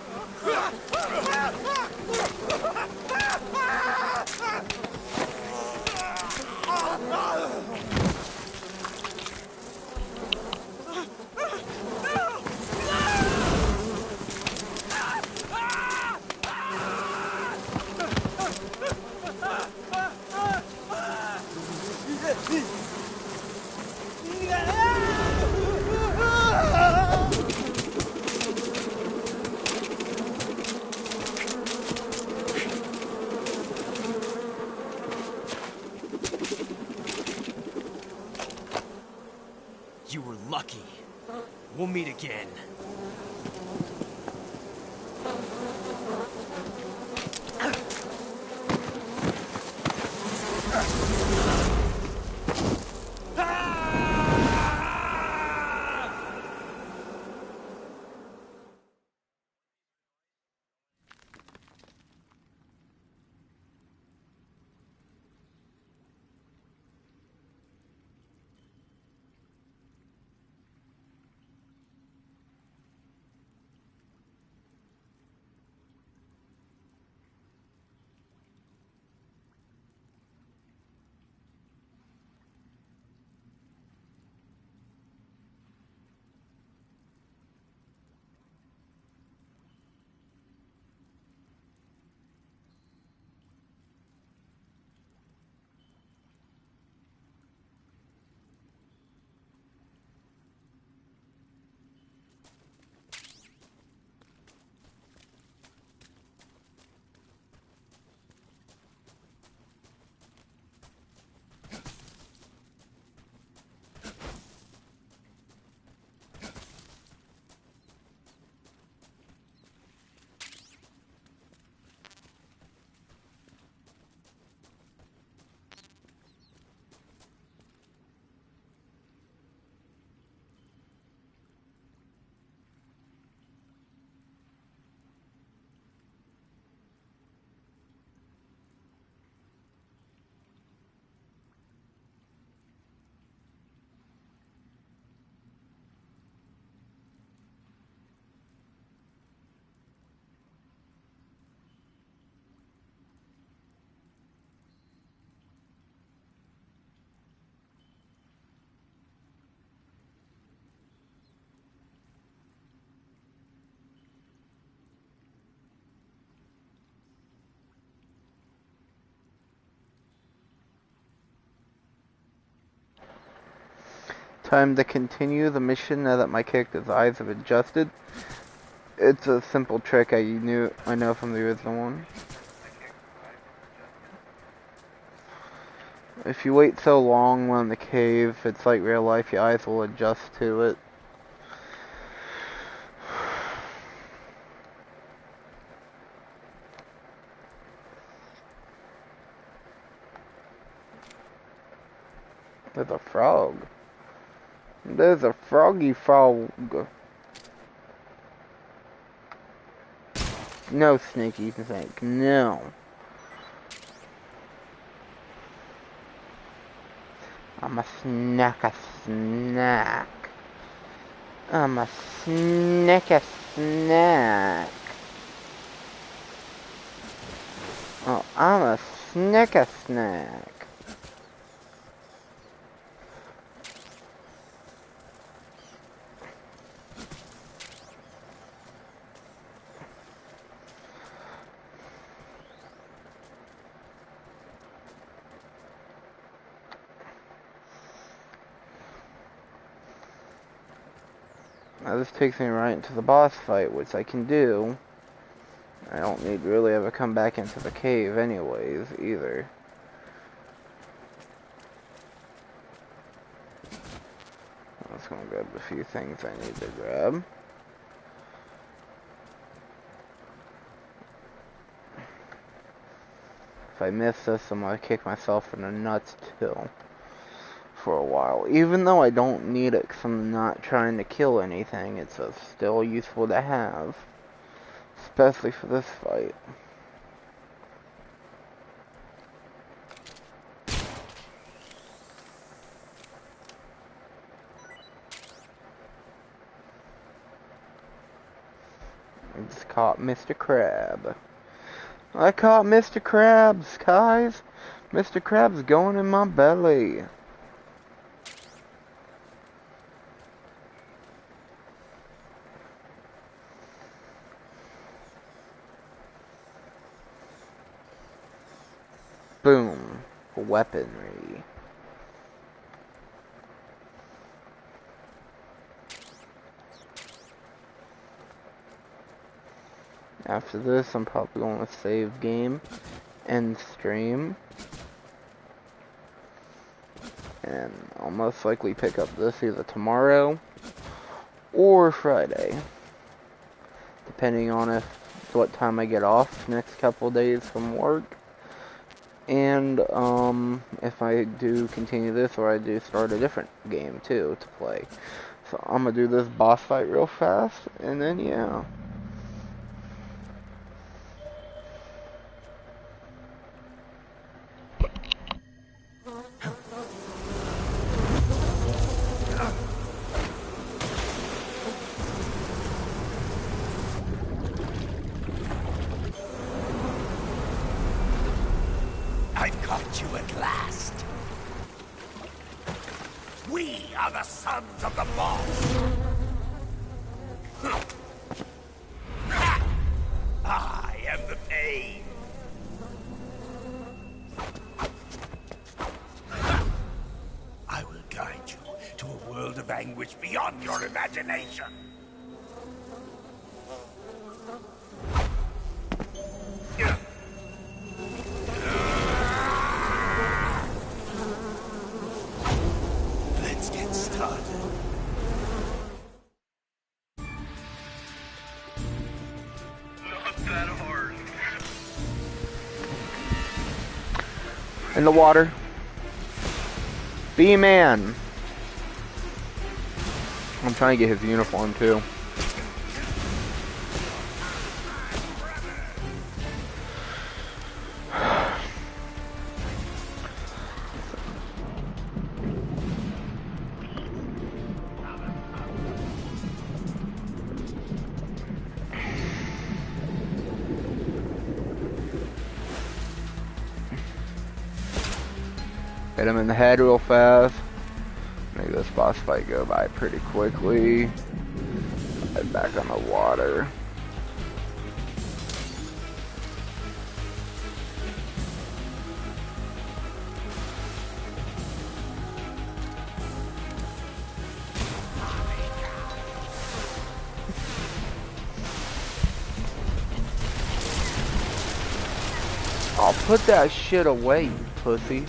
You were lucky. We'll meet again. Time to continue the mission now that my character's eyes have adjusted. It's a simple trick I know from the original one. If you wait so long while in the cave, it's like real life, your eyes will adjust to it. There's a frog. There's a froggy frog. No, Sneaky Snake, no. I'm a snack. I'm a snack. Oh, I'm a snack. Now this takes me right into the boss fight, which I can do. I don't need to really ever come back into the cave anyways, either. I'm just gonna grab a few things I need to grab. If I miss this, I'm gonna kick myself in the nuts too. For a while, even though I don't need it because I'm not trying to kill anything, it's still useful to have, especially for this fight. I just caught Mr. Crab. I caught Mr. Krabs, guys. Mr. Krabs going in my belly. Boom. Weaponry. After this, I'm probably going to save game and stream. And I'll most likely pick up this either tomorrow or Friday. Depending on what time I get off next couple days from work. And if I do continue this or I do start a different game too to play. So I'm gonna do this boss fight real fast and then yeah. The sons of the boss. I am the pain. I will guide you to a world of anguish beyond your imagination. In the water. B-Man. I'm trying to get his uniform too. Hit him in the head real fast. Make this boss fight go by pretty quickly. Head back on the water. Put that shit away, you pussy.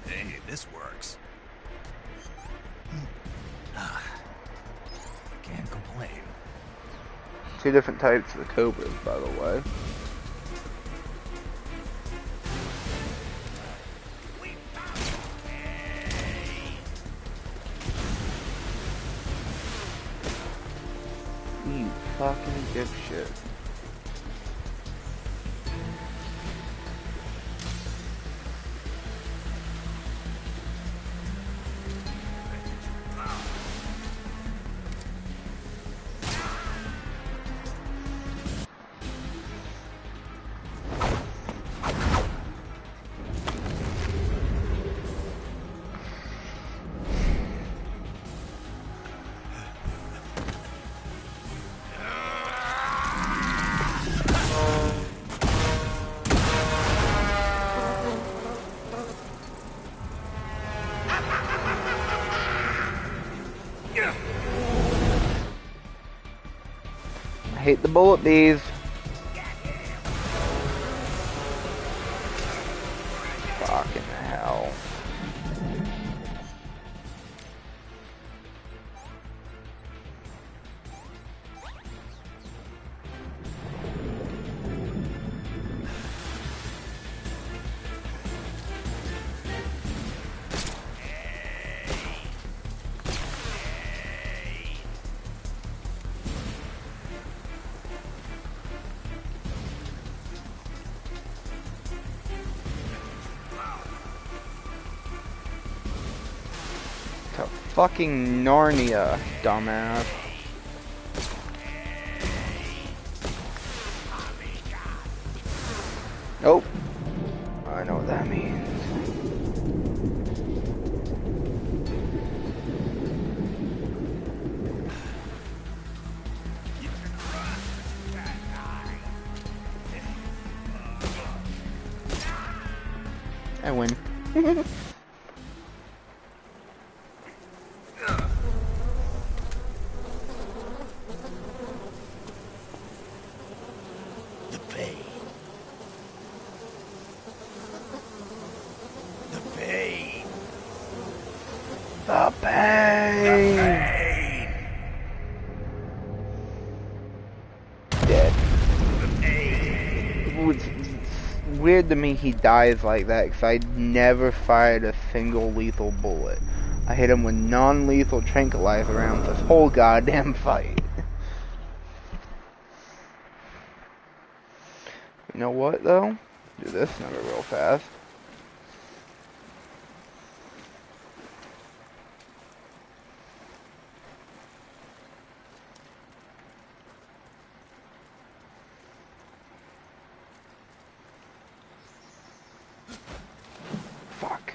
Hey, this works. Can't complain. 2 different types of the Cobras, by the way. You fucking dipshit. I hate the bullet bees. Fucking hell. To fucking Narnia, dumbass. Nope. I know what that means. I win. The pain. The pain. The pain. Dead. It's weird to me he dies like that because I never fired a single lethal bullet. I hit him with non-lethal tranquilizer rounds this whole goddamn fight. You know what though? Do this number real fast. Fuck.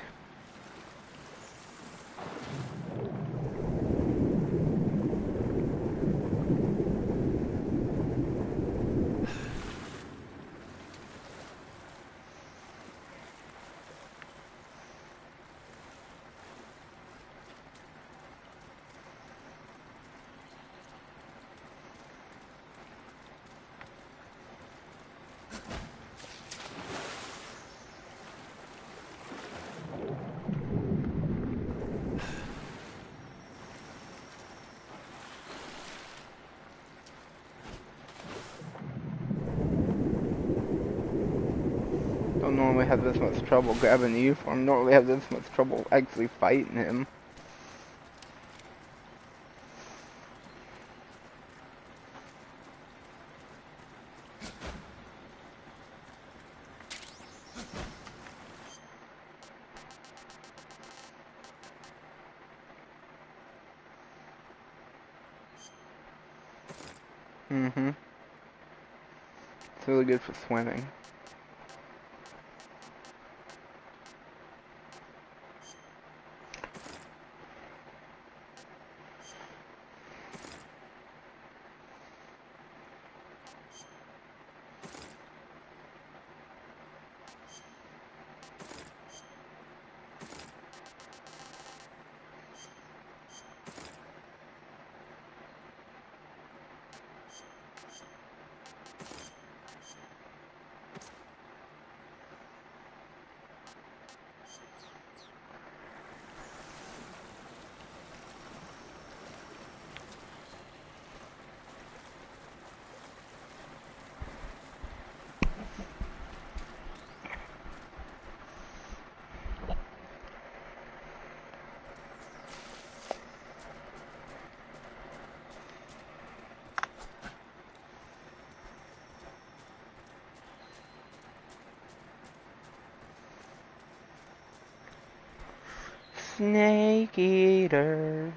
Don't normally have this much trouble grabbing the uniform. Normally have this much trouble actually fighting him. Mm-hmm. It's really good for swimming. Snake eater.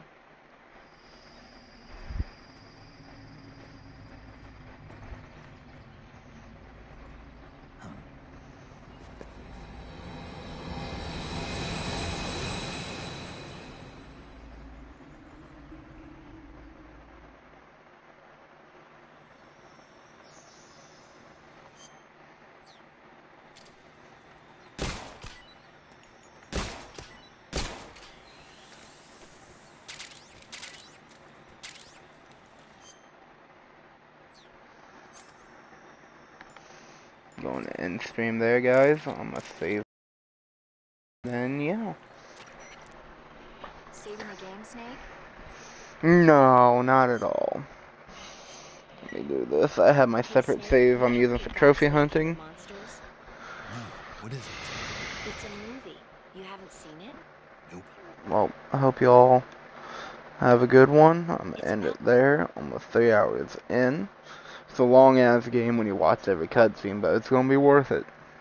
Going to end stream there, guys. I'm gonna save. Then yeah. Saving the game, Snake? No, not at all. Let me do this. I have my separate save I'm using for trophy hunting. What is it? It's a movie. You haven't seen it? Nope. Well, I hope you all have a good one. I'm gonna end it there. Almost 3 hours in. It's a long ass game when you watch every cutscene, but it's gonna be worth it.